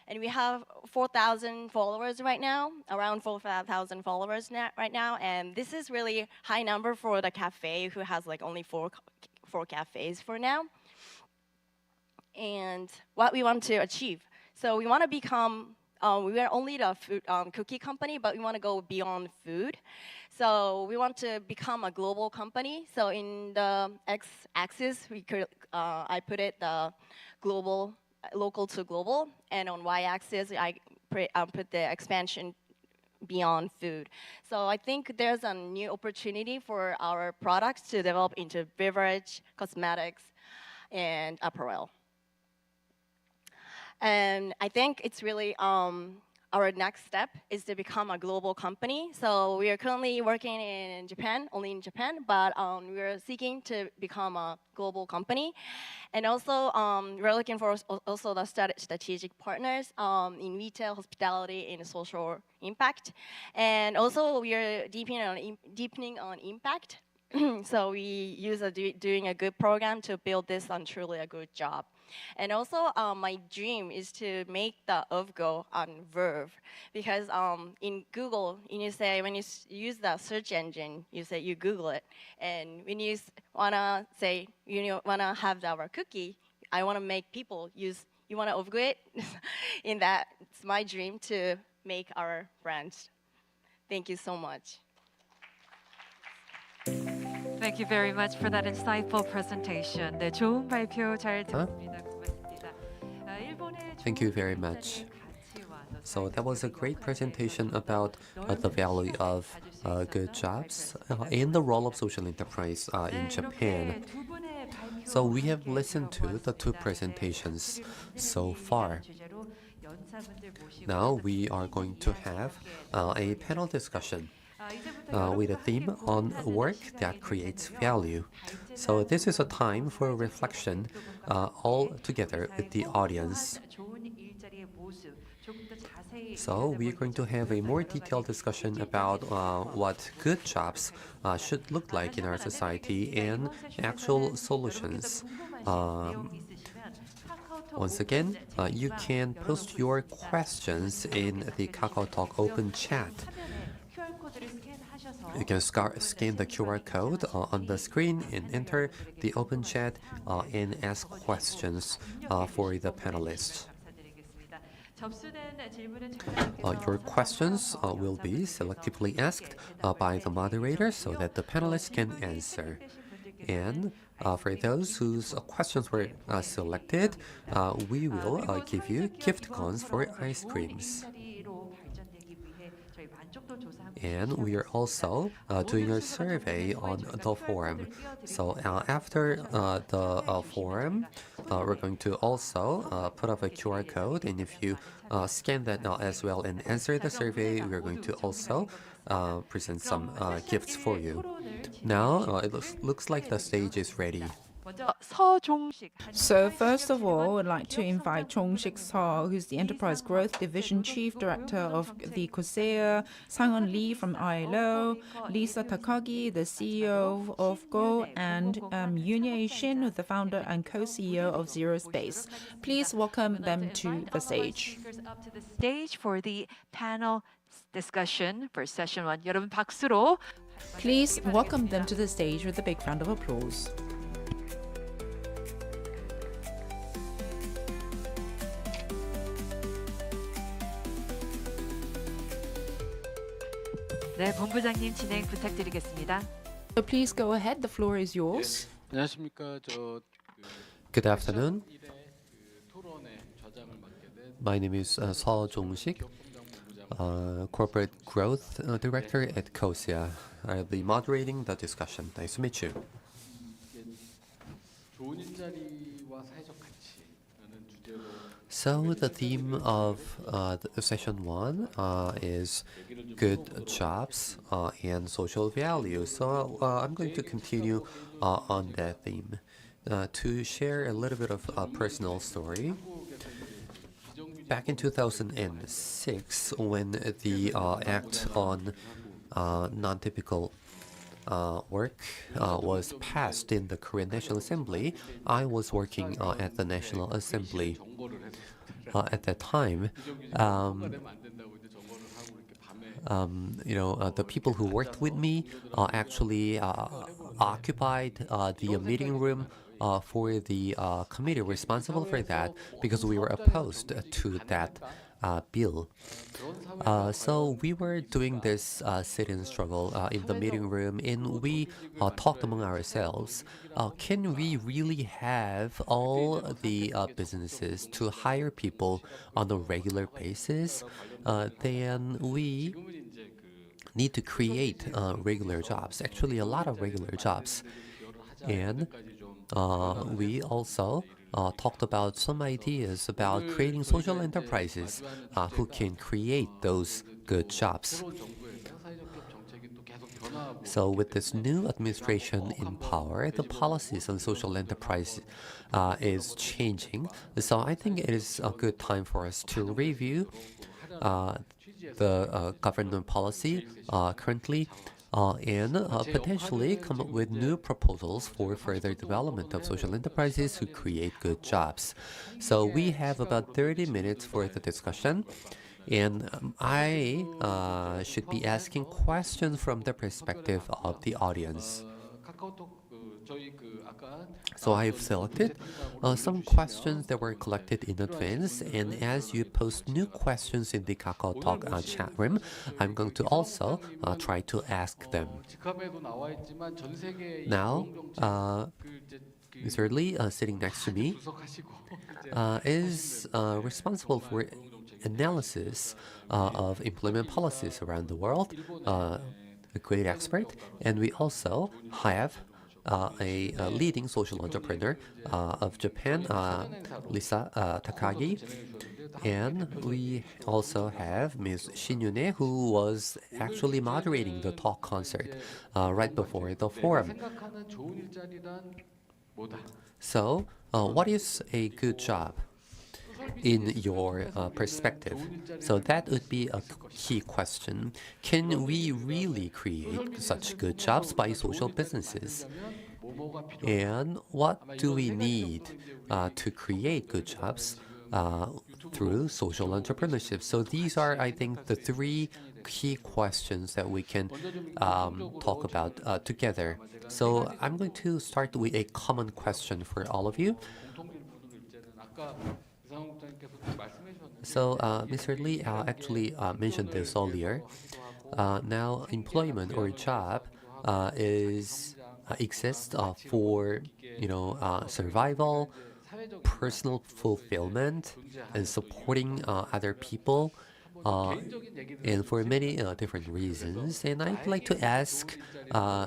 And we have 4,000 followers right now, around 4,000 followers right now. And this is really high number for the cafe, who has like only four cafes for now. And what we want to achieve. So we want to become, we are only the food, cookie company, but we want to go beyond food. So we want to become a global company. So in the x-axis, I put it the global, local to global, and on y-axis, I put the expansion beyond food. So I think there's a new opportunity for our products to develop into beverage, cosmetics, and apparel. And I think it's really our next step is to become a global company. So we are currently working in Japan, only in Japan, but we are seeking to become a global company. And also, we're looking for also the strategic partners in retail, hospitality, and social impact. And also, we are deepening on impact. So we use doing a good program to build this on truly a good job. And also, my dream is to make the OFGO on Verve, because in Google, when you use the search engine, you Google it, and when you wanna say wanna have our cookie, I wanna make people use. You wanna OFGO it? In that, it's my dream to make our brand. Thank you so much. Thank you very much for that insightful presentation. 네, 좋은 발표 잘 들었습니다. 고맙습니다. 일본의 Thank you very much. So that was a great presentation about the value of good jobs and the role of social enterprise in Japan. So we have listened to the two presentations so far. Now we are going to have a panel discussion with a theme on work that creates value. So this is a time for reflection all together with the audience. So we are going to have a more detailed discussion about what good jobs should look like in our society and actual solutions. Once again, you can post your questions in the KakaoTalk open chat. You can scan the QR code on the screen and enter the open chat and ask questions for the panelists. Your questions will be selectively asked by the moderator so that the panelists can answer. And for those whose questions were selected, we will give you gift coins for ice creams. And we are also doing a survey on the forum. So after the forum, we're going to also put up a QR code. And if you scan that as well and answer the survey, we're going to also present some gifts for you. Now, it looks like the stage is ready. So first of all, I'd like to invite Chong-Sik Seo, who's the Enterprise Growth Division Chief Director of the COSEA, Sang-Eun Lee from ILO, Lisa Takagi, the CEO of Go, and Yoon Shin, who's the founder and co-CEO of Zero Space. Please welcome them to the stage. Up to the stage for the panel discussion for session 1. 여러분 박수로 Please welcome them to the stage with a big round of applause. 네, 본부장님 진행 부탁드리겠습니다. So please go ahead. The floor is yours. 안녕하십니까. Good afternoon. My name is Seo Jong-sik, Corporate Growth Director at COSEA. I'll be moderating the discussion. Nice to meet you. 좋은 일자리와 사회적 가치라는 주제로 So the theme of session 1 is good jobs and social value. So I'm going to continue on that theme to share a little bit of a personal story. Back in 2006, when the Act on Non-Typical Work was passed in the Korean National Assembly, I was working at the National Assembly. At that time, the people who worked with me actually occupied the meeting room for the committee responsible for that because we were opposed to that bill. So we were doing this sit-in struggle in the meeting room, and we talked among ourselves. Can we really have all the businesses to hire people on a regular basis? Then we need to create regular jobs, actually a lot of regular jobs. And we also talked about some ideas about creating social enterprises who can create those good jobs. So with this new administration in power, the policies on social enterprise is changing. So I think it is a good time for us to review the government policy currently and potentially come up with new proposals for further development of social enterprises who create good jobs. So we have about 30 minutes for the discussion. And I should be asking questions from the perspective of the audience. So I've selected some questions that were collected in advance, and as you post new questions in the KakaoTalk chat room, I'm going to also try to ask them. Now, Mr. Lee, sitting next to me, is responsible for analysis of employment policies around the world, a great expert, and we also have a leading social entrepreneur of Japan, Lisa Takagi, and we also have Ms. Shin Yune, who was actually moderating the talk concert right before the forum. So, what is a good job in your perspective? So that would be a key question. Can we really create such good jobs by social businesses? And what do we need to create good jobs through social entrepreneurship? So these are, I think, the three key questions that we can talk about together. So I'm going to start with a common question for all of you. So Mr. Lee actually mentioned this earlier. Now, employment or job exists for survival, personal fulfillment, and supporting other people, and for many different reasons. And I'd like to ask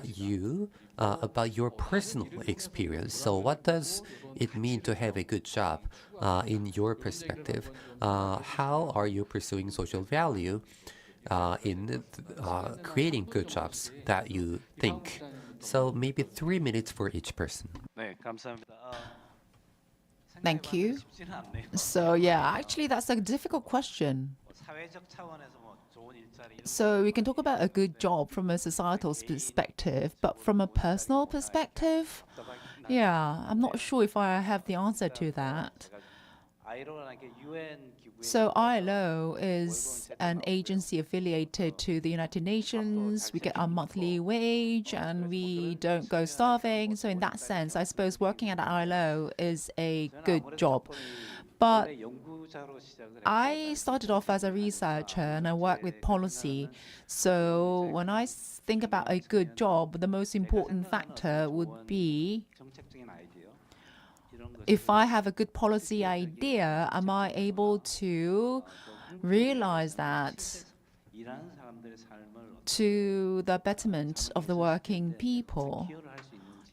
you about your personal experience. So what does it mean to have a good job in your perspective? How are you pursuing social value in creating good jobs that you think? So maybe 3 minutes for each person. Thank you. So yeah, actually that's a difficult question. So we can talk about a good job from a societal perspective, but from a personal perspective, yeah, I'm not sure if I have the answer to that. So ILO is an agency affiliated to the United Nations. We get our monthly wage and we don't go starving. So in that sense, I suppose working at ILO is a good job. But I started off as a researcher and I work with policy. So when I think about a good job, the most important factor would be, if I have a good policy idea, am I able to realize that to the betterment of the working people?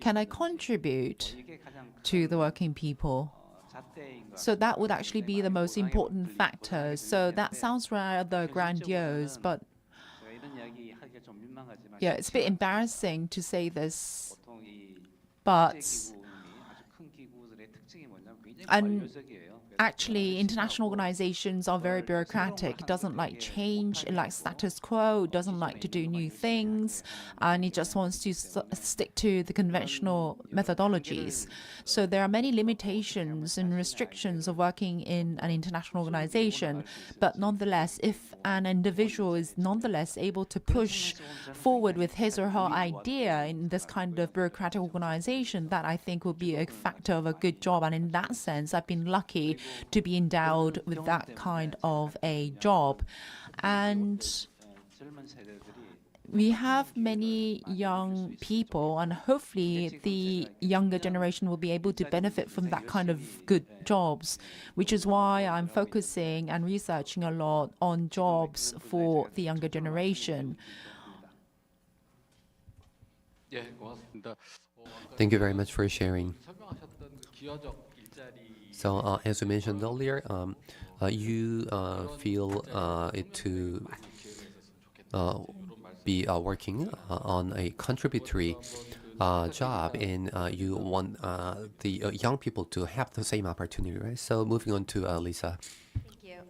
Can I contribute to the working people? So that would actually be the most important factor. So that sounds rather grandiose, but yeah, it's a bit embarrassing to say this, but actually, international organizations are very bureaucratic. It doesn't like change. It likes status quo. It doesn't like to do new things. And it just wants to stick to the conventional methodologies. So there are many limitations and restrictions of working in an international organization. But nonetheless, if an individual is nonetheless able to push forward with his or her idea in this kind of bureaucratic organization, that I think will be a factor of a good job. And in that sense, I've been lucky to be endowed with that kind of a job. And we have many young people, and hopefully the younger generation will be able to benefit from that kind of good jobs, which is why I'm focusing and researching a lot on jobs for the younger generation. 예, 고맙습니다. Thank you very much for sharing. 설명하셨던 그 기여적 일자리 So, as we mentioned earlier, you feel it to be working on a contributory job, and you want the young people to have the same opportunity, right? So, moving on to Lisa. Thank you.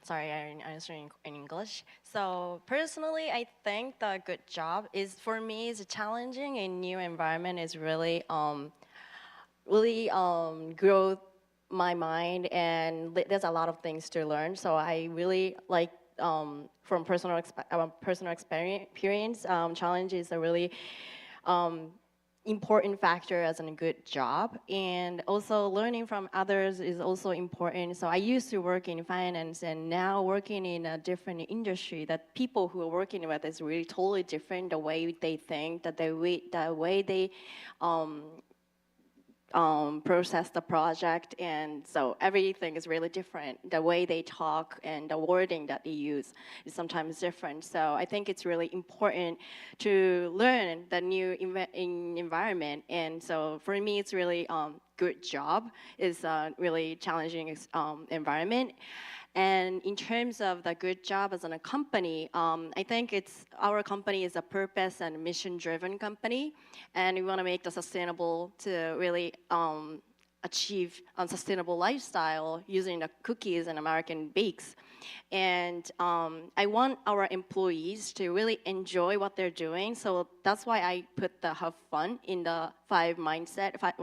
Sorry, I'm answering in English. So personally, I think the good job is for me is challenging a new environment is really grow my mind, and there's a lot of things to learn. So I really like from personal experience, challenge is a really important factor as in a good job, and also learning from others is also important. So I used to work in finance, and now working in a different industry, that people who are working with is really totally different. The way they think, the way they process the project, and so everything is really different. The way they talk and the wording that they use is sometimes different. So I think it's really important to learn the new environment. And so for me, it's really good job. It's a really challenging environment. And in terms of the good job as a company, I think our company is a purpose and mission-driven company, and we want to make the sustainable to really achieve a sustainable lifestyle using the cookies and American bakes. And I want our employees to really enjoy what they're doing. So that's why I put the have fun in the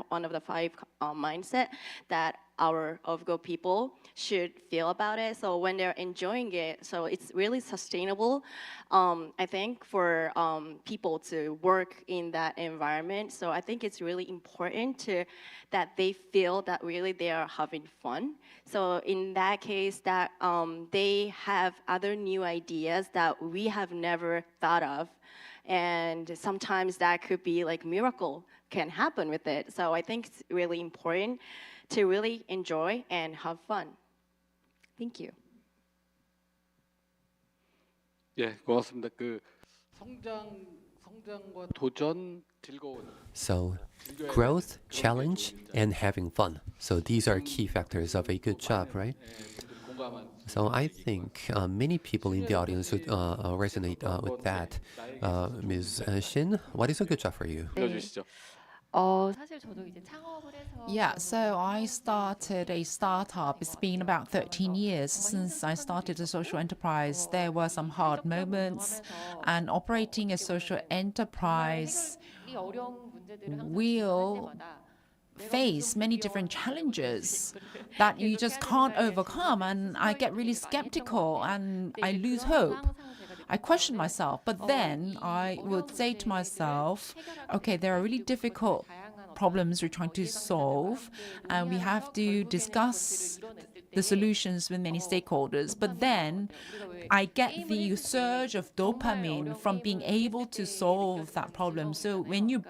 one of the five mindset that our OFGO people should feel about it. So when they're enjoying it, so it's really sustainable, I think, for people to work in that environment. So I think it's really important that they feel that really they are having fun. So in that case, that they have other new ideas that we have never thought of. And sometimes that could be like miracle can happen with it. So I think it's really important to really enjoy and have fun. Thank you. 예, 고맙습니다. 그 성장과 도전, 즐거운. So, growth, challenge, and having fun. So these are key factors of a good job, right? So I think many people in the audience would resonate with that. Ms. Shin, what is a good job for you? 알려주시죠. 사실 저도 이제 창업을 해서 Yeah, so I started a startup. It's been about 13 years since I started a social enterprise. There were some hard moments, and operating a social enterprise 이 어려운 문제들을 항상 will face many different challenges that you just can't overcome, and I get really skeptical and I lose hope. I question myself, but then I would say to myself, okay, there are really difficult problems we're trying to solve, and we have to discuss the solutions with many stakeholders. But then I get the surge of dopamine from being able to solve that problem. So when you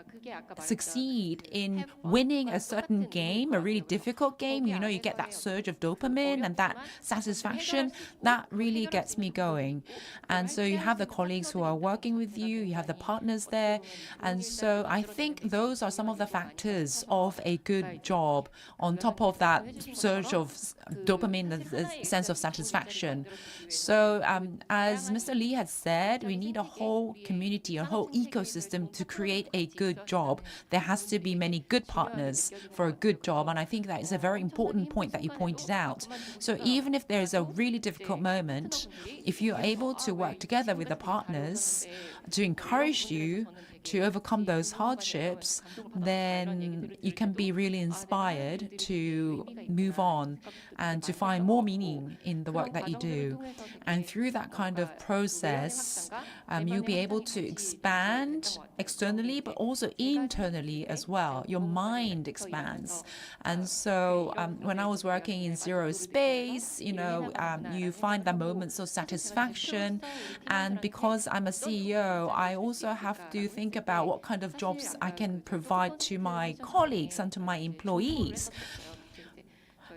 succeed in winning a certain game, a really difficult game, you know, you get that surge of dopamine and that satisfaction, that really gets me going. And so you have the colleagues who are working with you, you have the partners there. And so I think those are some of the factors of a good job, on top of that surge of dopamine, the sense of satisfaction. So as Mr. Lee had said, we need a whole community, a whole ecosystem to create a good job. There has to be many good partners for a good job, and I think that is a very important point that you pointed out. So even if there is a really difficult moment, if you're able to work together with the partners to encourage you to overcome those hardships, then you can be really inspired to move on and to find more meaning in the work that you do. And through that kind of process, you'll be able to expand externally, but also internally as well. Your mind expands. And so when I was working in Zero Space, you know, you find the moments of satisfaction. And because I'm a CEO, I also have to think about what kind of jobs I can provide to my colleagues and to my employees.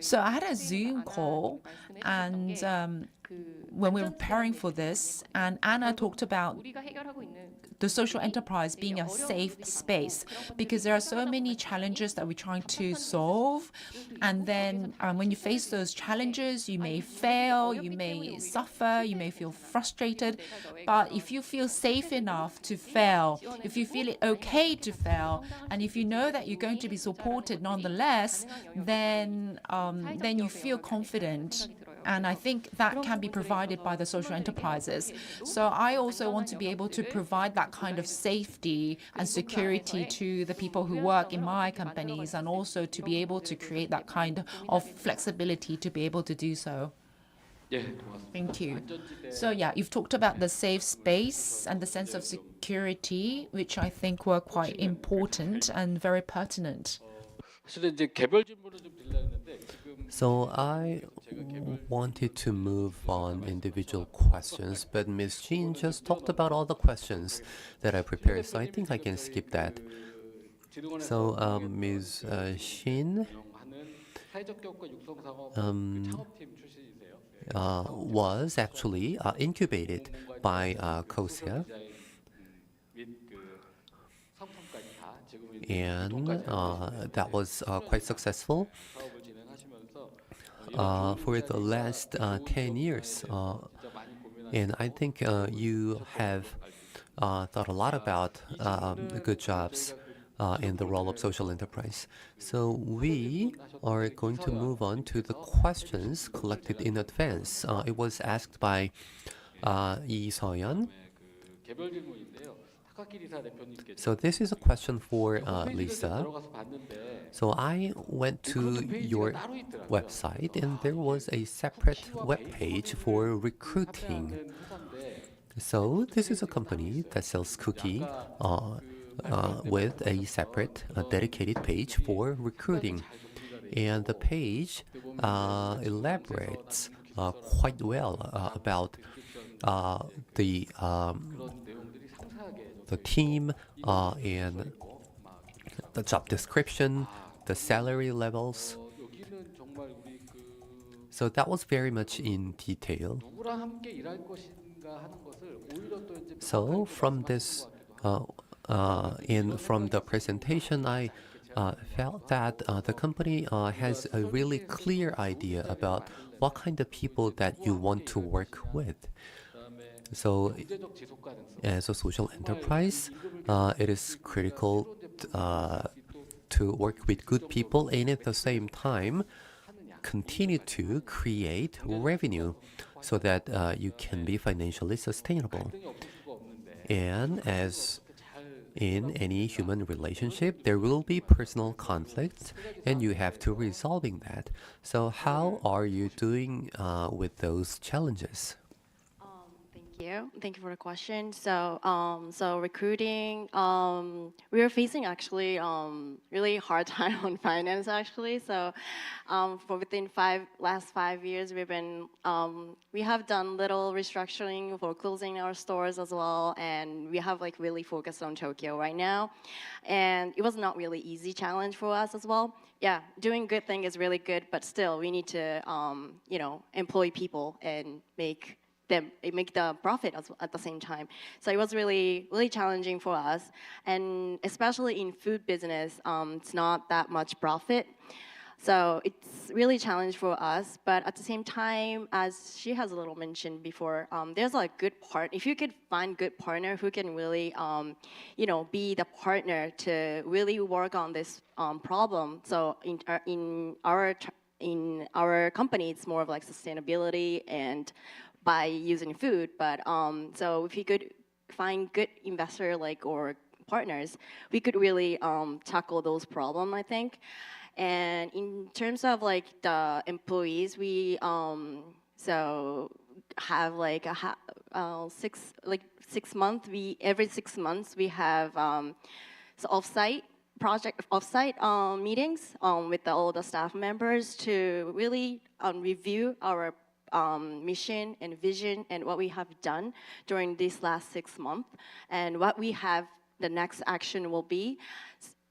So I had a Zoom call, and when we were preparing for this, and Anna talked about 우리가 해결하고 있는 the social enterprise being a safe space, because there are so many challenges that we're trying to solve, and then when you face those challenges, you may fail, you may suffer, you may feel frustrated, but if you feel safe enough to fail, if you feel it okay to fail, and if you know that you're going to be supported nonetheless, then you feel confident. And I think that can be provided by the social enterprises. So I also want to be able to provide that kind of safety and security to the people who work in my companies, and also to be able to create that kind of flexibility to be able to do so. 예, 고맙습니다. Thank you. 안전지대 So yeah, you've talked about the safe space and the sense of security, which I think were quite important and very pertinent. 사실 이제 개별 질문을 좀 드리려 했는데 지금 So I wanted to move on individual questions, but Ms. Jean just talked about all the questions that I prepared, so I think I can skip that. So Ms. Shin 운영하는 사회적 교육과 육성 사업 창업팀 출신이세요. was actually incubated by COSIA, 및그 상품까지 다 지금 and that was quite successful 사업을 진행하시면서 for the last 10 years. 진짜 많이 고민하시고 And I think you have thought a lot about good jobs in the role of social enterprise. So we are going to move on to the questions collected in advance. It was asked by Lee Seoyeon. 그 개별 질문인데요. 타카키 리사 대표님께 So this is a question for Lisa. 들어가서 봤는데 So I went to your website, and there was a separate web page for recruiting. 회사인데 So this is a company that sells cookie with a separate dedicated page for recruiting. And the page elaborates quite well about the team and the job description, the salary levels. 여기는 정말 우리 그 So that was very much in detail. 누구랑 함께 일할 것인가 하는 것을 오히려 또 이제 So from this from the presentation, I felt that the company has a really clear idea about what kind of people that you want to work with. So 경제적 지속 가능성 as a social enterprise, it is critical to work with good people and at the same time continue to create revenue so that you can be financially sustainable. 없을 수가 없는데 And as in any human relationship, there will be personal conflicts and you have to resolving that. So how are you doing with those challenges? Thank you for the question. So, recruiting, we are facing actually really hard time on finance actually. So, for within last 5 years, we have done little restructuring for closing our stores as well, and we have like really focused on Tokyo right now, and it was not really easy challenge for us as well. Yeah, doing good thing is really good, but still we need to employ people and make the profit at the same time. So it was really, really challenging for us. And especially in food business, it's not that much profit. So it's really challenge for us. But at the same time, as she has a little mentioned before, there's a good part. If you could find good partner who can really, be the partner to really work on this problem. So in our company, it's more of like sustainability and by using food, but so if you could find good investor or partners, we could really tackle those problems, I think. And in terms of like the employees, we so have like 6 months. Every 6 months we have offsite meetings with all the staff members to really review our mission and vision and what we have done during these last 6 months and what we have the next action will be.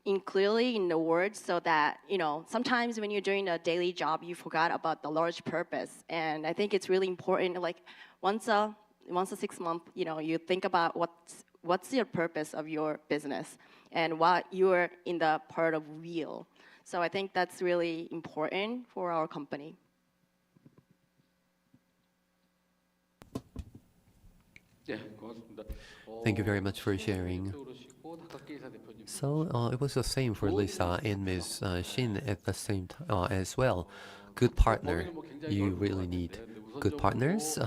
in clearly in the words so that, sometimes when you're doing a daily job, you forgot about the large purpose. And I think it's really important, like once a 6 month, you think about what's your purpose of your business and what you're in the part of real. So I think that's really important for our company. 예, 고맙습니다. Thank you very much for sharing. So it was the same for Lisa and Ms. Shin at the same time as well. Good partner. You really need good partners.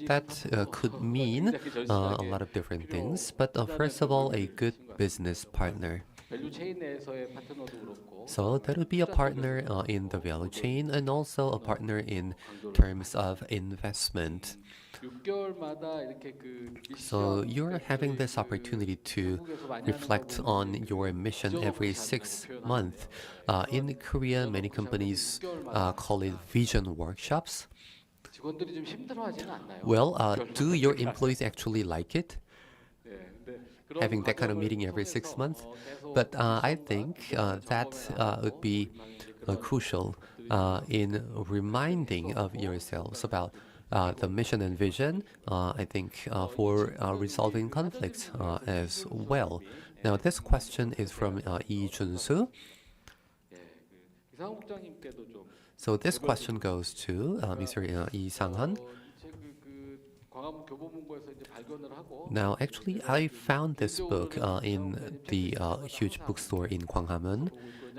That could mean a lot of different things. But first of all, a good business partner. 밸류 체인 내에서의 파트너도 그렇고 So that would be a partner in the value chain and also a partner in terms of investment. 6개월마다 이렇게 그 So you're having this opportunity to reflect on your mission every 6 months. In Korea, many companies call it vision workshops. 직원들이 좀 힘들어하지는 않나요? Well, do your employees actually like it? 예, 근데 그런 Having that kind of 과정을 meeting every 통해서, 6 months? 계속 But I think that would be crucial in reminding of yourselves about the mission and vision, I think, for resolving conflicts as well. Now, this question is from Lee Junsu. 예, 그 이상훈 국장님께도 좀 So this question goes to Mr. Lee Sang-han. 그 광화문 교보문고에서 이제 발견을 하고 Now, actually, I found this book in the huge bookstore in Gwanghwamun,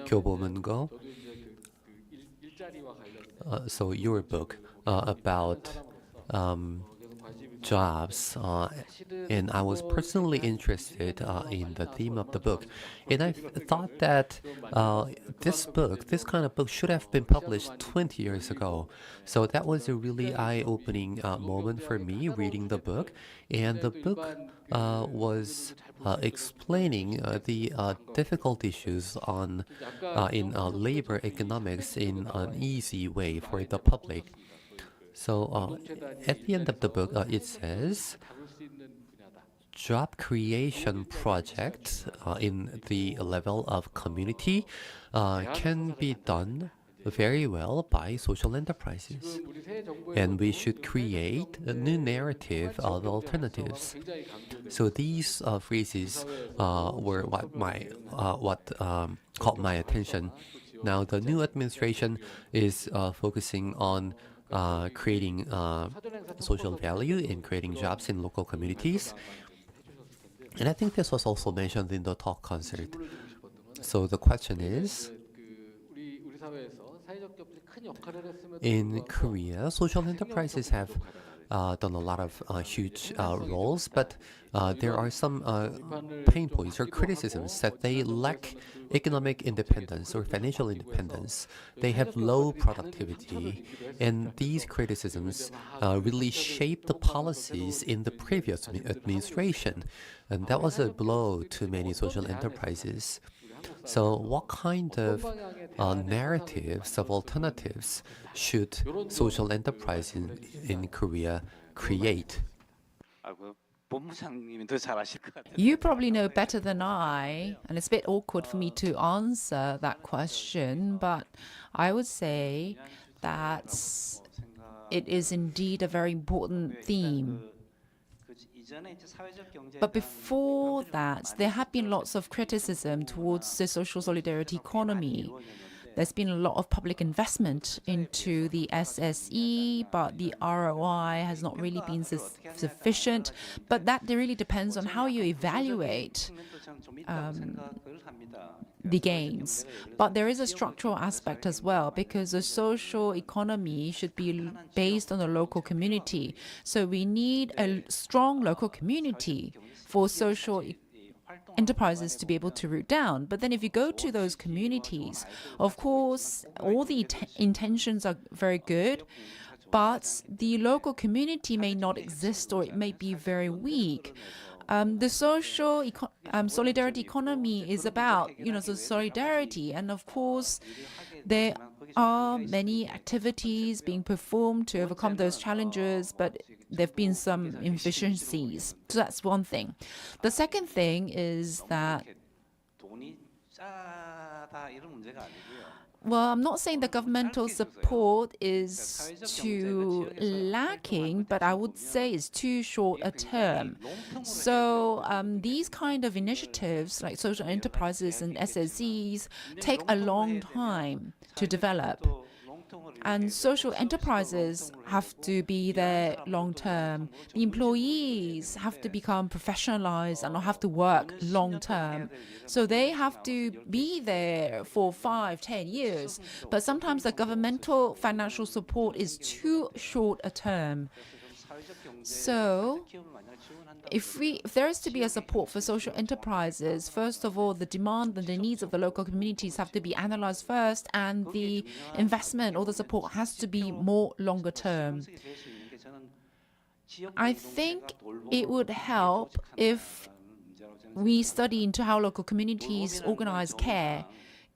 Gyobomungo. 저도 이제 일자리와 관련된 So your book about 계속 관심이 jobs, and I was personally interested in the theme of the book. And I thought that this kind of book should have been published 20 years ago. So that was a really eye-opening moment for me reading the book. And the book was explaining the difficult issues in labor economics in an easy way for the public. So at the end of the book, it says, 다룰 수 있는 분야다. job creation projects in the level of community can be done very well by social enterprises. 우리 새 정부의 And we should create a new narrative of alternatives. 굉장히 강조돼요. So these phrases were what caught my attention. Now the new administration is focusing on creating social value and creating jobs in local communities. And I think this was also mentioned in the talk concert. So the question is, 우리 사회에서 사회적 기업들이 큰 역할을 했으면 in Korea, social enterprises have done a lot of huge roles, but there are some pain points or criticisms that they lack economic independence or financial independence. They have low productivity, and these criticisms really shape the policies in the previous administration, and that was a blow to many social enterprises. So what kind of narratives of alternatives should social enterprise in Korea create? 본부장님이 더 잘 아실 것 같아요. You probably know better than I, and it's a bit awkward for me to answer that question, but I would say that it is indeed a very important theme. But before that, there have been lots of criticism towards the social solidarity economy. There's been a lot of public investment into the SSE, but the ROI has not really been sufficient. But that really depends on how you evaluate the gains. But there is a structural aspect as well, because the social economy should be based on the local community. So we need a strong local community for social enterprises to be able to root down. But then if you go to those communities, of course, all the intentions are very good, but the local community may not exist or it may be very weak. The social solidarity economy is about, the solidarity, and of course, there are many activities being performed to overcome those challenges, but there have been some inefficiencies. So that's one thing. The second thing is that Well, I'm not saying the governmental support is too lacking, but I would say it's too short a term. So these kind of initiatives like social enterprises and SSEs take a long time to develop. And social enterprises have to be there long term. The employees have to become professionalized and have to work long term. So they have to be there for 5, 10 years. But sometimes the governmental financial support is too short a term. So if there is to be a support for social enterprises, first of all, the demand and the needs of the local communities have to be analyzed first, and the investment or the support has to be more longer term. I think it would help if we study into how local communities organize care.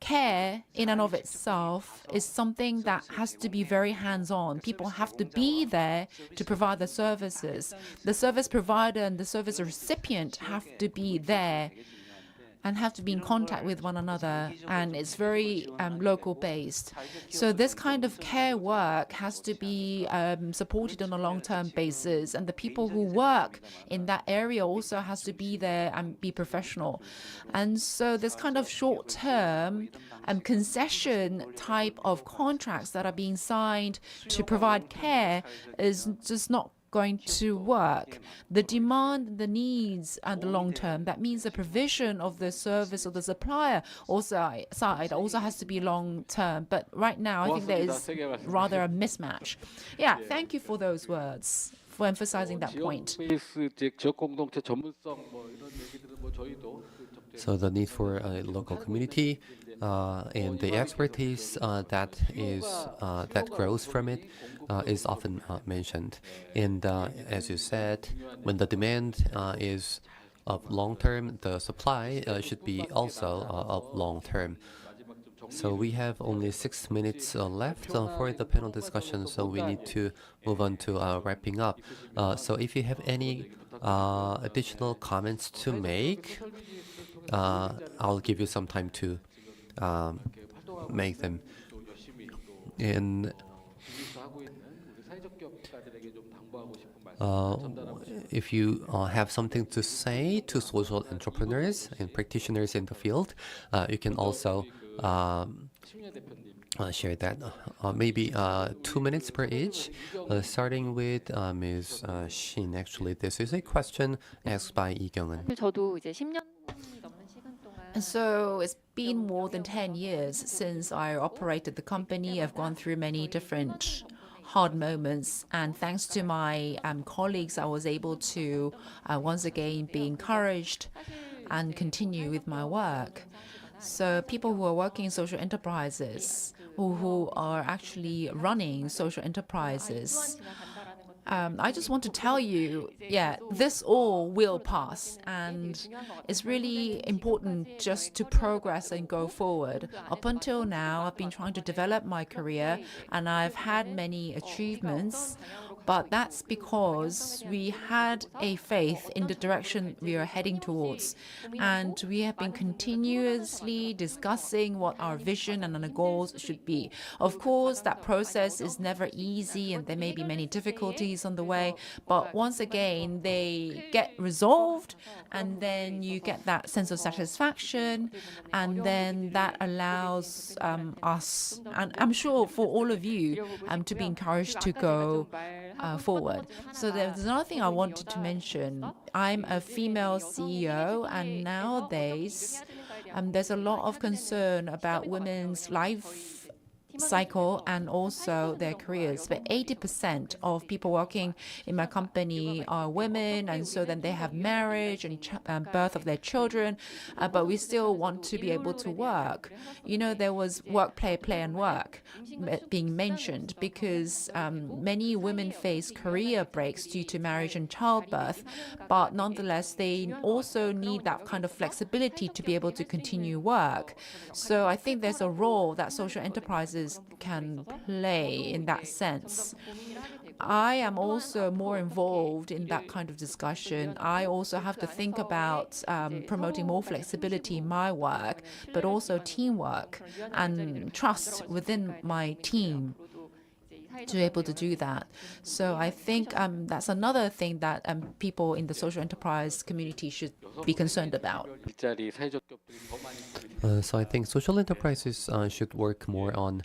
Care in and of itself is something that has to be very hands-on. People have to be there to provide the services. The service provider and the service recipient have to be there and have to be in contact with one another, and it's very local based. So this kind of care work has to be supported on a long-term basis, and the people who work in that area also has to be there and be professional. And so this kind of short-term concession type of contracts that are being signed to provide care is just not going to work. The demand, the needs, and the long term, that means the provision of the service or the supplier side also has to be long term. But right now, I think there is rather a mismatch. Yeah, thank you for those words, for emphasizing that point. So the need for a local community and the expertise that grows from it is often mentioned. And as you said, when the demand is of long term, the supply should be also of long term. So we have only 6 minutes left for the panel discussion, so we need to move on to wrapping up. So if you have any additional comments to make, I'll give you some time to make them. And if you have something to say to social entrepreneurs and practitioners in the field, you can also share that. Maybe 2 minutes per each, starting with Ms. Shin. Actually, this is a question asked by Lee Kyung-eun. 저도 이제 10년이 넘는 시간 동안 And so it's been more than 10 years since I operated the company. I've gone through many different hard moments, and thanks to my colleagues, I was able to once again be encouraged and continue with my work. So people who are working in social enterprises, or who are actually running social enterprises, I just want to tell you, this all will pass, and it's really important just to progress and go forward. Up until now, I've been trying to develop my career, and I've had many achievements, but that's because we had a faith in the direction we are heading towards. And we have been continuously discussing what our vision and our goals should be. Of course, that process is never easy, and there may be many difficulties on the way, but once again, they get resolved, and then you get that sense of satisfaction, and then that allows us, and I'm sure for all of you, to be encouraged to go forward. So there's another thing I wanted to mention. I'm a female CEO, and nowadays there's a lot of concern about women's life cycle and also their careers. But 80% of people working in my company are women, and so then they have marriage and birth of their children, but we still want to be able to work. You know, there was work, play, play, and work being mentioned, because many women face career breaks due to marriage and childbirth, but nonetheless, they also need that kind of flexibility to be able to continue work. So I think there's a role that social enterprises can play in that sense. I am also more involved in that kind of discussion. I also have to think about promoting more flexibility in my work, but also teamwork and trust within my team to be able to do that. So I think that's another thing that people in the social enterprise community should be concerned about. 일자리 사회적 기업들이 더 많이 So I think social enterprises should work more on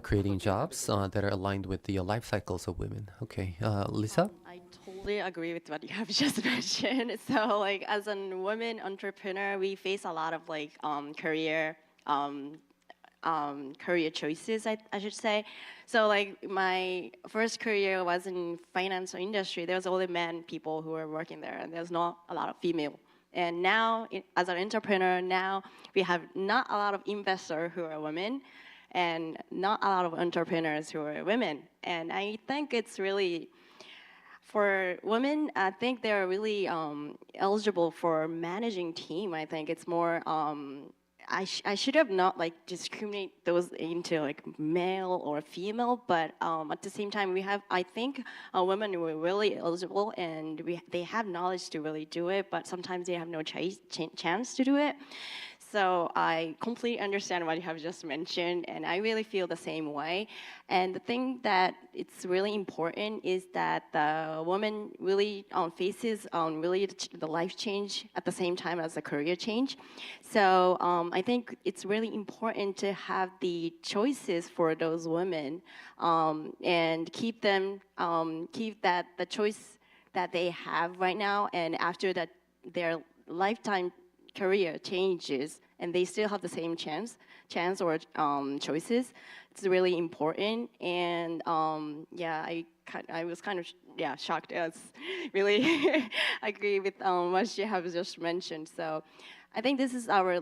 creating jobs that are aligned with the life cycles of women. Okay, Lisa? I totally agree with what you have just mentioned. So, like, as a woman entrepreneur, we face a lot of career choices, I should say. So, like, my first career was in financial industry. There was only men people who were working there, and there's not a lot of female. And now, as an entrepreneur, now we have not a lot of investors who are women, and not a lot of entrepreneurs who are women. And I think it's really, for women, I think they're really eligible for managing team. I think it's more, I should have not like discriminate those into like male or female, but at the same time, we have, I think, women who are really eligible and they have knowledge to really do it, but sometimes they have no chance to do it. So I completely understand what you have just mentioned, and I really feel the same way. And the thing that it's really important is that the woman really faces really the life change at the same time as the career change. So I think it's really important to have the choices for those women and keep them, keep that the choice that they have right now, and after that their lifetime career changes and they still have the same chance or choices. It's really important. And yeah, I was kind of shocked. It's really I agree with what you have just mentioned. So I think this is our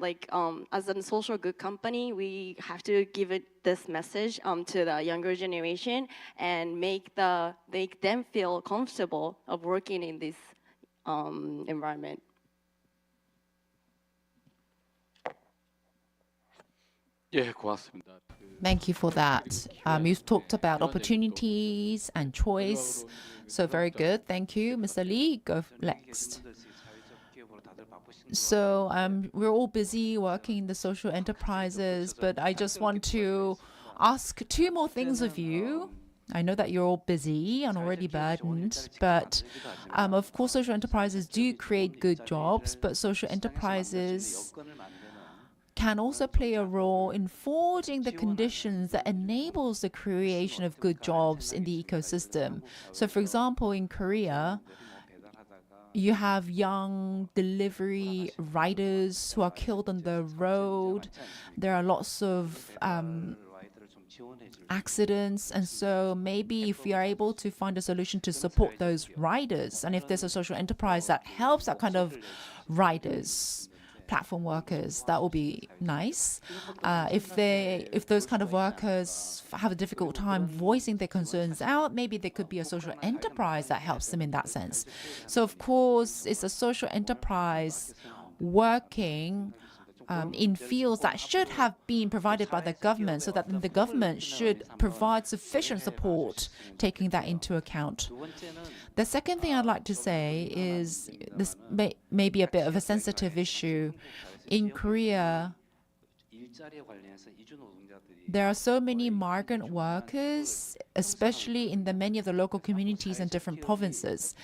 as a social good company, we have to give this message to the younger generation and make them feel comfortable of working in this environment. 예, 고맙습니다. Thank you for that. You've talked about opportunities and choice. So very good. Thank you. Mr. Lee, go next. So we're all busy working in the social enterprises, but I just want to ask two more things of you. I know that you're all busy and already burdened, but of course social enterprises do create good jobs, but social enterprises can also play a role in forging the conditions that enables the creation of good jobs in the ecosystem. So for example, in Korea, you have young delivery riders who are killed on the road. There are lots of accidents, and so maybe if we are able to find a solution to support those riders, and if there's a social enterprise that helps that kind of riders, platform workers, that will be nice. If those kind of workers have a difficult time voicing their concerns out, maybe there could be a social enterprise that helps them in that sense. So of course, it's a social enterprise working in fields that should have been provided by the government, so that the government should provide sufficient support, taking that into account. The second thing I'd like to say is this may be a bit of a sensitive issue. In Korea, there are so many migrant workers, especially in many of the local communities and different provinces.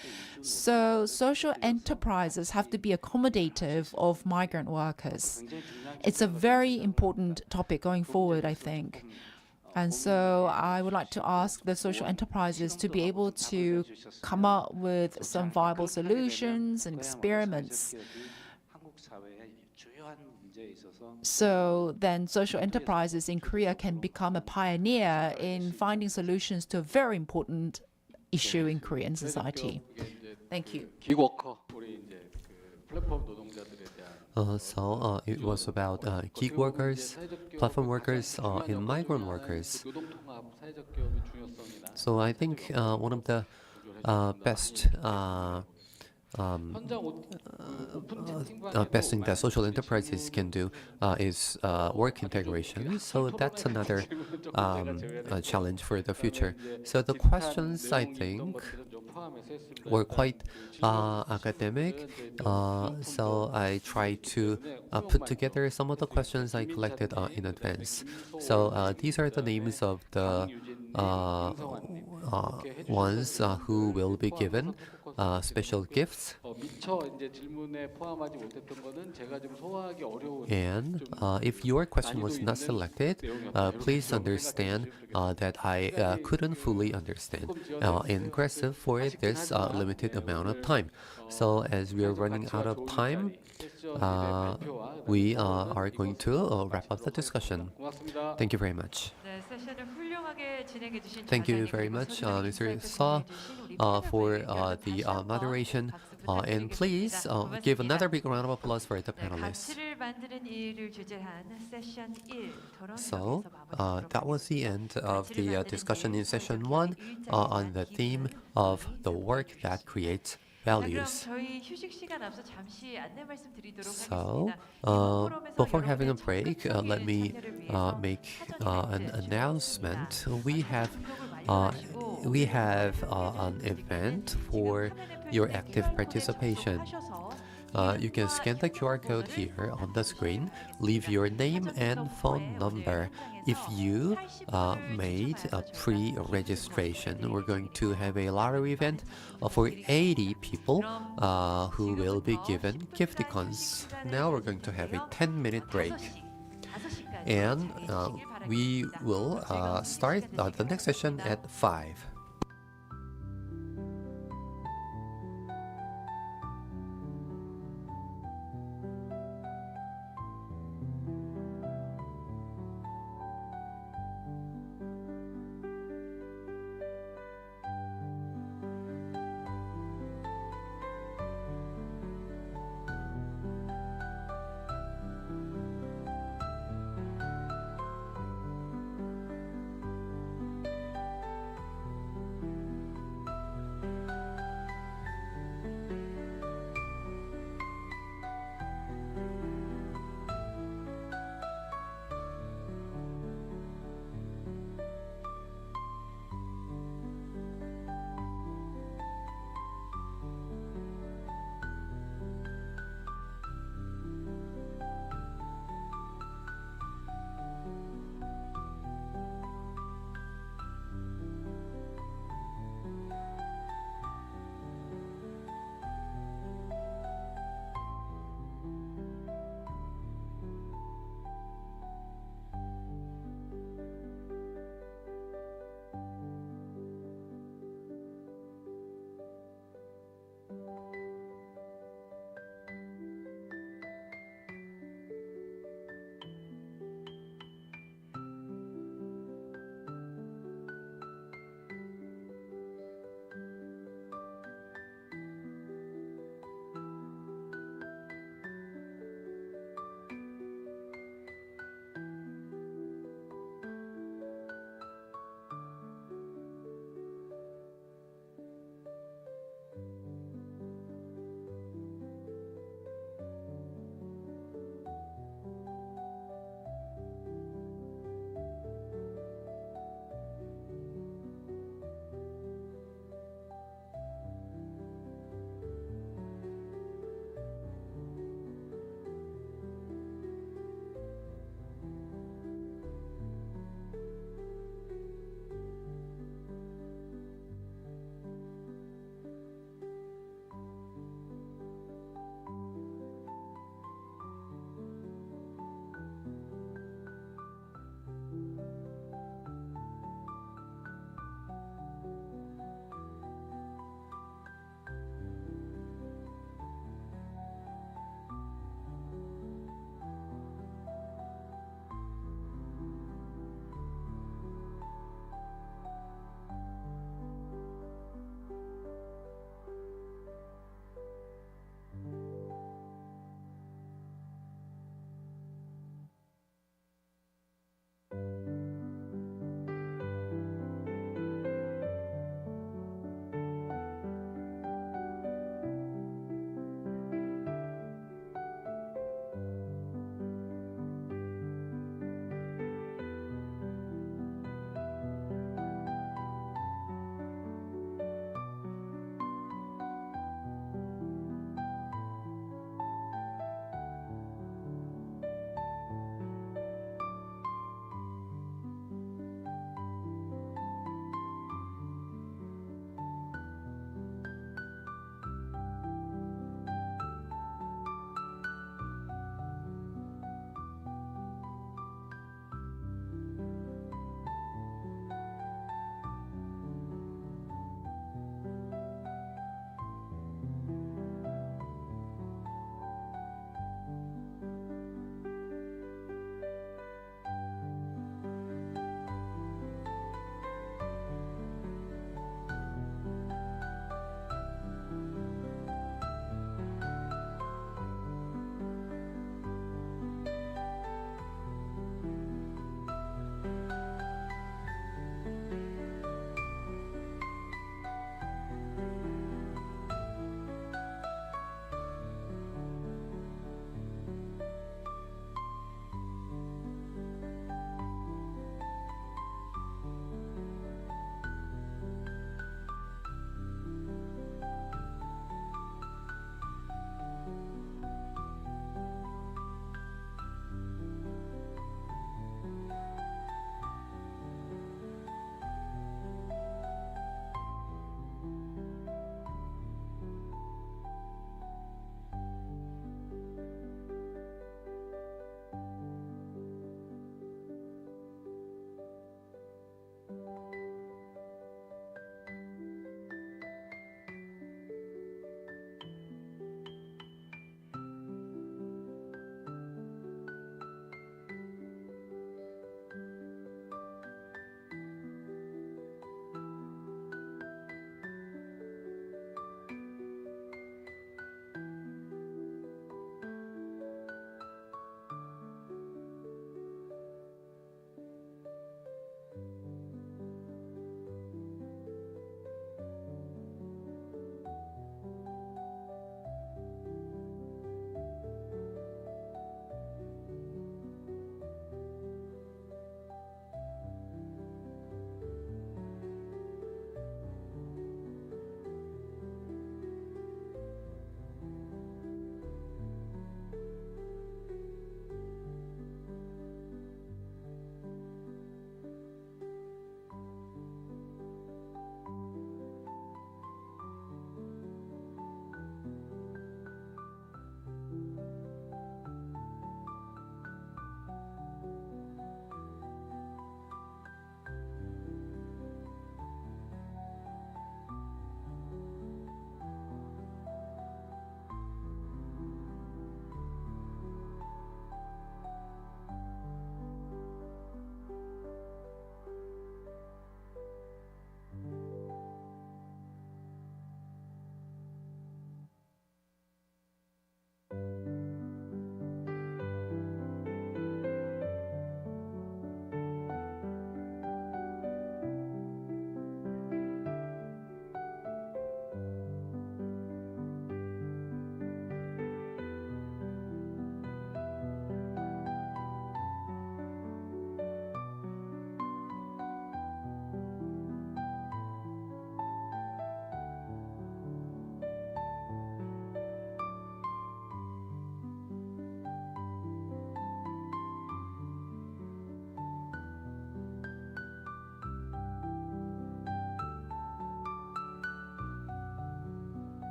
So social enterprises have to be accommodative of migrant workers. It's a very important topic going forward, I think. And so I would like to ask the social enterprises to be able to come up with some viable solutions and experiments. So then social enterprises in Korea can become a pioneer in finding solutions to a very important issue in Korean society. Thank you. 기워커 우리 이제 그 플랫폼 노동자들에 대한 So it was about gig workers, platform workers, and migrant workers. 노동통합 사회적 기업의 중요성이나 So I think one of the best 현장 오픈 best thing 채팅방에도 that social 많은 enterprises can do is work integration. So that's another challenge for the future. So the questions, I think, were quite academic. So I tried to put together some of the questions I collected in advance. So these are the names of the ones who will be given special gifts. 미처 이제 질문에 포함하지 못했던 거는 제가 좀 소화하기 어려운 And 좀 if your question was not 난이도 있는 selected, 내용이었다. please understand that I couldn't fully understand and grasp for this limited amount of time. So as we are running out of time, we are going to wrap up the discussion. 고맙습니다. Thank you very much. 네, 세션을 훌륭하게 진행해 주신 Thank you 좌장님, very 그리고 much, 소중한 Mr. 인사이트 Saw, 공유해 주신 우리 for 패널분들께 the 다시 한번 moderation. 박수 And please 부탁드리겠습니다. give 고맙습니다. another big round of applause for the 네, panelists. 가치를 만드는 일을 주제한 세션 1 토론 So 여기서 마무리하도록 that was the end of the 가치를 discussion in 만드는 일, session 성격의 1 on the theme of the work that creates 자, 그럼 values. 저희 휴식 시간 앞서 잠시 안내 말씀드리도록 So, 하겠습니다. 이번 포럼에서 before having a 여러분의 break, let 적극적인 me 참여를 위해서 make 사전 an 이벤트 announcement. 준비했습니다. We have 등록을 완료하시고 an event for your active participation. You can scan the QR code here on the screen, leave your name and phone number. If you made a pre-registration, we're going to have a lottery event for 80 people who will be given gifticons. Now we're going to have a 10-minute break. And we will start the next session at 5.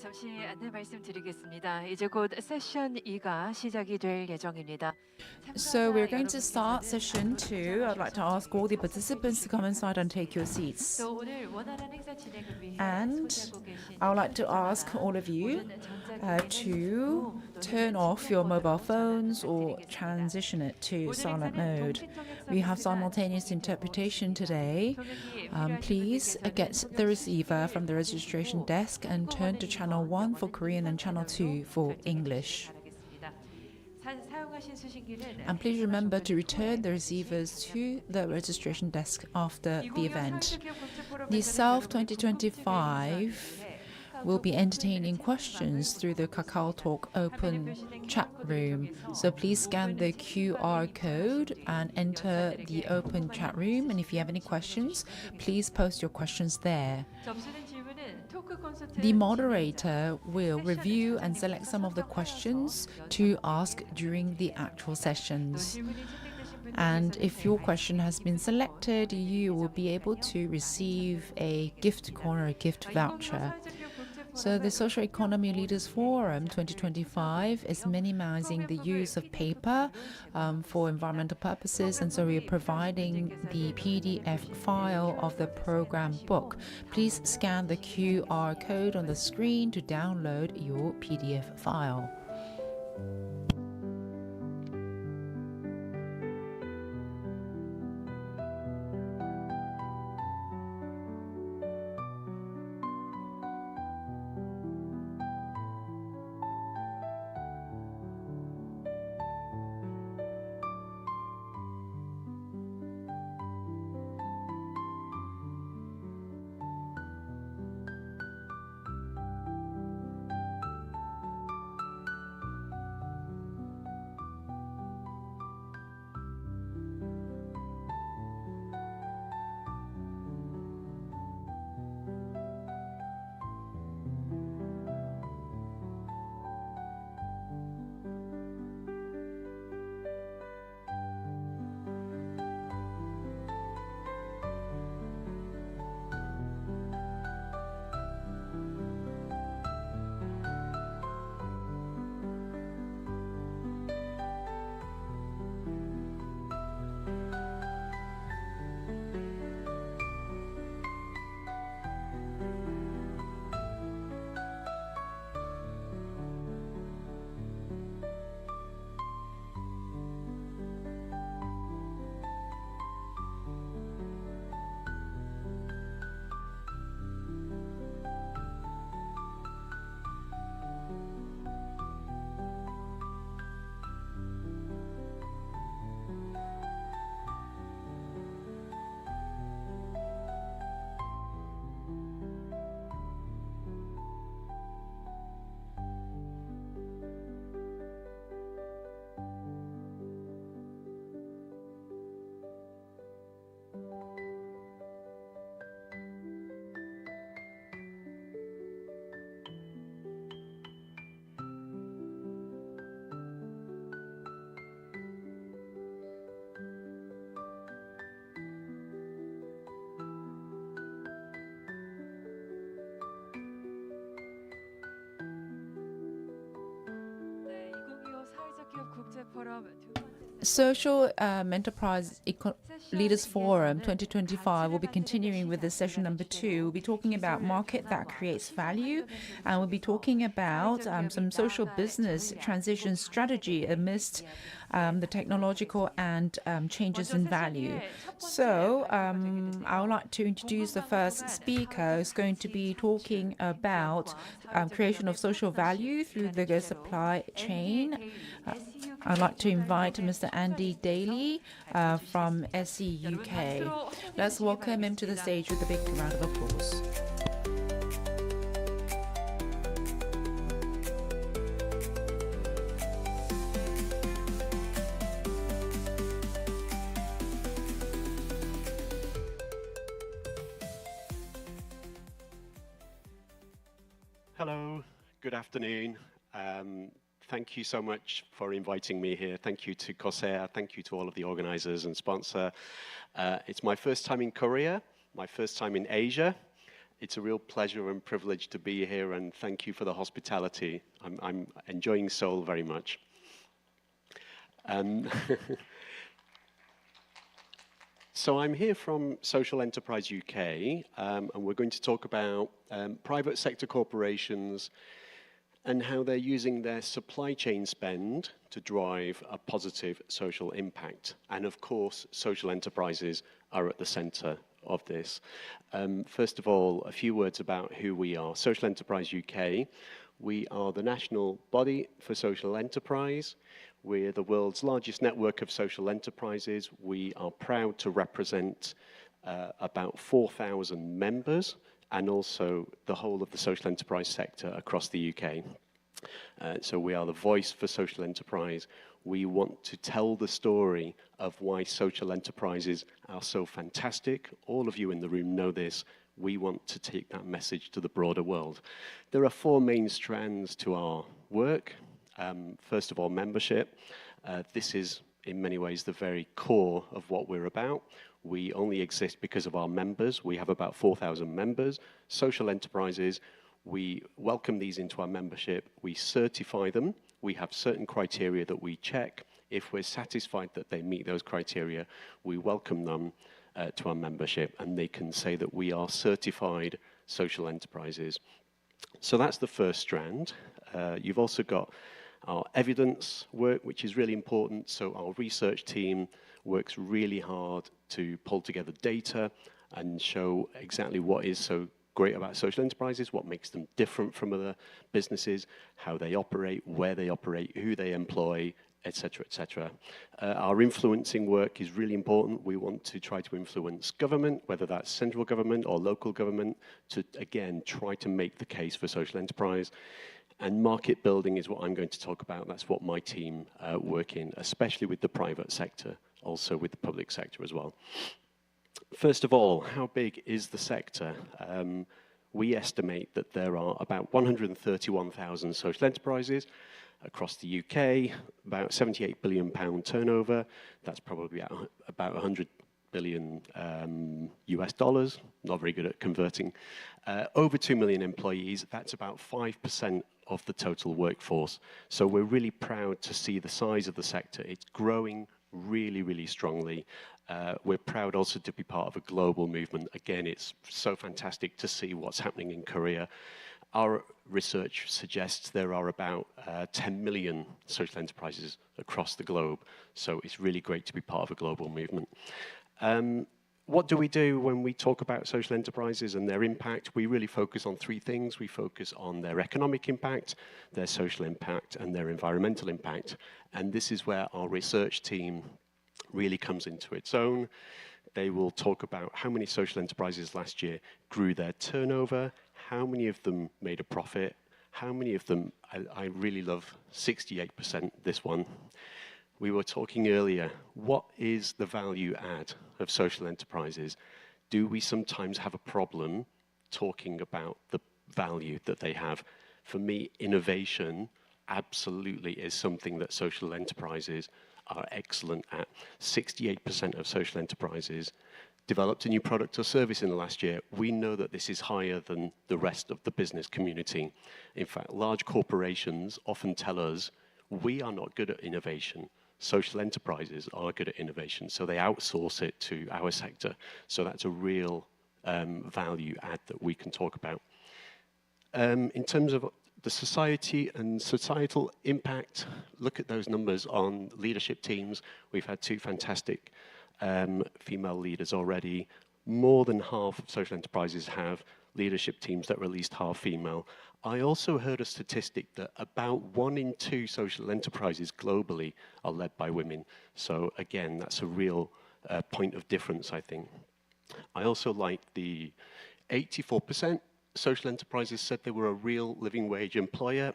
잠시 안내 말씀드리겠습니다. 이제 곧 세션 2가 시작이 될 예정입니다. So we're going to start session 2. I'd like to ask all the participants to come inside and take your seats. 또 오늘 원활한 행사 진행을 위해 And 소지하고 계신 I would like to ask all of you to turn off your mobile phones or transition it to silent mode. We have simultaneous interpretation today. Please get the receiver from the registration desk and turn to channel 1 for Korean and channel 2 for English. And please remember to return the receivers to the registration desk after the event. The SELF 2025 will be entertaining questions through the KakaoTalk open chat room. So please scan the QR code and enter the open chat room. And if you have any questions, please post your questions there. The moderator will review and select some of the questions to ask during the actual sessions. And if your question has been selected, you will be able to receive a gift corner, a gift voucher. So the Social Economy Leaders Forum 2025 is minimizing the use of paper for environmental purposes, and so we are providing the PDF file of the program book. Please scan the QR code on the screen to download your PDF file. Social Enterprise Leaders Forum 2025 will be continuing with the session number 2. We'll be talking about market that creates value, and we'll be talking about some social business transition strategy amidst the technological and changes in value. So I would like to introduce the first speaker, who's going to be talking about creation of social value through the supply chain. I'd like to invite Mr. Andy Daly from SE UK. Let's welcome him to the stage with a big round of applause. Hello, good afternoon. Thank you so much for inviting me here. Thank you to Corsair. Thank you to all of the organizers and sponsor. It's my first time in Korea, my first time in Asia. It's a real pleasure and privilege to be here, and thank you for the hospitality. I'm enjoying Seoul very much. So I'm here from Social Enterprise UK, and we're going to talk about private sector corporations and how they're using their supply chain spend to drive a positive social impact. And of course, social enterprises are at the center of this. First of all, a few words about who we are. Social Enterprise UK, we are the national body for social enterprise. We're the world's largest network of social enterprises. We are proud to represent about 4,000 members and also the whole of the social enterprise sector across the UK. So we are the voice for social enterprise. We want to tell the story of why social enterprises are so fantastic. All of you in the room know this. We want to take that message to the broader world. There are 4 main strands to our work. First of all, membership. This is, in many ways, the very core of what we're about. We only exist because of our members. We have about 4,000 members. Social enterprises, we welcome these into our membership. We certify them. We have certain criteria that we check. If we're satisfied that they meet those criteria, we welcome them to our membership, and they can say that we are certified social enterprises. So that's the first strand. You've also got our evidence work, which is really important. So our research team works really hard to pull together data and show exactly what is so great about social enterprises, what makes them different from other businesses, how they operate, where they operate, who they employ, etc., etc. Our influencing work is really important. We want to try to influence government, whether that's central government or local government, to, again, try to make the case for social enterprise. And market building is what I'm going to talk about. That's what my team work in, especially with the private sector, also with the public sector as well. First of all, how big is the sector? We estimate that there are about 131,000 social enterprises across the UK, about £78 billion turnover. That's probably about 100 billion US dollars. Not very good at converting. Over 2 million employees. That's about 5% of the total workforce. So we're really proud to see the size of the sector. It's growing really, really strongly. We're proud also to be part of a global movement. Again, it's so fantastic to see what's happening in Korea. Our research suggests there are about 10 million social enterprises across the globe. So it's really great to be part of a global movement. What do we do when we talk about social enterprises and their impact? We really focus on 3 things. We focus on their economic impact, their social impact, and their environmental impact. And this is where our research team really comes into its own. They will talk about how many social enterprises last year grew their turnover, how many of them made a profit, how many of them, I really love 68%, this one. We were talking earlier, what is the value add of social enterprises? Do we sometimes have a problem talking about the value that they have? For me, innovation absolutely is something that social enterprises are excellent at. 68% of social enterprises developed a new product or service in the last year. We know that this is higher than the rest of the business community. In fact, large corporations often tell us, we are not good at innovation. Social enterprises are good at innovation, so they outsource it to our sector. So that's a real value add that we can talk about. In terms of the society and societal impact, look at those numbers on leadership teams. We've had 2 fantastic female leaders already. More than half of social enterprises have leadership teams that are at least half female. I also heard a statistic that about 1 in 2 social enterprises globally are led by women. So again, that's a real point of difference, I think. I also like the 84% social enterprises said they were a real living wage employer.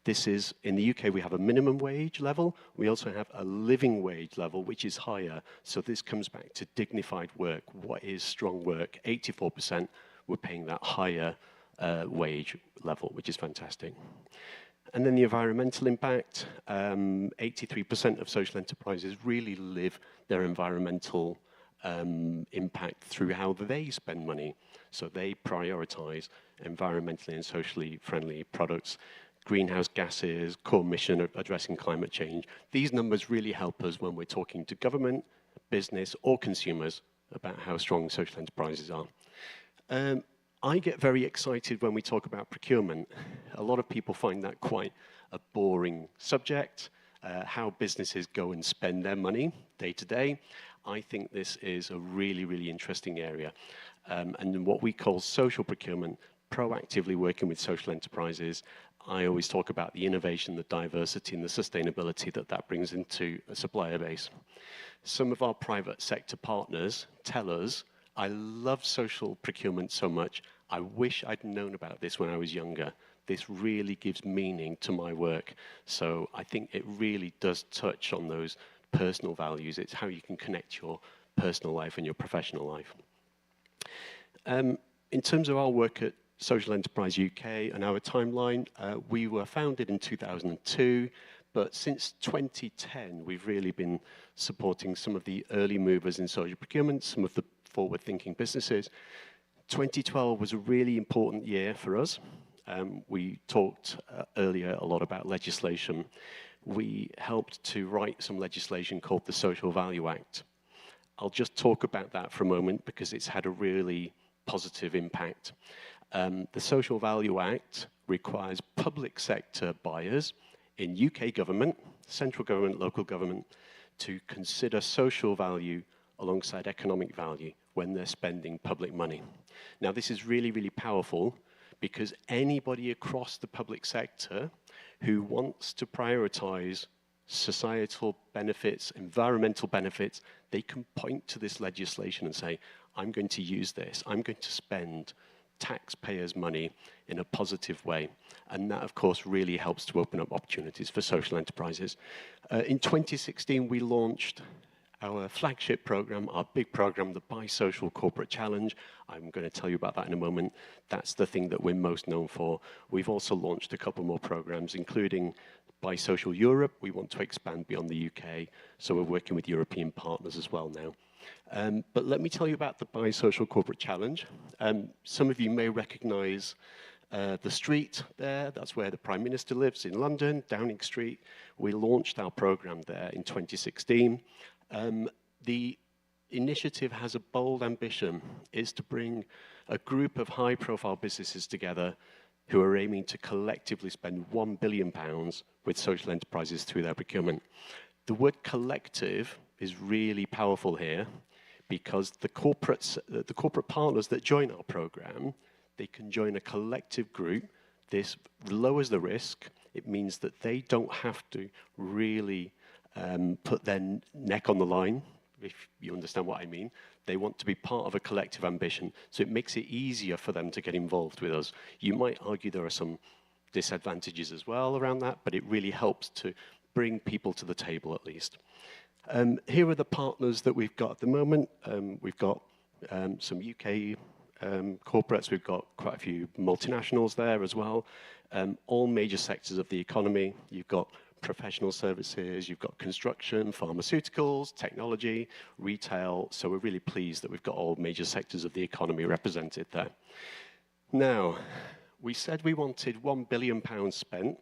This is, in the UK, we have a minimum wage level. We also have a living wage level, which is higher. So this comes back to dignified work. What is strong work? 84% were paying that higher wage level, which is fantastic. And then the environmental impact, 83% of social enterprises really live their environmental impact through how they spend money. So they prioritize environmentally and socially friendly products, greenhouse gases, core mission addressing climate change. These numbers really help us when we're talking to government, business, or consumers about how strong social enterprises are. I get very excited when we talk about procurement. A lot of people find that quite a boring subject, how businesses go and spend their money day to day. I think this is a really, really interesting area. And what we call social procurement, proactively working with social enterprises. I always talk about the innovation, the diversity, and the sustainability that brings into a supplier base. Some of our private sector partners tell us, I love social procurement so much, I wish I'd known about this when I was younger. This really gives meaning to my work. So I think it really does touch on those personal values. It's how you can connect your personal life and your professional life. In terms of our work at Social Enterprise UK and our timeline, we were founded in 2002, but since 2010, we've really been supporting some of the early movers in social procurement, some of the forward-thinking businesses. 2012 was a really important year for us. We talked earlier a lot about legislation. We helped to write some legislation called the Social Value Act. I'll just talk about that for a moment because it's had a really positive impact. The Social Value Act requires public sector buyers in UK government, central government, local government, to consider social value alongside economic value when they're spending public money. Now, this is really, really powerful because anybody across the public sector who wants to prioritize societal benefits, environmental benefits, they can point to this legislation and say, I'm going to use this, I'm going to spend taxpayers' money in a positive way. And that, of course, really helps to open up opportunities for social enterprises. In 2016, we launched our flagship program, our big program, the Buy Social Corporate Challenge. I'm going to tell you about that in a moment. That's the thing that we're most known for. We've also launched a couple more programs, including Buy Social Europe. We want to expand beyond the UK, so we're working with European partners as well now. But let me tell you about the Buy Social Corporate Challenge. Some of you may recognize the street there. That's where the Prime Minister lives in London, Downing Street. We launched our program there in 2016. The initiative has a bold ambition, is to bring a group of high-profile businesses together who are aiming to collectively spend £1 billion with social enterprises through their procurement. The word collective is really powerful here because the corporate partners that join our program, they can join a collective group. This lowers the risk. It means that they don't have to really put their neck on the line, if you understand what I mean. They want to be part of a collective ambition, so it makes it easier for them to get involved with us. You might argue there are some disadvantages as well around that, but it really helps to bring people to the table at least. Here are the partners that we've got at the moment. We've got some UK corporates, we've got quite a few multinationals there as well. All major sectors of the economy. You've got professional services, you've got construction, pharmaceuticals, technology, retail. So we're really pleased that we've got all major sectors of the economy represented there. Now, we said we wanted £1 billion spent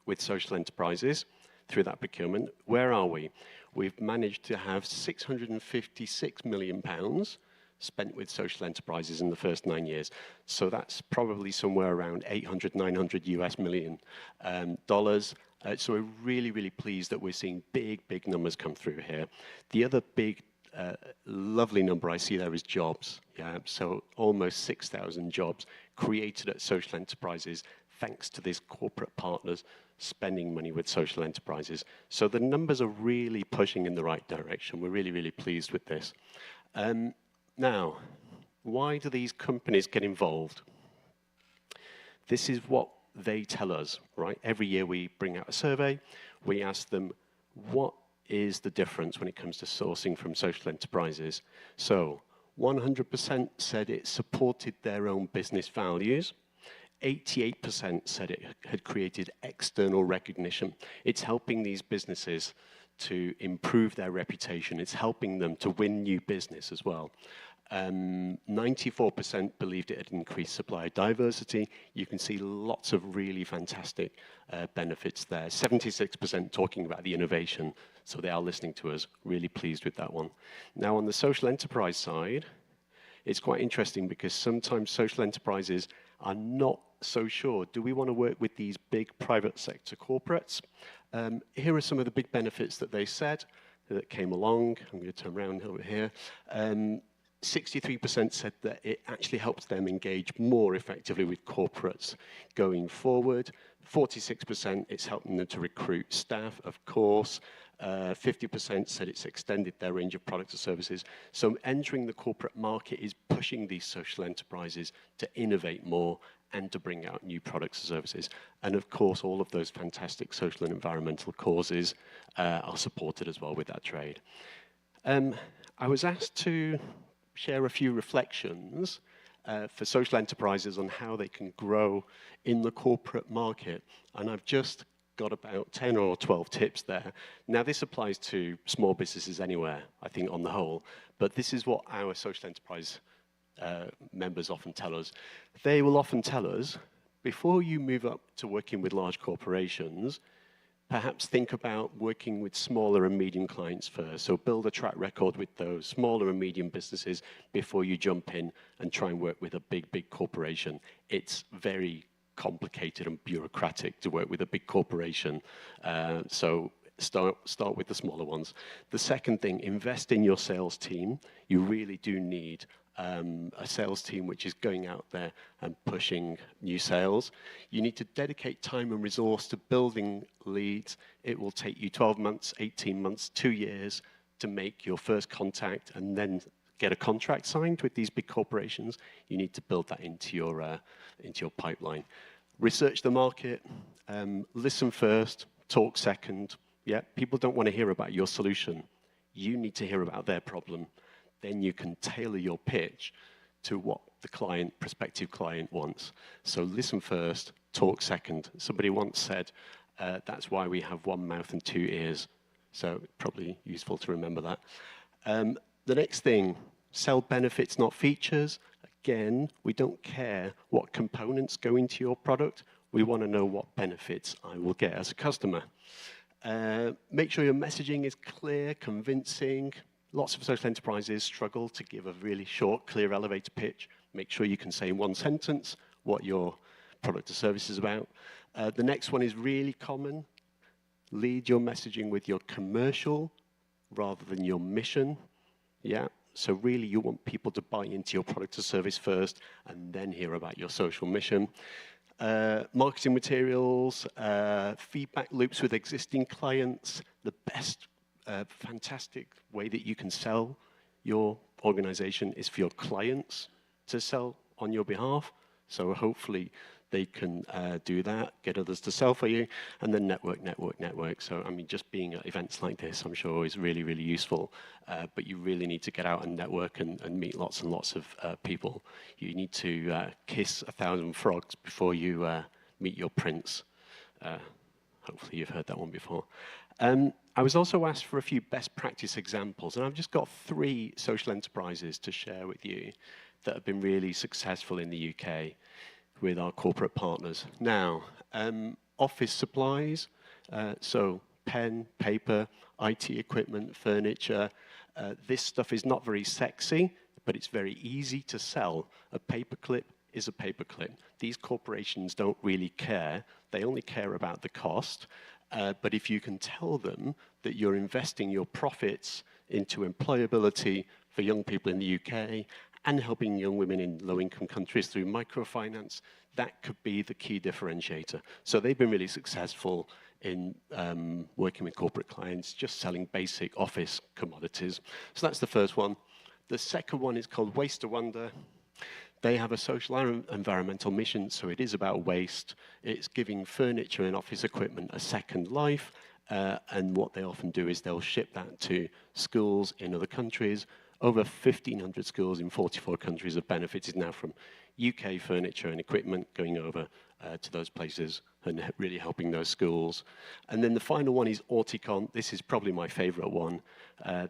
with social enterprises through that procurement. Where are we? We've managed to have £656 million spent with social enterprises in the first 9 years. So that's probably somewhere around 900 US million dollars. So we're really, really pleased that we're seeing big, big numbers come through here. The other big, lovely number I see there is jobs. Yeah, so almost 6,000 jobs created at social enterprises thanks to these corporate partners spending money with social enterprises. So the numbers are really pushing in the right direction. We're really, really pleased with this. Now, why do these companies get involved? This is what they tell us, right? Every year we bring out a survey. We ask them, what is the difference when it comes to sourcing from social enterprises? So 100% said it supported their own business values. 88% said it had created external recognition. It's helping these businesses to improve their reputation. It's helping them to win new business as well. 94% believed it had increased supplier diversity. You can see lots of really fantastic benefits there. 76% talking about the innovation, so they are listening to us. Really pleased with that one. Now, on the social enterprise side, it's quite interesting because sometimes social enterprises are not so sure. Do we want to work with these big private sector corporates? Here are some of the big benefits that they said that came along. I'm going to turn around over here. 63% said that it actually helps them engage more effectively with corporates going forward. 46% it's helping them to recruit staff, of course. 50% said it's extended their range of products or services. So entering the corporate market is pushing these social enterprises to innovate more and to bring out new products and services. And of course, all of those fantastic social and environmental causes are supported as well with that trade. I was asked to share a few reflections for social enterprises on how they can grow in the corporate market. And I've just got about 10 or 12 tips there. Now, this applies to small businesses anywhere, I think, on the whole. But this is what our social enterprise members often tell us. They will often tell us, before you move up to working with large corporations, perhaps think about working with smaller and medium clients first. So build a track record with those smaller and medium businesses before you jump in and try and work with a big corporation. It's very complicated and bureaucratic to work with a big corporation. So start with the smaller ones. The second thing, invest in your sales team. You really do need a sales team which is going out there and pushing new sales. You need to dedicate time and resource to building leads. It will take you 12 months, 18 months, 2 years to make your first contact and then get a contract signed with these big corporations. You need to build that into your pipeline. Research the market, listen first, talk second. Yeah, people don't want to hear about your solution. You need to hear about their problem. Then you can tailor your pitch to what the client, prospective client wants. So listen first, talk second. Somebody once said, that's why we have one mouth and 2 ears. So probably useful to remember that. The next thing, sell benefits, not features. Again, we don't care what components go into your product. We want to know what benefits I will get as a customer. Make sure your messaging is clear, convincing. Lots of social enterprises struggle to give a really short, clear elevator pitch. Make sure you can say in one sentence what your product or service is about. The next one is really common. Lead your messaging with your commercial rather than your mission. Yeah, so really you want people to buy into your product or service first and then hear about your social mission. Marketing materials, feedback loops with existing clients, the best fantastic way that you can sell your organization is for your clients to sell on your behalf. So hopefully they can do that, get others to sell for you, and then network. So, I mean, just being at events like this, I'm sure, is really, really useful. But you really need to get out and network and meet lots and lots of people. You need to kiss 1,000 frogs before you meet your prince. Hopefully you've heard that one before. I was also asked for a few best practice examples, and I've just got 3 social enterprises to share with you that have been really successful in the UK with our corporate partners. Now, office supplies, so pen, paper, IT equipment, furniture. This stuff is not very sexy, but it's very easy to sell. A paperclip is a paperclip. These corporations don't really care. They only care about the cost. But if you can tell them that you're investing your profits into employability for young people in the UK and helping young women in low-income countries through microfinance, that could be the key differentiator. So they've been really successful in working with corporate clients, just selling basic office commodities. So that's the first one. The second one is called Waste to Wonder. They have a social and environmental mission, so it is about waste. It's giving furniture and office equipment a second life, and what they often do is they'll ship that to schools in other countries, over 1,500 schools in 44 countries have benefited now from UK furniture and equipment going over to those places and really helping those schools. And then the final one is Auticon. This is probably my favorite one.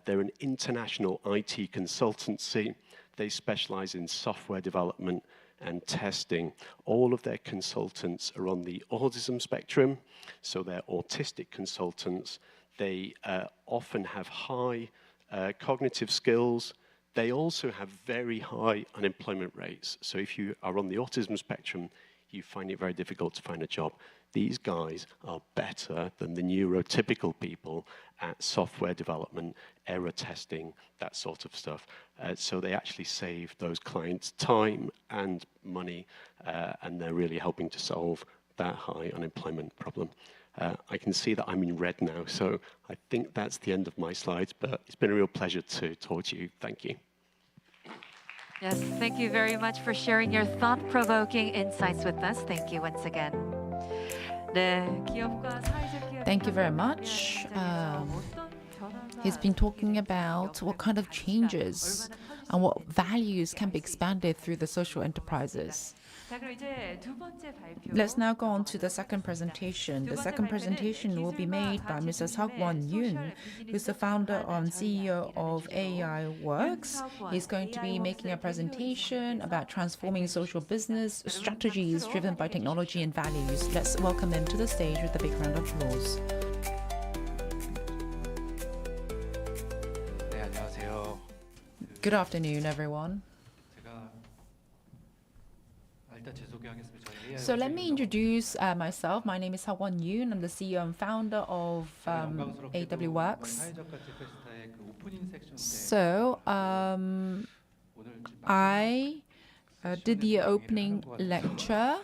They're an international IT consultancy. They specialize in software development and testing. All of their consultants are on the autism spectrum, so they're autistic consultants. They often have high cognitive skills. They also have very high unemployment rates. So if you are on the autism spectrum, you find it very difficult to find a job. These guys are better than the neurotypical people at software development, error testing, that sort of stuff. So they actually save those clients time and money, and they're really helping to solve that high unemployment problem. I can see that I'm in red now, so I think that's the end of my slides, but it's been a real pleasure to talk to you. Thank you. Yes, thank you very much for sharing your thought-provoking insights with us. Thank you once again. 네, 기업과 사회적 기업 Thank you very much. He's been talking about what kind of changes and what values can be expanded through the social enterprises. 자, 그럼 이제 두 번째 발표. Let's now go on to the second presentation. The second presentation will be made by Mr. Seok-won Yoon, who's the founder and CEO of AI Works. He's going to be making a presentation about transforming social business strategies driven by technology and values. Let's welcome him to the stage with a big round of applause. 네, 안녕하세요. Good afternoon, everyone. 일단 제 소개하겠습니다. 저희 So let me introduce myself. My name is Seok-won Yoon. I'm the CEO and founder of AW Works. 사회적 가치 페스타의 그 오프닝 섹션 때 So I did the opening lecture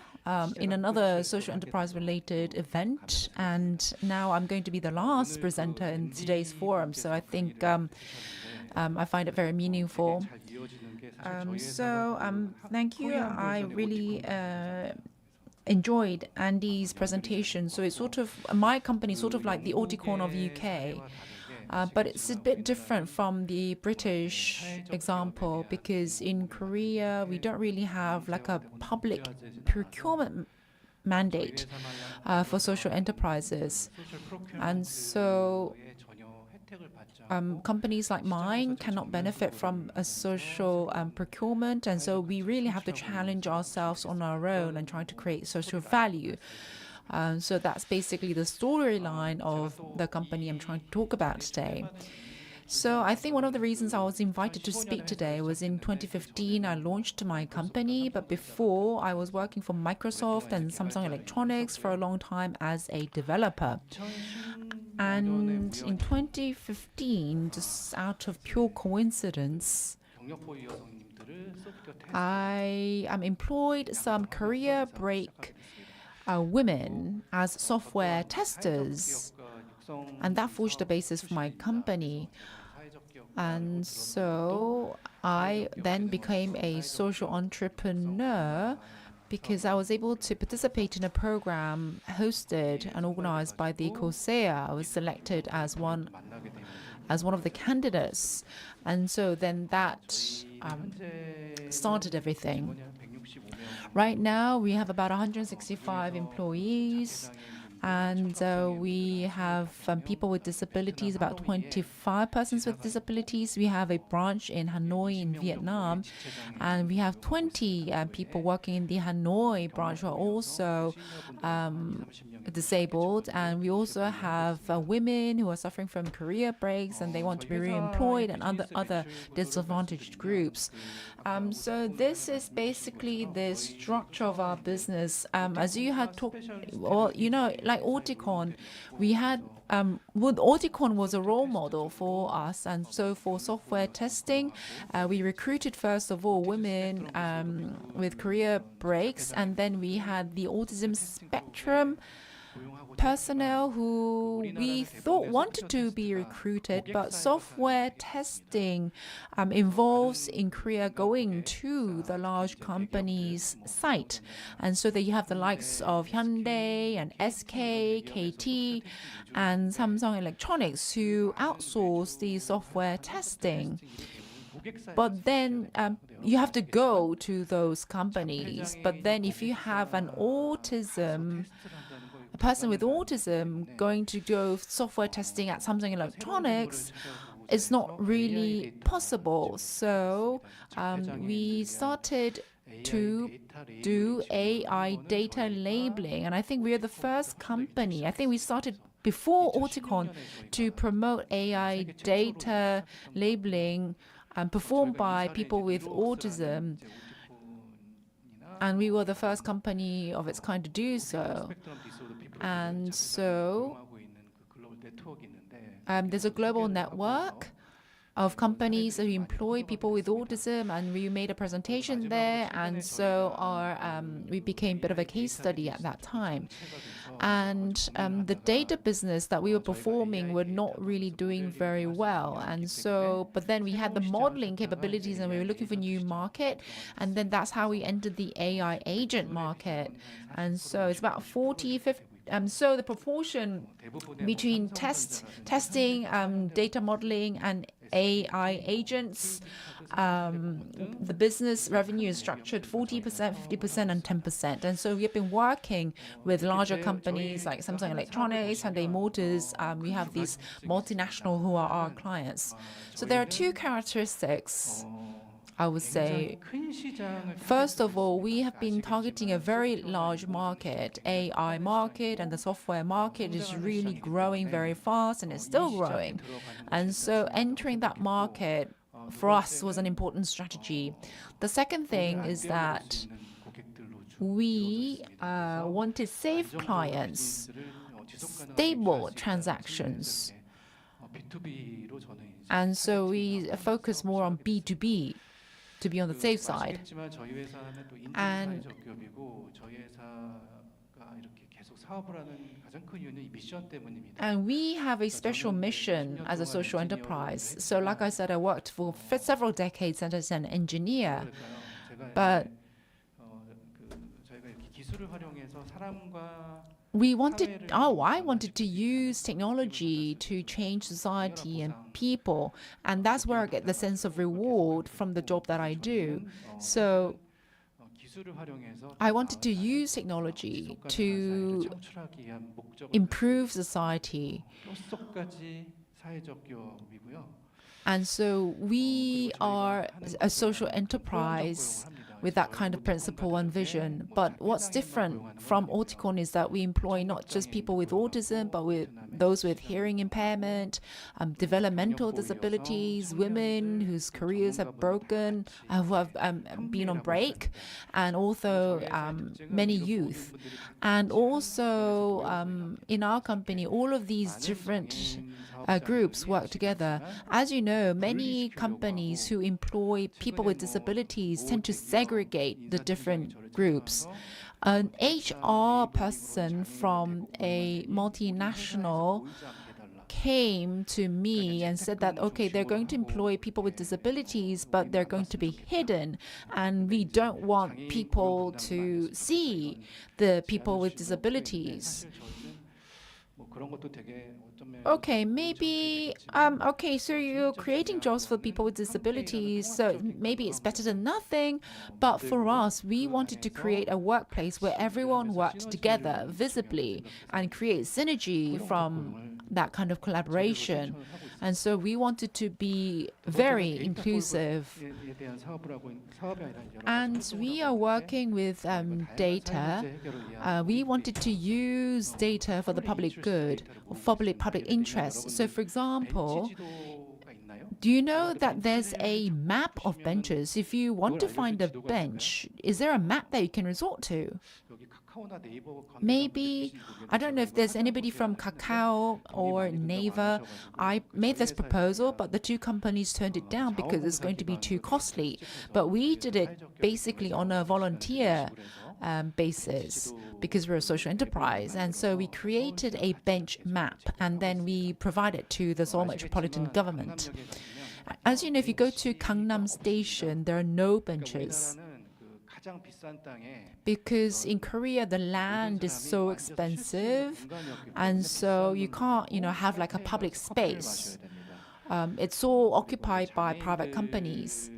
in another social enterprise related event, and now I'm going to be the last presenter in today's forum. So I think I find it very meaningful. 잘 이어지는 게 사실 저희 Thank you. I really enjoyed Andy's presentation. So it's sort of my company, sort of like the Auticon of UK. But it's a bit different from the British example, because in Korea we don't really have like a public procurement mandate for social enterprises, and so companies like mine cannot benefit from a social procurement, and so we really have to challenge ourselves on our own and try to create social value. So that's basically the storyline of the company I'm trying to talk about today. So I think one of the reasons I was invited to speak today was in 2015 I launched my company, but before I was working for Microsoft and Samsung Electronics for a long time as a developer. And in 2015, just out of pure coincidence, I employed some career break women as software testers, and that forged the basis for my company. And so I then became a social entrepreneur because I was able to participate in a program hosted and organized by the Corsair. I was selected as one of the candidates, and so then that started everything. Right now, we have about 165 employees, and we have people with disabilities, about 25 persons with disabilities. We have a branch in Hanoi in Vietnam, and we have 20 people working in the Hanoi branch who are also disabled. And we also have women who are suffering from career breaks and they want to be reemployed, and other disadvantaged groups. So this is basically the structure of our business. As you had talked, well, you know, like Auticon, we had Auticon was a role model for us, and so for software testing, we recruited first of all women with career breaks, and then we had the autism spectrum personnel who we thought wanted to be recruited, but software testing involves in Korea going to the large company's site. And so that you have the likes of Hyundai and SK, KT, and Samsung Electronics who outsource the software testing. But then you have to go to those companies. But then if you have a person with autism going to do software testing at Samsung Electronics, it's not really possible. So we started to do AI data labeling. And I think we are the first company. I think we started before Auticon to promote AI data labeling performed by people with autism. And we were the first company of its kind to do so. And so there's a global network of companies who employ people with autism, and we made a presentation there, and so we became a bit of a case study at that time. And the data business that we were performing were not really doing very well, and so but then we had the modeling capabilities, and we were looking for new market, and then that's how we entered the AI agent market. And so it's about 40-50. So the proportion between testing, data modeling, and AI agents, the business revenue is structured 40%, 50%, and 10%. And so we've been working with larger companies like Samsung Electronics, Hyundai Motors. We have these multinational who are our clients. So there are two characteristics, I would say. First of all, we have been targeting a very large market, AI market, and the software market is really growing very fast, and it's still growing. And so entering that market for us was an important strategy. The second thing is that we wanted safe clients, stable transactions. And so we focus more on B2B, to be on the safe side. And we have a special mission as a social enterprise. So like I said, I worked for several decades as an engineer. But I wanted to use technology to change society and people, and that's where I get the sense of reward from the job that I do. So I wanted to use technology to improve society. And so we are a social enterprise with that kind of principle and vision. But what's different from Auticon is that we employ not just people with autism, but with those with hearing impairment, developmental disabilities, women whose careers have broken, who have been on break, and also many youth. And also in our company, all of these different groups work together. As you know, many companies who employ people with disabilities tend to segregate the different groups. An HR person from a multinational came to me and said that, okay, they're going to employ people with disabilities, but they're going to be hidden, and we don't want people to see the people with disabilities. Okay, maybe, okay, so you're creating jobs for people with disabilities, so maybe it's better than nothing. But for us, we wanted to create a workplace where everyone worked together visibly and create synergy from that kind of collaboration. And so we wanted to be very inclusive. And we are working with data. We wanted to use data for the public good, or public interest. So for example, do you know that there's a map of benches? If you want to find a bench, is there a map that you can resort to? Maybe, I don't know if there's anybody from Kakao or Naver. I made this proposal, but the two companies turned it down because it's going to be too costly. But we did it basically on a volunteer basis because we're a social enterprise. And so we created a bench map, and then we provided it to the Seoul Metropolitan Government. As you know, if you go to Gangnam Station, there are no benches, because in Korea the land is so expensive, and so you can't, have like a public space. it's all occupied by private companies.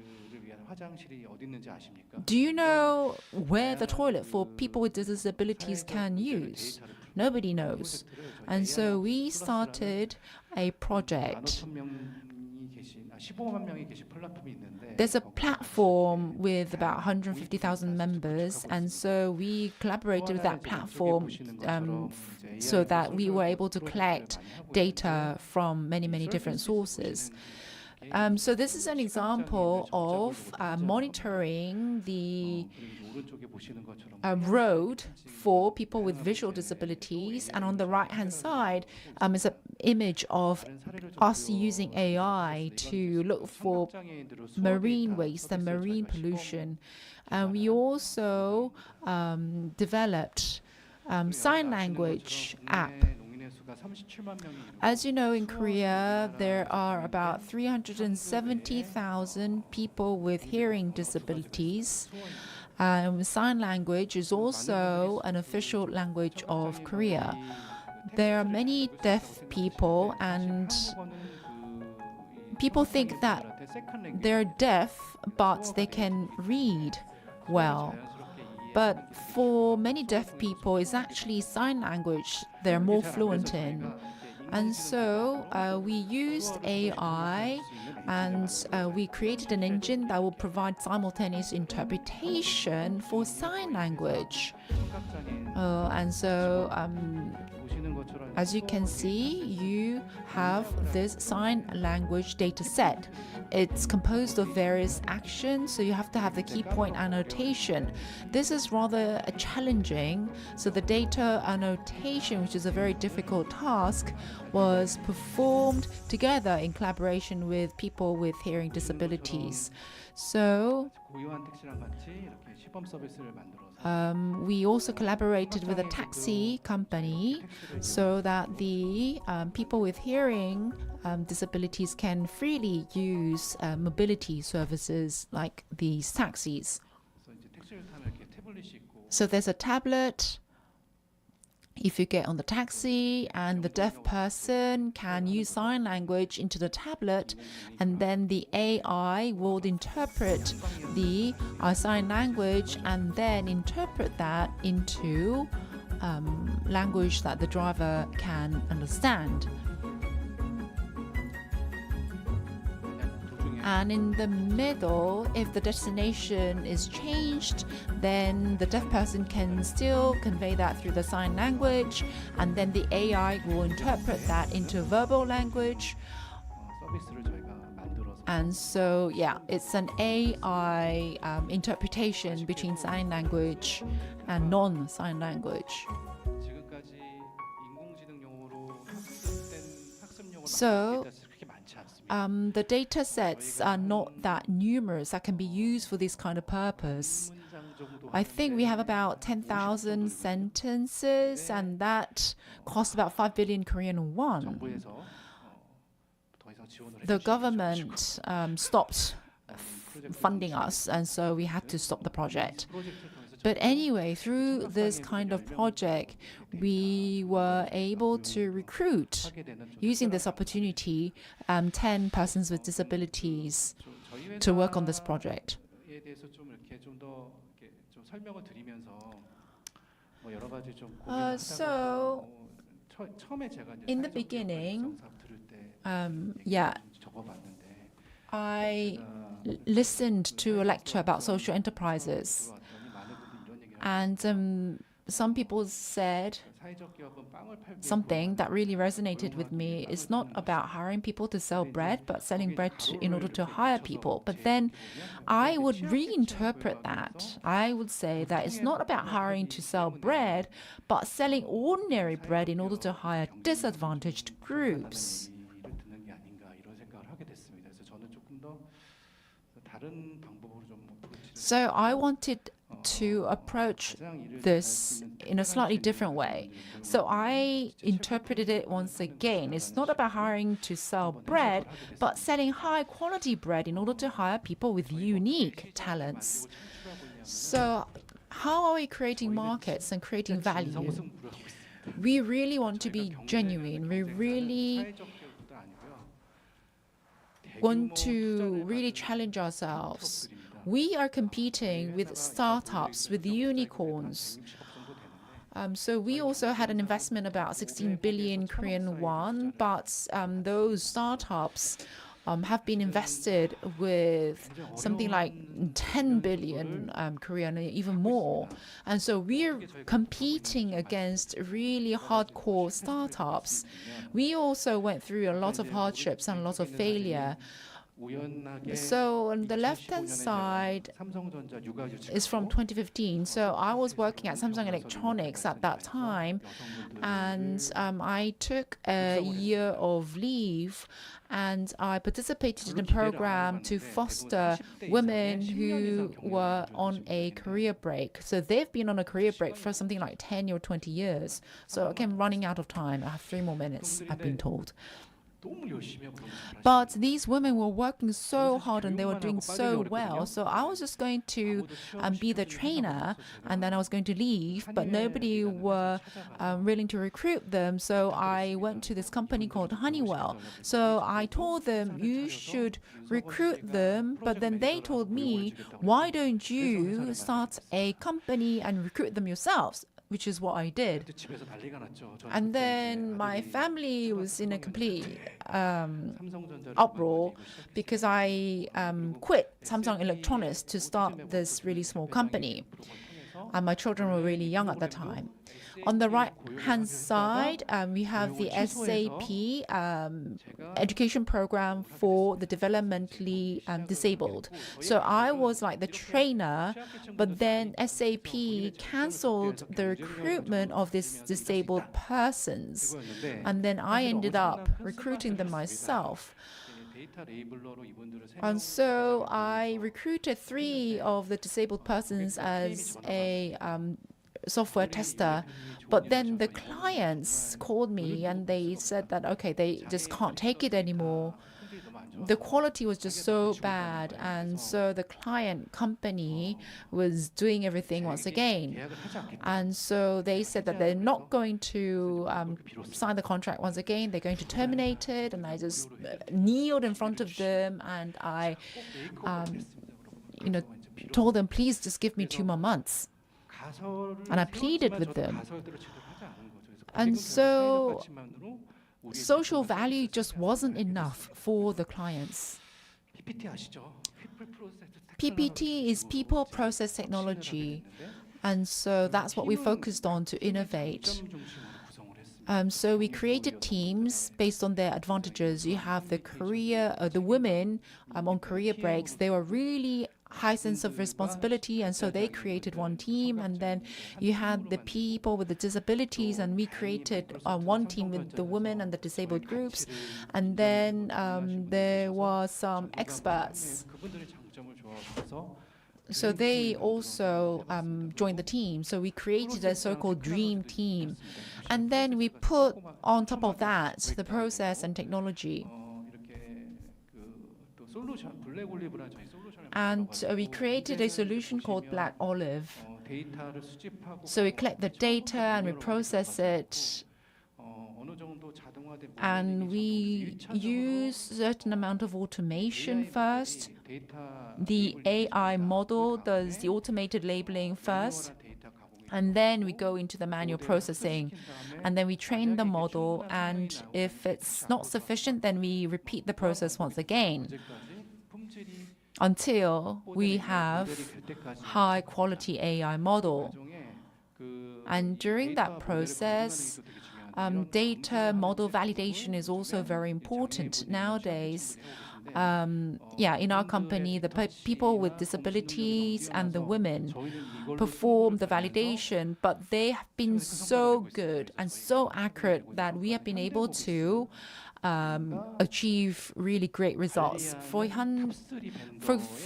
Do you know where the toilet for people with disabilities can use? Nobody knows. And so we started a project. There's a platform with about 150,000 members, and so we collaborated with that platform so that we were able to collect data from many, many different sources. So this is an example of monitoring the road for people with visual disabilities, and on the right-hand side is an image of us using AI to look for marine waste and marine pollution. And we also developed sign language app. As you know, in Korea, there are about 370,000 people with hearing disabilities. Sign language is also an official language of Korea. There are many deaf people, and people think that they're deaf, but they can read well. But for many deaf people, it's actually sign language they're more fluent in. And so we used AI, and we created an engine that will provide simultaneous interpretation for sign language. And so as you can see, you have this sign language data set. It's composed of various actions, so you have to have the key point annotation. This is rather challenging, so the data annotation, which is a very difficult task, was performed together in collaboration with people with hearing disabilities. So we also collaborated with a taxi company so that the people with hearing disabilities can freely use mobility services like these taxis. So there's a tablet. If you get on the taxi, and the deaf person can use sign language into the tablet, and then the AI will interpret the sign language and then interpret that into language that the driver can understand. And in the middle, if the destination is changed, then the deaf person can still convey that through the sign language, and then the AI will interpret that into verbal language. And so, yeah, it's an AI interpretation between sign language and non-sign language. So, the data sets are not that numerous that can be used for this kind of purpose. I think we have about 10,000 sentences, and that costs about 5 billion Korean won. The government stopped funding us, and so we had to stop the project. But anyway, through this kind of project, we were able to recruit, using this opportunity, 10 persons with disabilities to work on this project. So, in the beginning, I listened to a lecture about social enterprises. And some people said something that really resonated with me. It's not about hiring people to sell bread, but selling bread in order to hire people. But then I would reinterpret that. I would say that it's not about hiring to sell bread, but selling ordinary bread in order to hire disadvantaged groups. So I wanted to approach this in a slightly different way. So I interpreted it once again. It's not about hiring to sell bread, but selling high quality bread in order to hire people with unique talents. So how are we creating markets and creating value? We really want to be genuine. We really want to really challenge ourselves. We are competing with startups, with unicorns. So we also had an investment about 16 billion Korean won, but those startups have been invested with something like 10 billion Korean, even more. And so we're competing against really hardcore startups. We also went through a lot of hardships and a lot of failure. So on the left-hand side is from 2015. So I was working at Samsung Electronics at that time, and I took a year of leave, and I participated in a program to foster women who were on a career break. So they've been on a career break for something like 10 or 20 years. So again, running out of time. I have 3 more minutes, I've been told. But these women were working so hard and they were doing so well. So I was just going to be the trainer, and then I was going to leave, but nobody were willing to recruit them. So I went to this company called Honeywell. So I told them, you should recruit them. But then they told me, why don't you start a company and recruit them yourselves? Which is what I did. And then my family was in a complete uproar because I quit Samsung Electronics to start this really small company. And my children were really young at the time. On the right-hand side, we have the SAP education program for the developmentally disabled. So I was like the trainer, but then SAP cancelled the recruitment of these disabled persons. And then I ended up recruiting them myself. And so I recruited 3 of the disabled persons as a software tester, but then the clients called me and they said that, okay, they just can't take it anymore. The quality was just so bad, and so the client company was doing everything once again. And so they said that they're not going to sign the contract once again, they're going to terminate it, and I just kneeled in front of them and I told them, please just give me 2 more months. And I pleaded with them. And so social value just wasn't enough for the clients. PPT is people process technology. And so that's what we focused on to innovate. So we created teams based on their advantages. You have the women on career breaks. They were really high sense of responsibility, and so they created one team. And then you had the people with the disabilities, and we created one team with the women and the disabled groups. And then there were some experts. So they also joined the team. So we created a so-called dream team. And then we put on top of that the process and technology. And we created a solution called Black Olive. So we collect the data and we process it. And we use a certain amount of automation first. The AI model does the automated labeling first. And then we go into the manual processing. And then we train the model. And if it's not sufficient, then we repeat the process once again until we have high quality AI model. And during that process, data model validation is also very important nowadays. In our company, the people with disabilities and the women perform the validation, but they have been so good and so accurate that we have been able to achieve really great results. For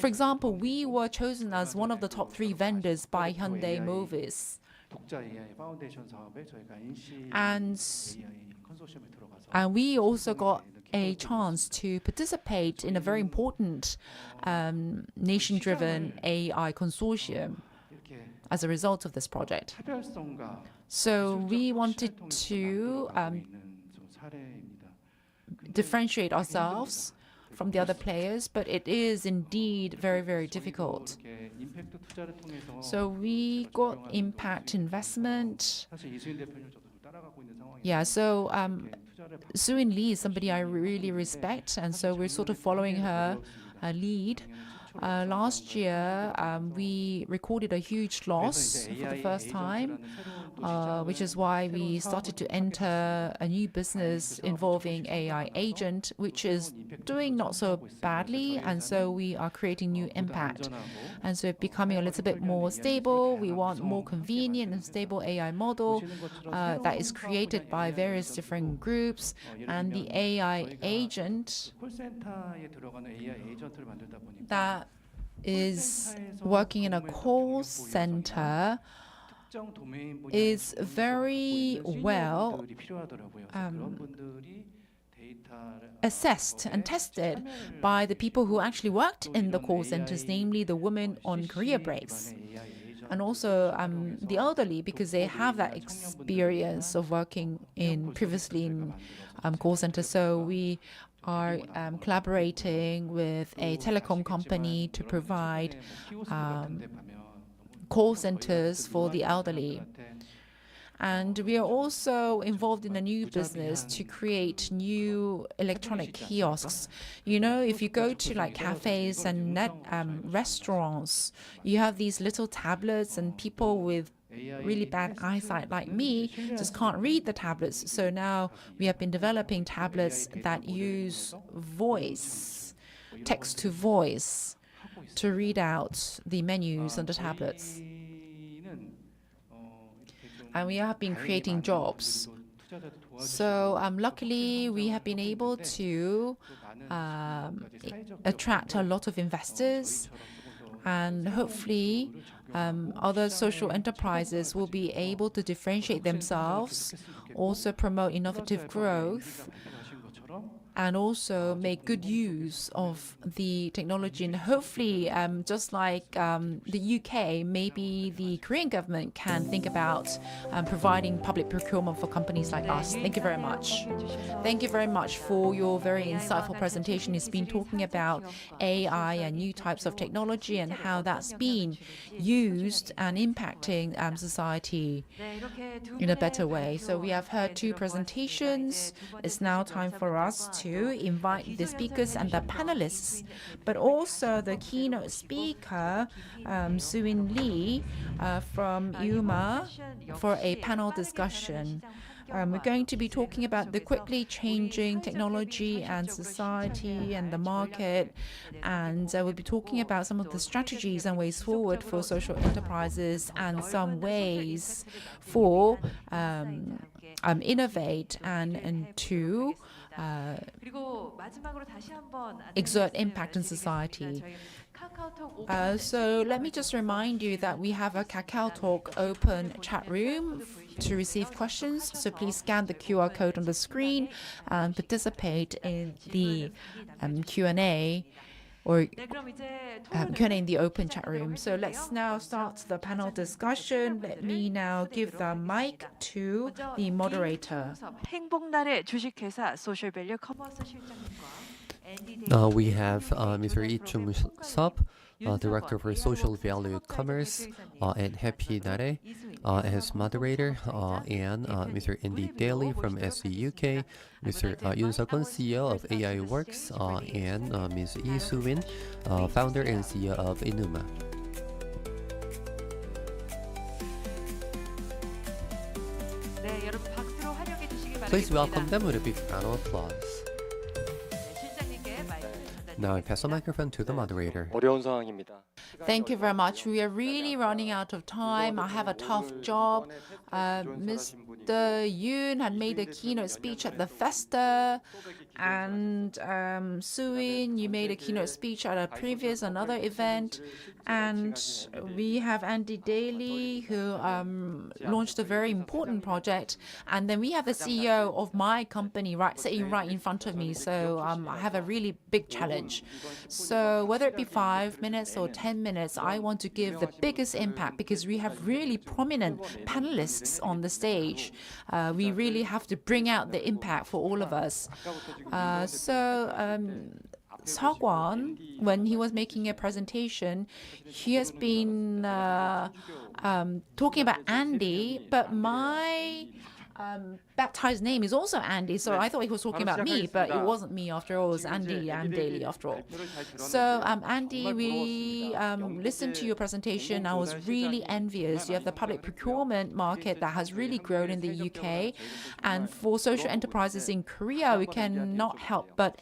example, we were chosen as one of the top 3 vendors by Hyundai Movis. And we also got a chance to participate in a very important nation-driven AI consortium as a result of this project. So we wanted to differentiate ourselves from the other players, but it is indeed very, very difficult. 이렇게 임팩트 투자를 통해서 So we got impact investment. 사실 이수인 대표님 저도 좀 따라가고 있는 상황이에요. Yeah, so 투자를 Soo-in Lee is somebody I really respect, and so we're sort of following her lead. Last year, we recorded a huge loss for the first time, which is why we started to enter a new business involving AI agent, which is doing not so badly, and so we are creating new impact. And so becoming a little bit more stable, we want more convenient and stable AI model that is created by various different groups, and the AI agent 콜센터에 들어가는 AI 에이전트를 만들다 보니까 that is working in a call center 특정 도메인 분야에 is very well 분들이 필요하더라고요. 그래서 그런 분들이 데이터를 assessed and tested by the people who actually worked in the call centers, namely the women on career breaks. And also the elderly, because they have that experience of working previously in call centers. So we are collaborating with a telecom company to provide call centers for the elderly. And we are also involved in a new business to create new electronic kiosks. You know, if you go to like cafes and restaurants, you have these little tablets, and people with really bad eyesight like me just can't read the tablets. So now we have been developing tablets that use voice, text to voice, to read out the menus on the tablets. And we have been creating jobs. So luckily, we have been able to attract a lot of investors, and hopefully other social enterprises will be able to differentiate themselves, also promote innovative growth, and also make good use of the technology. And hopefully, just like the UK, maybe the Korean government can think about providing public procurement for companies like us. Thank you very much. Thank you very much for your very insightful presentation. It's been talking about AI and new types of technology and how that's been used and impacting society in a better way. So we have heard two presentations. It's now time for us to invite the speakers and the panelists, but also the keynote speaker, Soo-in Lee from UMA, for a panel discussion. We're going to be talking about the quickly changing technology and society and the market, and we'll be talking about some of the strategies and ways forward for social enterprises and some ways for innovate and to exert impact in society. So let me just remind you that we have a KakaoTalk open chat room to receive questions. So please scan the QR code on the screen and participate in the Q&A or Q&A in the open chat room. So let's now start the panel discussion. Let me now give the mic to the moderator. 행복날의 주식회사 소셜밸류 커머스 실장님과 We have Mr. Lee Chung-sup, Director for Social Value Commerce at Happy Nare as moderator, and Mr. Andy Daly from SE UK, Mr. Yoon Seok-won, CEO of AI Works, and Ms. Lee Soo-in, founder and CEO of Inuma. 네, 여러분 박수로 환영해 주시기 바랍니다. Please welcome them with a big round of applause. 실장님께 마이크를 Now I pass the microphone to the moderator. 어려운 상황입니다. Thank you very much. We are really running out of time. I have a tough job. Mr. Yoon had made a keynote speech at the Festa, and Soo-in, you made a keynote speech at another event, and we have Andy Daly, who launched a very important project, and then we have the CEO of my company sitting right in front of me. So I have a really big challenge. So whether it be 5 minutes or 10 minutes, I want to give the biggest impact because we have really prominent panelists on the stage. We really have to bring out the impact for all of us. Seok-won, when he was making a presentation, he has been talking about Andy, but my baptized name is also Andy, so I thought he was talking about me, but it wasn't me after all. It was Andy Daly after all. So Andy, we listened to your presentation. I was really envious. You have the public procurement market that has really grown in the UK, and for social enterprises in Korea, we cannot help but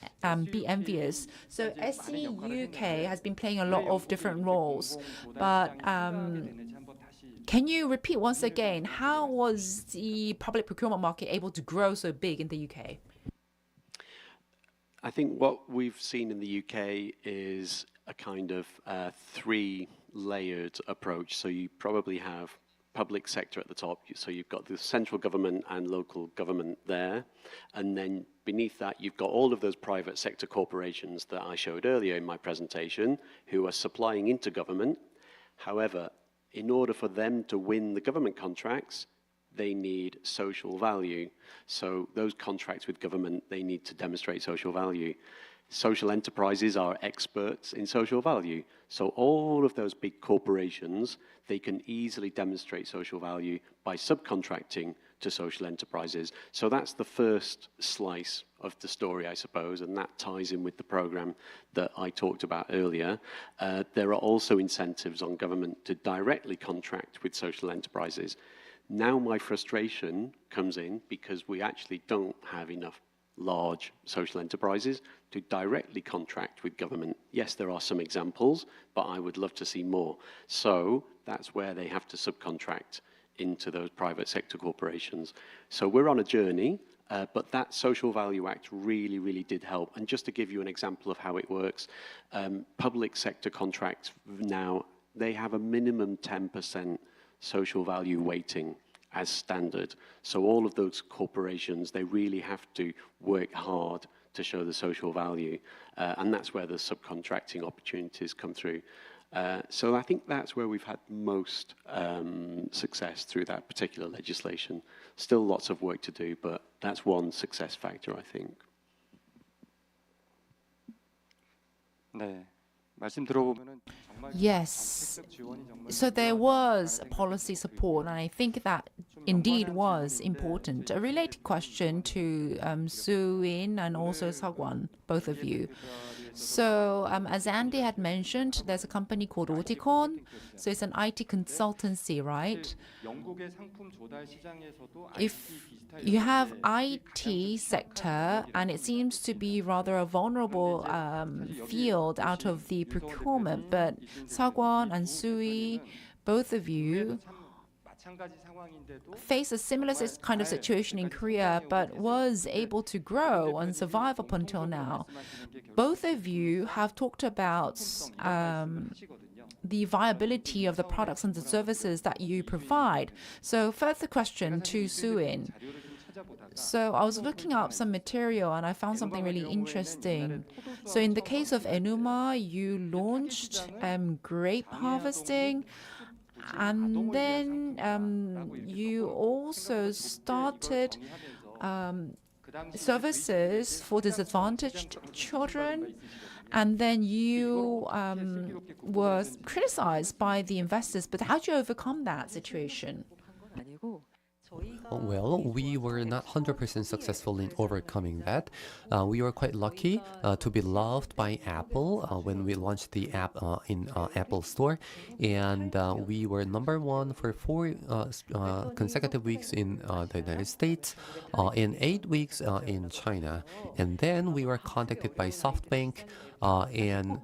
be envious. So SE UK has been playing a lot of different roles, but can you repeat once again, how was the public procurement market able to grow so big in the UK? I think what we've seen in the UK is a kind of three-layered approach. So you probably have public sector at the top. So you've got the central government and local government there. And then beneath that, you've got all of those private sector corporations that I showed earlier in my presentation who are supplying into government. However, in order for them to win the government contracts, they need social value. So those contracts with government, they need to demonstrate social value. Social enterprises are experts in social value. So all of those big corporations, they can easily demonstrate social value by subcontracting to social enterprises. So that's the first slice of the story, I suppose, and that ties in with the program that I talked about earlier. There are also incentives on government to directly contract with social enterprises. Now my frustration comes in because we actually don't have enough large social enterprises to directly contract with government. Yes, there are some examples, but I would love to see more. So that's where they have to subcontract into those private sector corporations. So we're on a journey, but that Social Value Act really, really did help. And just to give you an example of how it works, public sector contracts now, they have a minimum 10% social value weighting as standard. So all of those corporations, they really have to work hard to show the social value. And that's where the subcontracting opportunities come through. So I think that's where we've had most success through that particular legislation. Still lots of work to do, but that's one success factor, I think. 네. 말씀 들어보면은 정말 Yes. 정책적 지원이 정말 So there was policy support, and I think that indeed was important. A related question to Soo-in and also Seok-won, both of you. So as Andy had mentioned, there's a company called Oticon. So it's an IT consultancy, right? 영국의 상품 조달 시장에서도 If you have IT sector, and it seems to be rather a vulnerable field out of the procurement, but Seok-won and Soo-in, both of you 마찬가지 상황인데도 face a similar kind of situation in Korea, but was able to grow and survive up until now. Both of you have talked about the viability of the products and the services that you provide. So further question to Soo-in. So I was looking up some material and I found something really interesting. So in the case of Enuma, you launched grape harvesting, and then you also started services for disadvantaged children, and then you were criticized by the investors. But how did you overcome that situation? 아니고 Well, we were not 100% successful in overcoming that. We were quite lucky to be loved by Apple when we launched the app in Apple Store. And we were #1 for 4 consecutive weeks in the United States, in 8 weeks in China. And then we were contacted by SoftBank and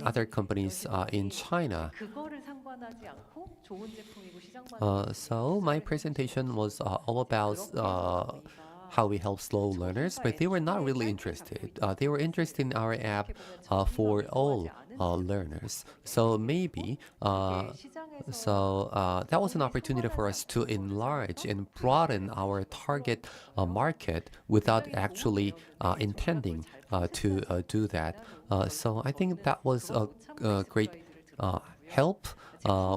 other companies in China. 그거를 상관하지 않고 좋은 제품이고 시장 So my presentation was all about how we help slow learners, but they were not really interested. They were interested in our app for all learners. So maybe, that was an opportunity for us to enlarge and broaden our target market without actually intending to do that. So I think that was a great help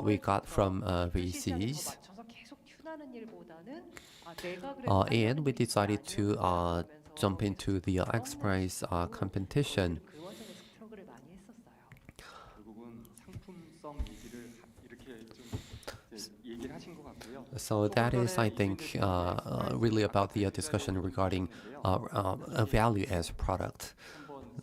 we got from VCs. And we decided to jump into the X Prize competition. 그 과정에서 스트러글을 많이 했었어요. 결국은 상품성 얘기를 이렇게 좀 이제 얘기를 하신 것 같고요. So that is, I think, really about the discussion regarding a value as product.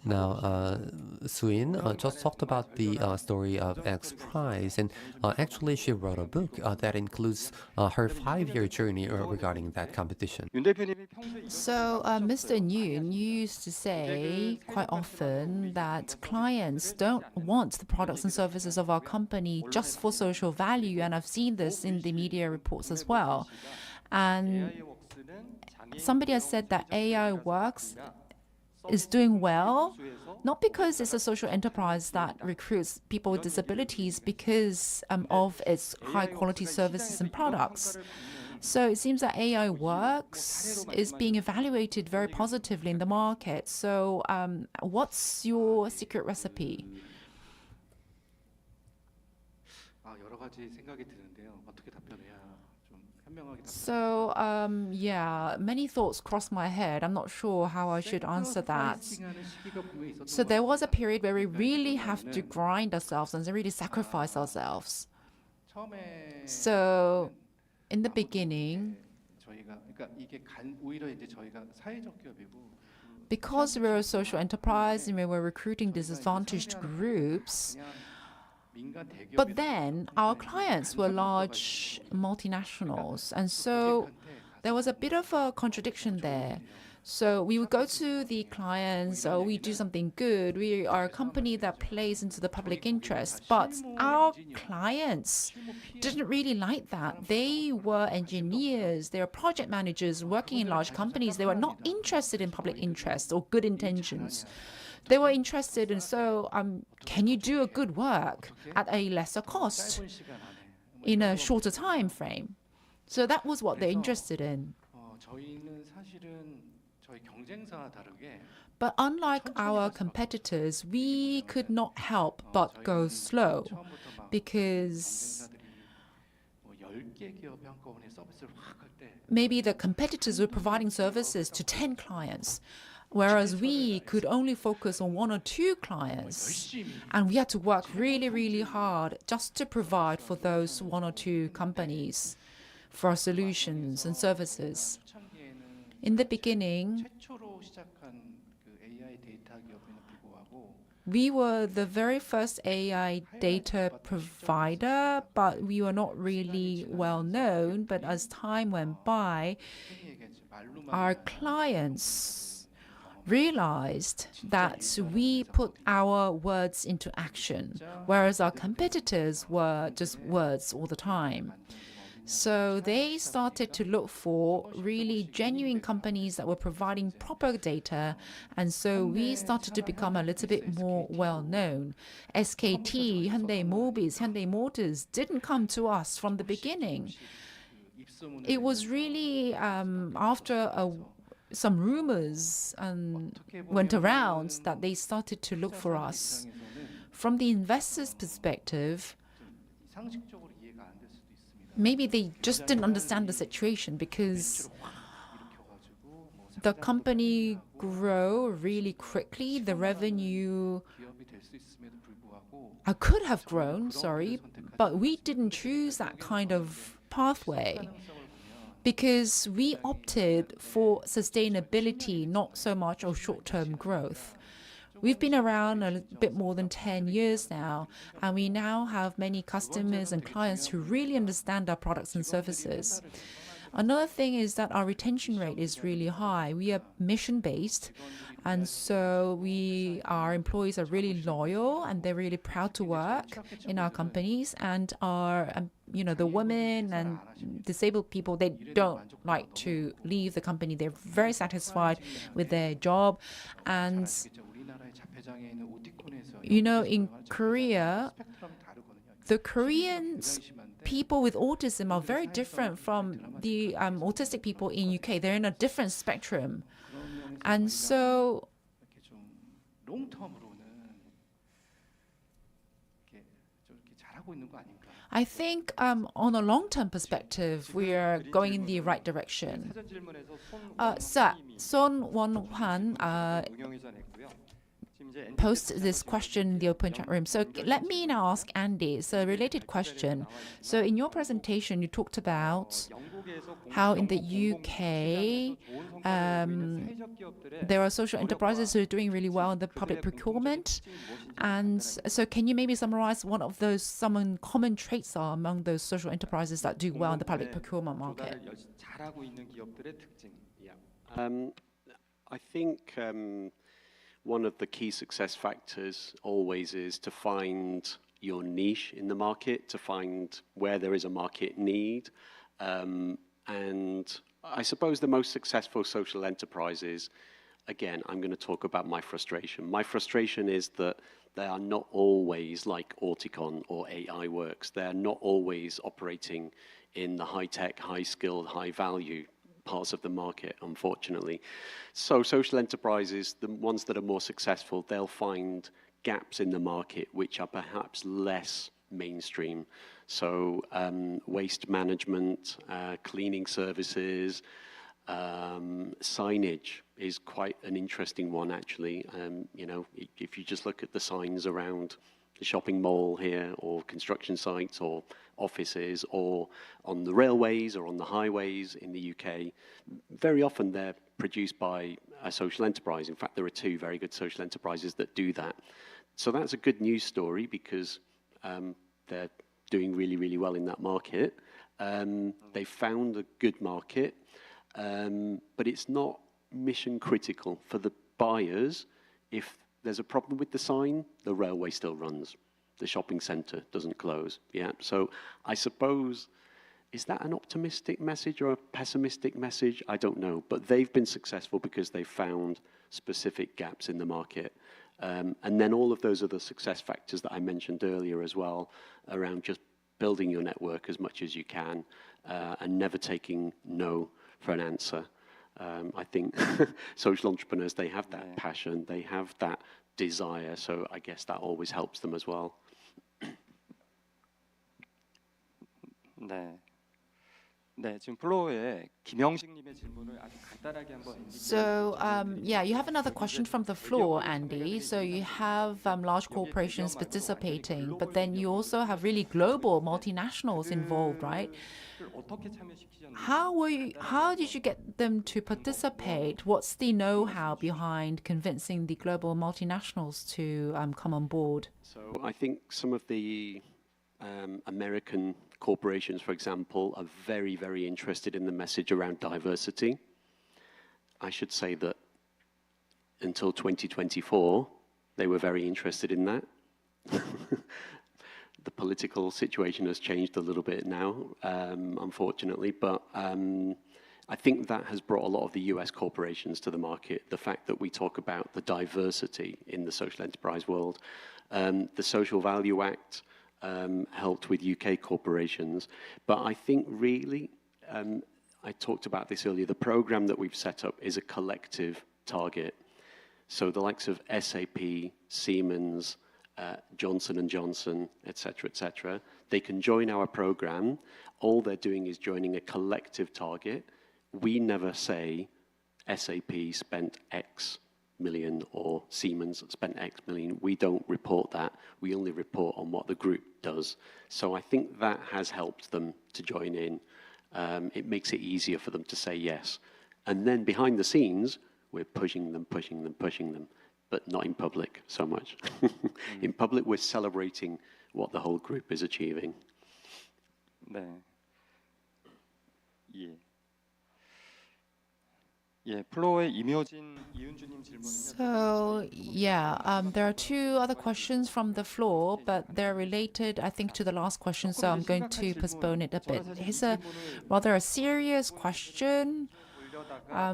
Now, Suin just talked about the story of X Prize, and actually she wrote a book that includes her 5-year journey regarding that competition. 윤 대표님이 평소에 So, Mr. Nguyen used to say quite often that clients don't want the products and services of our company just for social value, and I've seen this in the media reports as well. And somebody has said that AI Works is doing well, not because it's a social enterprise that recruits people with disabilities, because of its high quality services and products. So it seems that AI Works is being evaluated very positively in the market. So what's your secret recipe? 여러 가지 생각이 드는데요. 어떻게 답변해야 좀 현명하게 So yeah, many thoughts crossed my head. I'm not sure how I should answer that. 답변하는 시기가 분명히 있었던 So there was a period where we really have to grind ourselves and really sacrifice ourselves. 처음에 So in the beginning, 저희가 그러니까 이게 오히려 이제 저희가 사회적 기업이고 because we're a social enterprise and we were recruiting disadvantaged groups, 민간 대기업이 but then our clients were large multinationals, and so there was a bit of a contradiction there. So we would go to the clients, oh, we do something good, we are a company that plays into the public interest, but our clients didn't really like that. They were engineers, they were project managers working in large companies. They were not interested in public interest or good intentions. They were interested in, so can you do a good work at a lesser cost in a shorter time frame? So that was what they're interested in. 저희는 사실은 저희 경쟁사와 다르게 But unlike our competitors, we could not help but go slow because 뭐 10개 기업이 한꺼번에 서비스를 확 할 때 maybe the competitors were providing services to 10 clients, whereas we could only focus on 1 or 2 clients. And we had to work really, really hard just to provide for those 1 or 2 companies for our solutions and services. In the beginning, 최초로 시작한 그 AI 데이터 기업에는 불구하고 we were the very first AI data provider, but we were not really well known. But as time went by, our clients realized that we put our words into action, whereas our competitors were just words all the time. So they started to look for really genuine companies that were providing proper data, and so we started to become a little bit more well known. SKT, Hyundai Mobis, Hyundai Motors didn't come to us from the beginning. It was really after some rumors went around that they started to look for us. From the investors' perspective, 상식적으로 이해가 안 될 수도 있습니다. maybe they just didn't understand the situation because the company grew really quickly. The revenue 기업이 될 수 있음에도 불구하고 could have grown, sorry, but we didn't choose that kind of pathway because we opted for sustainability, not so much of short-term growth. We've been around a bit more than 10 years now, and we now have many customers and clients who really understand our products and services. Another thing is that our retention rate is really high. We are mission-based, and so our employees are really loyal and they're really proud to work in our companies. And our, the women and disabled people, they don't like to leave the company. They're very satisfied with their job. And 우리나라의 자폐장애 있는 오티콘에서 in Korea, the Koreans people with autism are very different from the autistic people in UK. They're in a different spectrum. And so 이렇게 좀 롱텀으로는 이렇게 좀 이렇게 잘하고 있는 거 아닌가? I think on a long-term perspective, we are going in the right direction. 사전 질문에서 Son Won-hwan 운영에서 냈고요. 지금 이제 ND posted this question in the open chat room. So let me now ask Andy. It's a related question. So in your presentation, you talked about how in the UK there are social enterprises who are doing really well in the public procurement. And so can you maybe summarize what of those some common traits are among those social enterprises that do well in the public procurement market? 잘하고 있는 기업들의 특징. I think one of the key success factors always is to find your niche in the market, to find where there is a market need. And I suppose the most successful social enterprises, again, I'm going to talk about my frustration. My frustration is that they are not always like Auticon or AI Works. They are not always operating in the high-tech, high-skilled, high-value parts of the market, unfortunately. So social enterprises, the ones that are more successful, they'll find gaps in the market which are perhaps less mainstream. So waste management, cleaning services, signage is quite an interesting one, actually. You know, if you just look at the signs around the shopping mall here, or construction sites, or offices, or on the railways, or on the highways in the UK, very often they're produced by a social enterprise. In fact, there are two very good social enterprises that do that. So that's a good news story because they're doing really, really well in that market. They found a good market, but it's not mission critical for the buyers. If there's a problem with the sign, the railway still runs. The shopping centre doesn't close. Yeah. So I suppose, is that an optimistic message or a pessimistic message? I don't know. But they've been successful because they've found specific gaps in the market. And then all of those other success factors that I mentioned earlier as well, around just building your network as much as you can and never taking no for an answer. I think social entrepreneurs, they have that passion, they have that desire, so I guess that always helps them as well. 네. 네, 지금 플로어에 김영식님의 질문을 아주 간단하게 한번. So, yeah, you have another question from the floor, Andy. So you have large corporations participating, but then you also have really global multinationals involved, right? How did you get them to participate? What's the know-how behind convincing the global multinationals to come on board? So I think some of the American corporations, for example, are very, very interested in the message around diversity. I should say that until 2024, they were very interested in that. The political situation has changed a little bit now, unfortunately, but I think that has brought a lot of the US corporations to the market, the fact that we talk about the diversity in the social enterprise world. The Social Value Act helped with UK corporations, but I think really, I talked about this earlier, the program that we've set up is a collective target. So the likes of SAP, Siemens, Johnson & Johnson, etc., they can join our program. All they're doing is joining a collective target. We never say SAP spent X million or Siemens spent X million. We don't report that. We only report on what the group does. So I think that has helped them to join in. It makes it easier for them to say yes. And then behind the scenes, we're pushing them, but not in public so much. In public, we're celebrating what the whole group is achieving. 네. 예. 예, 플로어에 임효진, 이은주님 질문은요. So, yeah, there are two other questions from the floor, but they're related, I think, to the last question, so I'm going to postpone it a bit. It's a rather a serious question. I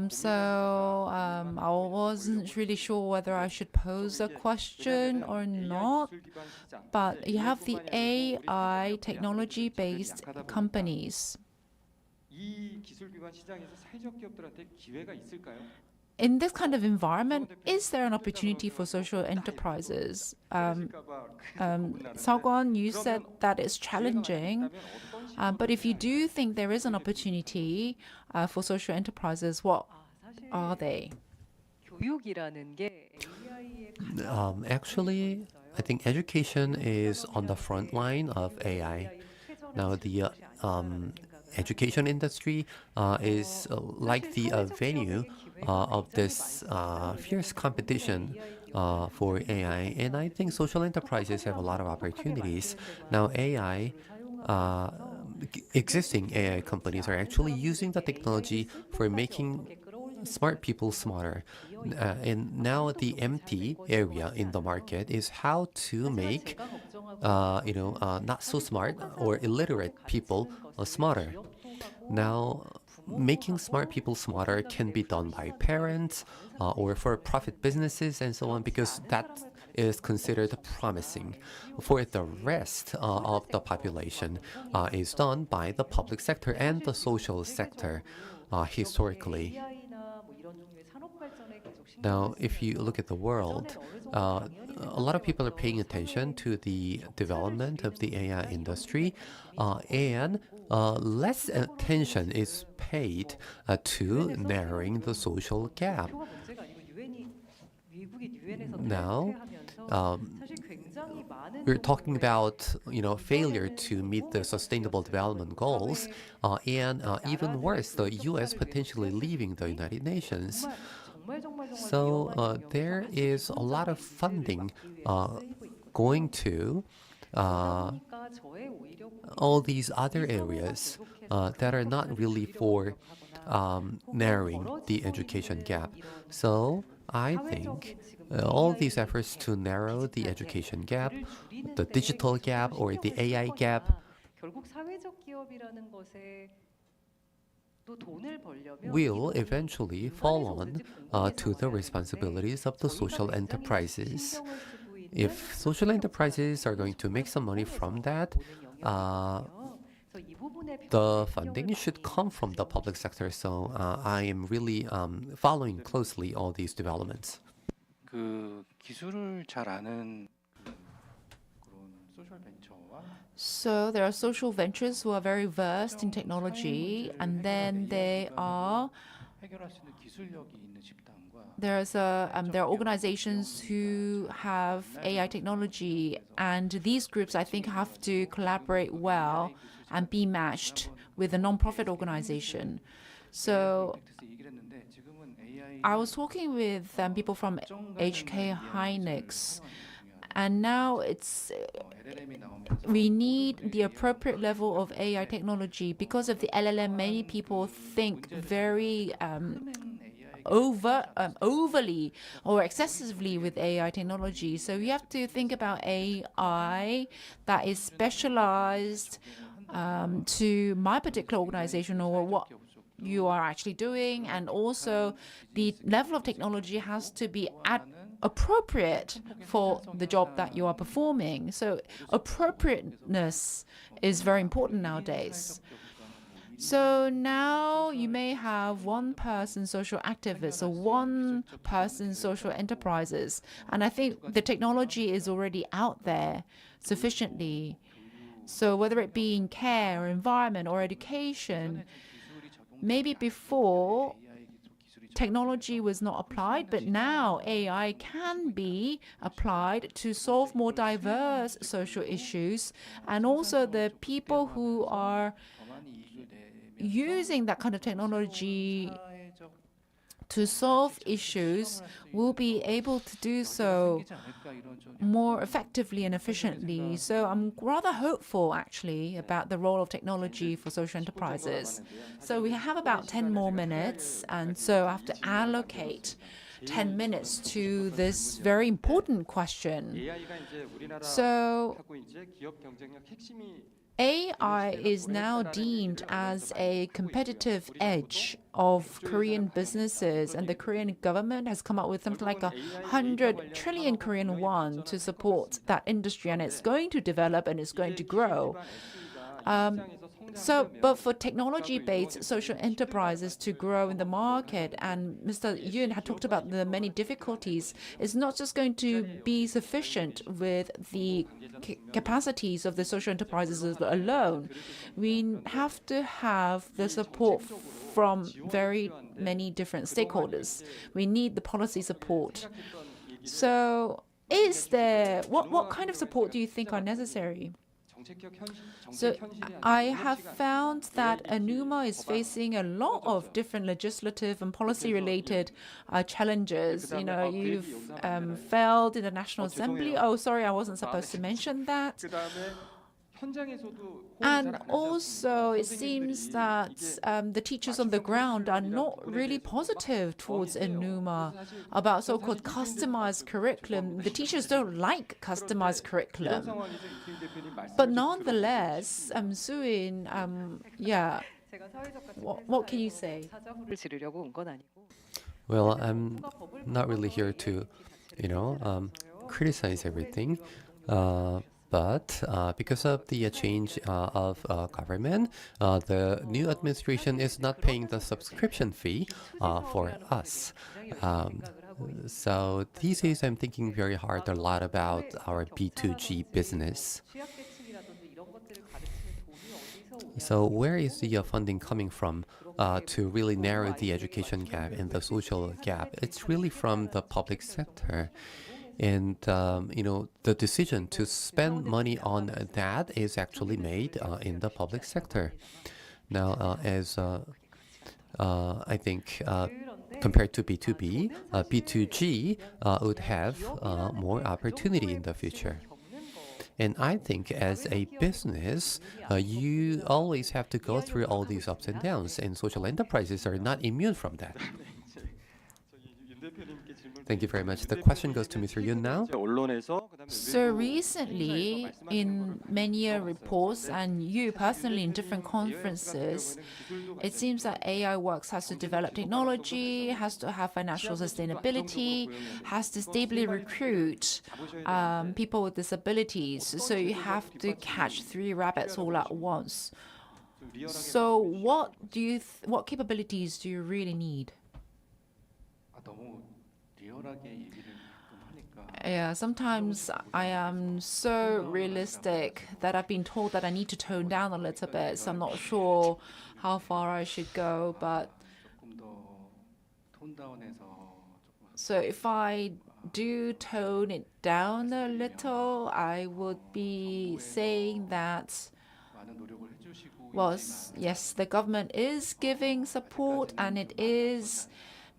wasn't really sure whether I should pose a question or not, but you have the AI technology-based companies. 이 기술 기반 시장에서 사회적 기업들한테 기회가 있을까요? in this kind of environment, is there an opportunity for social enterprises? Seok-won, you said that it's challenging, but if you do think there is an opportunity for social enterprises, what are they? 교육이라는 게 AI의 Actually, I think education is on the front line of AI. Now, the education industry is like the venue of this fierce competition for AI, and I think social enterprises have a lot of opportunities. Now, existing AI companies are actually using the technology for making smart people smarter. And now the empty area in the market is how to make, not so smart or illiterate people smarter. Now, making smart people smarter can be done by parents or for-profit businesses and so on, because that is considered promising. For the rest of the population is done by the public sector and the social sector historically. Now, if you look at the world, a lot of people are paying attention to the development of the AI industry, and less attention is paid to narrowing the social gap. Now, we're talking about failure to meet the Sustainable Development Goals, and even worse, the U.S. potentially leaving the United Nations. So there is a lot of funding going to all these other areas that are not really for narrowing the education gap. So I think all these efforts to narrow the education gap, the digital gap, or the AI gap, 결국 사회적 기업이라는 것에 will eventually fall on to the responsibilities of the social enterprises. If social enterprises are going to make some money from that, the funding should come from the public sector. So I am really following closely all these developments. 그 기술을 잘 아는 그런 소셜 벤처와 So there are social ventures who are very versed in technology, and then there are 해결할 수 있는 기술력이 있는 집단과 there are organizations who have AI technology, and these groups, I think, have to collaborate well and be matched with a non-profit organization. So 얘기를 했는데 지금은 AI I was talking with people from HK Hynix, and now LLM이 나오면서 we need the appropriate level of AI technology. Because of the LLM, many people think very overly or excessively with AI technology. So you have to think about AI that is specialized to my particular organization or what you are actually doing, and also the level of technology has to be appropriate for the job that you are performing. So appropriateness is very important nowadays. So now you may have one person social activists or one person social enterprises, and I think the technology is already out there sufficiently. So whether it be in care, or environment, or education, maybe before technology was not applied, but now AI can be applied to solve more diverse social issues, and also the people who are using that kind of technology to solve issues will be able to do so more effectively and efficiently. So I'm rather hopeful, actually, about the role of technology for social enterprises. So we have about 10 more minutes, and so I have to allocate 10 minutes to this very important question. AI가 이제 우리나라 So 하고 이제 기업 경쟁력 핵심이 AI is now deemed as a competitive edge of Korean businesses, and the Korean government has come up with something like 100 trillion Korean won to support that industry, and it's going to develop and it's going to grow. So, but for technology-based social enterprises to grow in the market, and Mr. Yoon had talked about the many difficulties, it's not just going to be sufficient with the capacities of the social enterprises alone. We have to have the support from very many different stakeholders. We need the policy support. So, what kind of support do you think are necessary? So I have found that Enuma is facing a lot of different legislative and policy-related challenges. You know, you've failed in the National Assembly. Oh, sorry, I wasn't supposed to mention that. And also, it seems that the teachers on the ground are not really positive towards Enuma about so-called customized curriculum. The teachers don't like customized curriculum. But nonetheless, Soo-in, what can you say? Well, I'm not really here to, criticize everything. But because of the change of government, the new administration is not paying the subscription fee for us. So these days I'm thinking very hard a lot about our B2G business. So where is the funding coming from to really narrow the education gap and the social gap? It's really from the public sector. And, the decision to spend money on that is actually made in the public sector. Now, I think compared to B2B, B2G would have more opportunity in the future. And I think as a business, you always have to go through all these ups and downs, and social enterprises are not immune from that. Thank you very much. The question goes to Mr. Yoon now. So recently, in many reports, and you personally in different conferences, it seems that AI Works has to develop technology, has to have financial sustainability, has to stably recruit people with disabilities. So you have to catch 3 rabbits all at once. So what capabilities do you really need? Yeah, sometimes I am so realistic that I've been told that I need to tone down a little bit, so I'm not sure how far I should go. But so if I do tone it down a little, I would be saying that, well, yes, the government is giving support and it is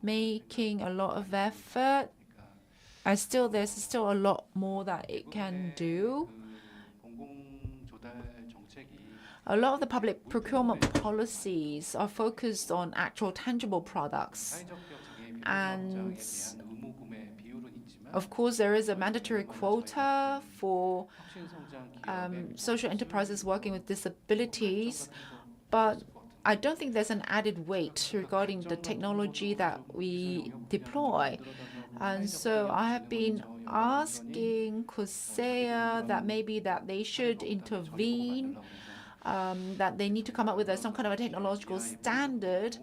making a lot of effort. There's still a lot more that it can do. A lot of the public procurement policies are focused on actual tangible products. And of course, there is a mandatory quota for social enterprises working with disabilities, but I don't think there's an added weight regarding the technology that we deploy. And so I have been asking COSEA that maybe that they should intervene, that they need to come up with some kind of a technological standard.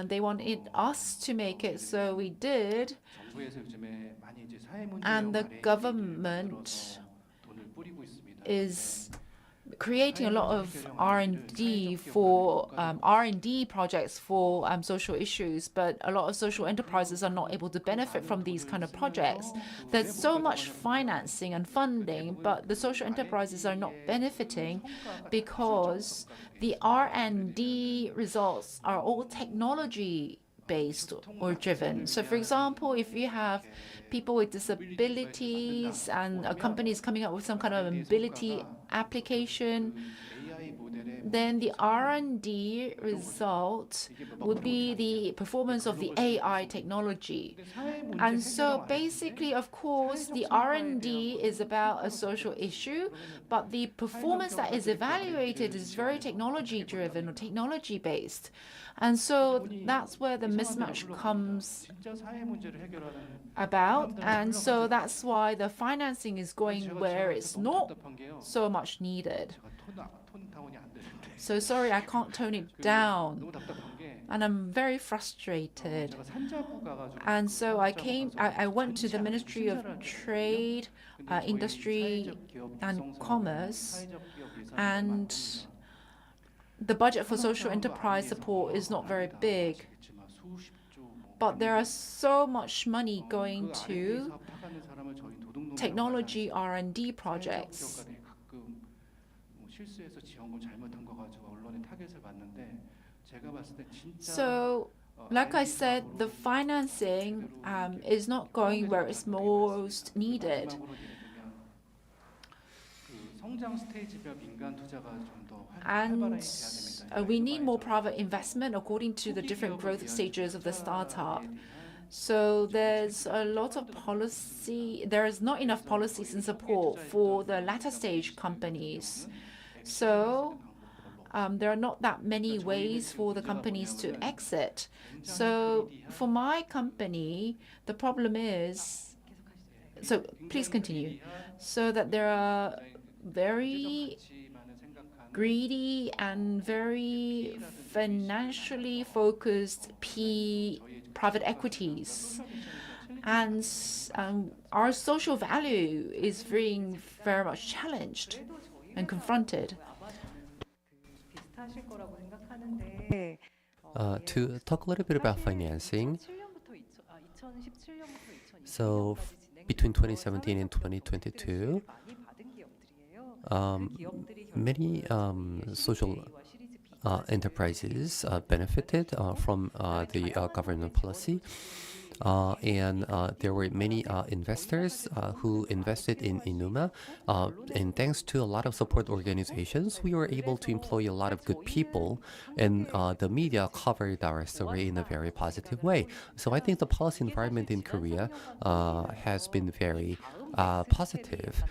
They wanted us to make it, so we did. And the government is creating a lot of R&D for R&D projects for social issues, but a lot of social enterprises are not able to benefit from these kind of projects. There's so much financing and funding, but the social enterprises are not benefiting because the R&D results are all technology-based or driven. So, for example, if you have people with disabilities and a company is coming up with some kind of mobility application, then the R&D result would be the performance of the AI technology. And so basically, of course, the R&D is about a social issue, but the performance that is evaluated is very technology-driven or technology-based. And so that's where the mismatch comes about. And so that's why the financing is going where it's not so much needed. So sorry, I can't tone it down. 너무 답답한 게 And I'm very frustrated. 제가 산자부 가가지고 And so I went to the 전체 Ministry of 신자라는 Trade, 근데 저희 Industry 사회적 기업 and 육성 사업은 Commerce, 사회적 기업 예산이 얼마 안 and 됩니다. the budget for social enterprise support is not very big. 아시겠지만 수십조 뭐 But there are so much money going 그 R&D to 사업 타가는 사람을 저희 도둑놈이라고 technology 하지 않습니까? R&D projects. 사회적 기업가들이 가끔 뭐 실수해서 지원금 잘못한 거 가지고 언론에 타겟을 받는데 제가 봤을 때 진짜 So, like I said, the financing is not going where it's most needed. 마지막으로 예를 들면 그 성장 스테이지별 민간 투자가 좀 더 And 활발해야 됩니다. we need more private investment according to the different growth stages of the startup. So there's a lot of policy, there is not enough policies and support for the latter stage companies. So there are not that many ways for the companies to exit. So for my company, the problem is, so please continue, so that there are very greedy and very financially focused private equities. And our social value is being very much challenged and confronted. To talk a little bit about financing, so between 2017 and 2022, many social enterprises benefited from the government policy. And there were many investors who invested in Inuma. And thanks to a lot of support organizations, we were able to employ a lot of good people. And the media covered our story in a very positive way. So I think the policy environment in Korea has been very positive.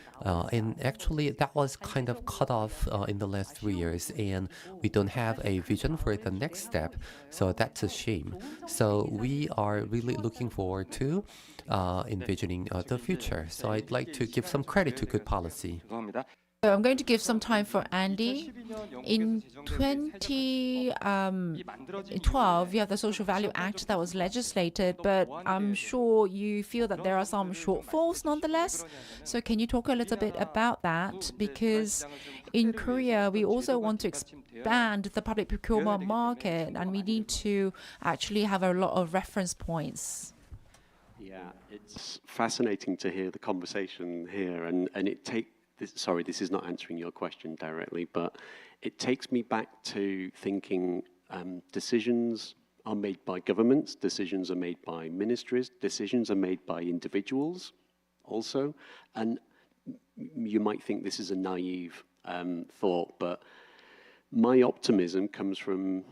And actually, that was kind of cut off in the last 3 years. And we don't have a vision for the next step. So that's a shame. So we are really looking forward to envisioning the future. So I'd like to give some credit to good policy. So I'm going to give some time for Andy. In 2012, you have the Social Value Act that was legislated, but I'm sure you feel that there are some shortfalls nonetheless. So can you talk a little bit about that? Because in Korea, we also want to expand the public procurement market, and we need to actually have a lot of reference points. Yeah, it's fascinating to hear the conversation here, and it sorry, this is not answering your question directly, but it takes me back to thinking decisions are made by governments, decisions are made by ministries, decisions are made by individuals also. And you might think this is a naive thought, but my optimism comes from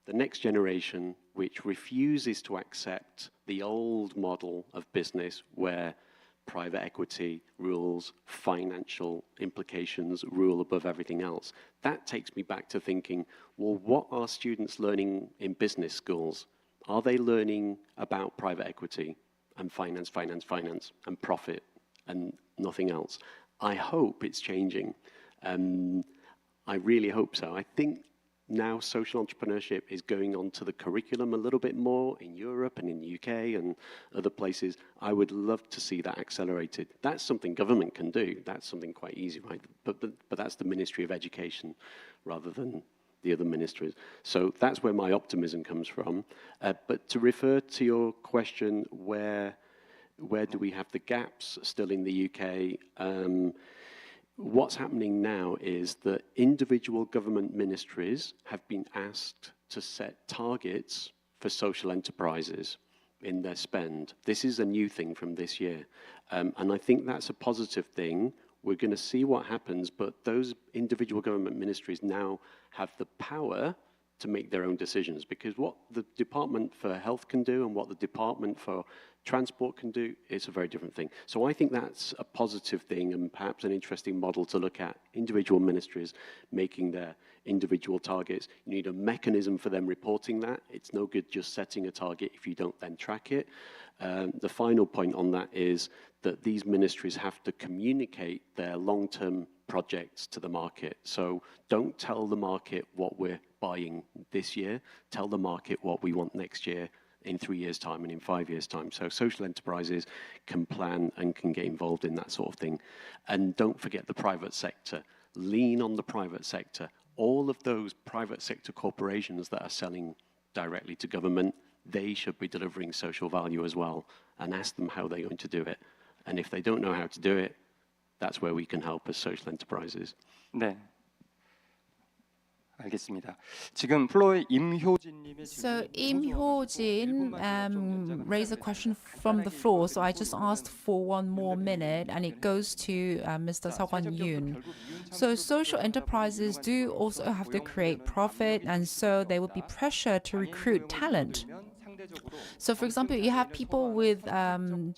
the next generation, which refuses to accept the old model of business where private equity rules, financial implications rule above everything else. That takes me back to thinking, well, what are students learning in business schools? Are they learning about private equity and finance, and profit and nothing else? I hope it's changing. I really hope so. I think now social entrepreneurship is going on to the curriculum a little bit more in Europe and in the UK and other places. I would love to see that accelerated. That's something government can do. That's something quite easy, right? But that's the Ministry of Education rather than the other ministries. So that's where my optimism comes from. But to refer to your question, where do we have the gaps still in the UK? What's happening now is that individual government ministries have been asked to set targets for social enterprises in their spend. This is a new thing from this year. And I think that's a positive thing. We're going to see what happens, but those individual government ministries now have the power to make their own decisions, because what the Department for Health can do and what the Department for Transport can do is a very different thing. So I think that's a positive thing and perhaps an interesting model to look at. Individual ministries making their individual targets. You need a mechanism for them reporting that. It's no good just setting a target if you don't then track it. The final point on that is that these ministries have to communicate their long-term projects to the market. So don't tell the market what we're buying this year. Tell the market what we want next year, in 3 years' time, and in 5 years' time. So social enterprises can plan and can get involved in that sort of thing. And don't forget the private sector. Lean on the private sector. All of those private sector corporations that are selling directly to government, they should be delivering social value as well, and ask them how they're going to do it. And if they don't know how to do it, that's where we can help as social enterprises. 네. 알겠습니다. 지금 플로어의 임효진님이 So Im Hyo-jin raised a question from the floor, so I just asked for one more minute, and it goes to Mr. Seo Kwan-yoon. So social enterprises do also have to create profit, and so there would be pressure to recruit talent. So, for example, you have people with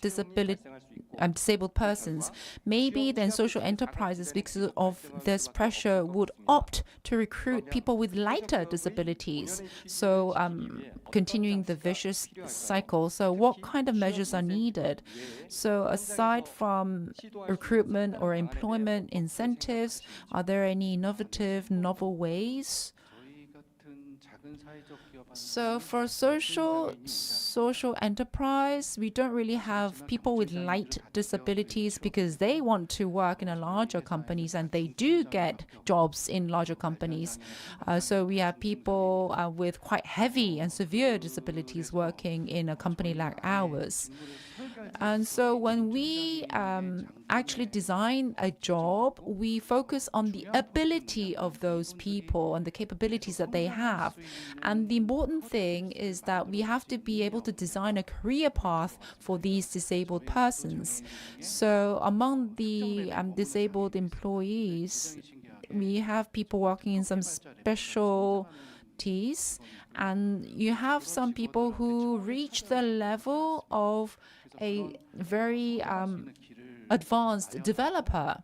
disabled persons. Maybe then social enterprises, because of this pressure, would opt to recruit people with lighter disabilities. So, continuing the vicious cycle. So, what kind of measures are needed? So, aside from recruitment or employment incentives, are there any innovative, novel ways? So for social enterprise, we don't really have people with light disabilities because they want to work in a larger companies, and they do get jobs in larger companies. So we have people with quite heavy and severe disabilities working in a company like ours. And so when we actually design a job, we focus on the ability of those people and the capabilities that they have. And the important thing is that we have to be able to design a career path for these disabled persons. So among the disabled employees, we have people working in some specialties, and you have some people who reach the level of a very advanced developer,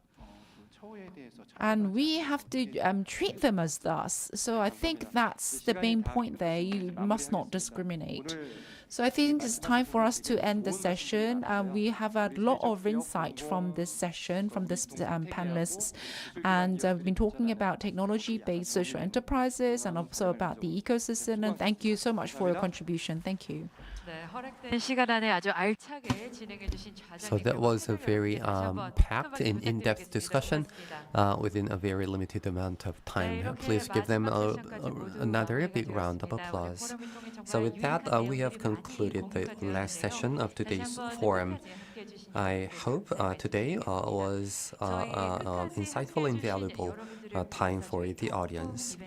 and we have to treat them as thus. So I think that's the main point there. You must not discriminate. So I think it's time for us to end the session. We have a lot of insight from this session, from this panelists, and we've been talking about technology-based social enterprises and also about the ecosystem. And thank you so much for your contribution. Thank you. So that was a very packed and in-depth discussion within a very limited amount of time. Please give them another big round of applause. So with that, we have concluded the last session of today's forum. I hope today was insightful and valuable time for the audience.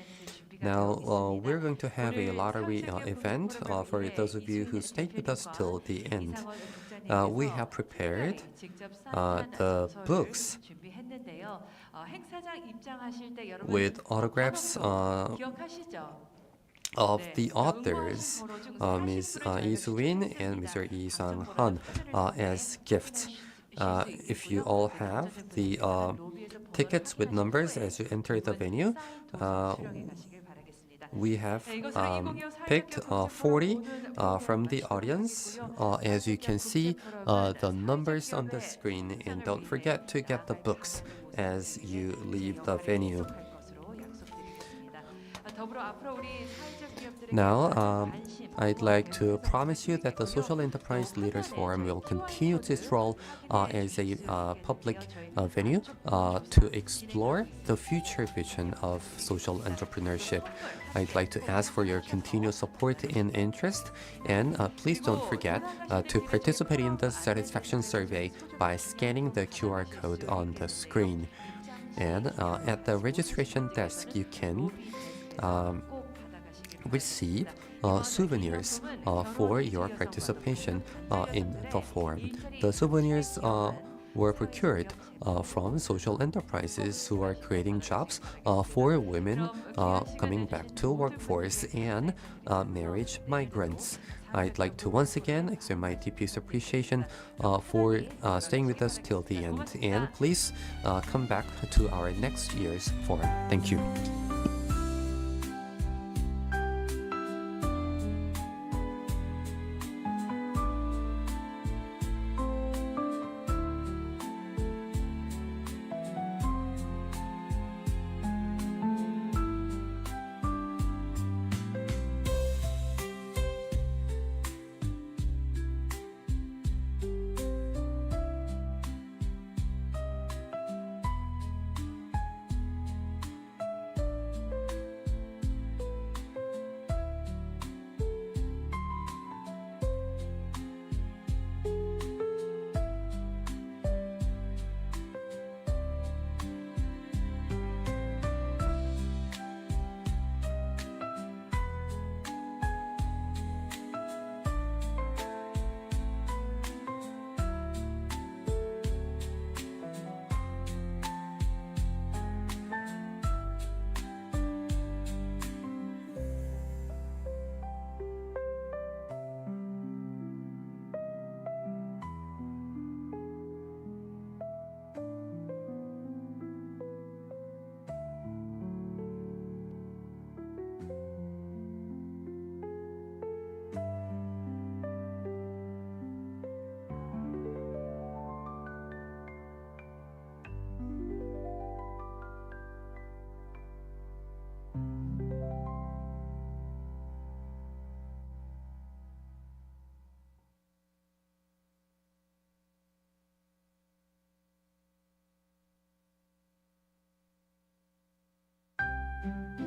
Now, we're going to have a lottery event for those of you who stayed with us till the end. We have prepared the books with autographs of the authors, Ms. Lee Soo-in and Mr. Lee Sang-han, as gifts. If you all have the tickets with numbers as you enter the venue, we have picked 40 from the audience. As you can see, the numbers on the screen, and don't forget to get the books as you leave the venue. Now, I'd like to promise you that the Social Enterprise Leaders Forum will continue its role as a public venue to explore the future vision of social entrepreneurship. I'd like to ask for your continued support and interest, and please don't forget to participate in the satisfaction survey by scanning the QR code on the screen. And at the registration desk, you can receive souvenirs for your participation in the forum. The souvenirs were procured from social enterprises who are creating jobs for women coming back to workforce and marriage migrants. I'd like to once again extend my deepest appreciation for staying with us till the end. And please come back to our next year's forum. Thank you. 네.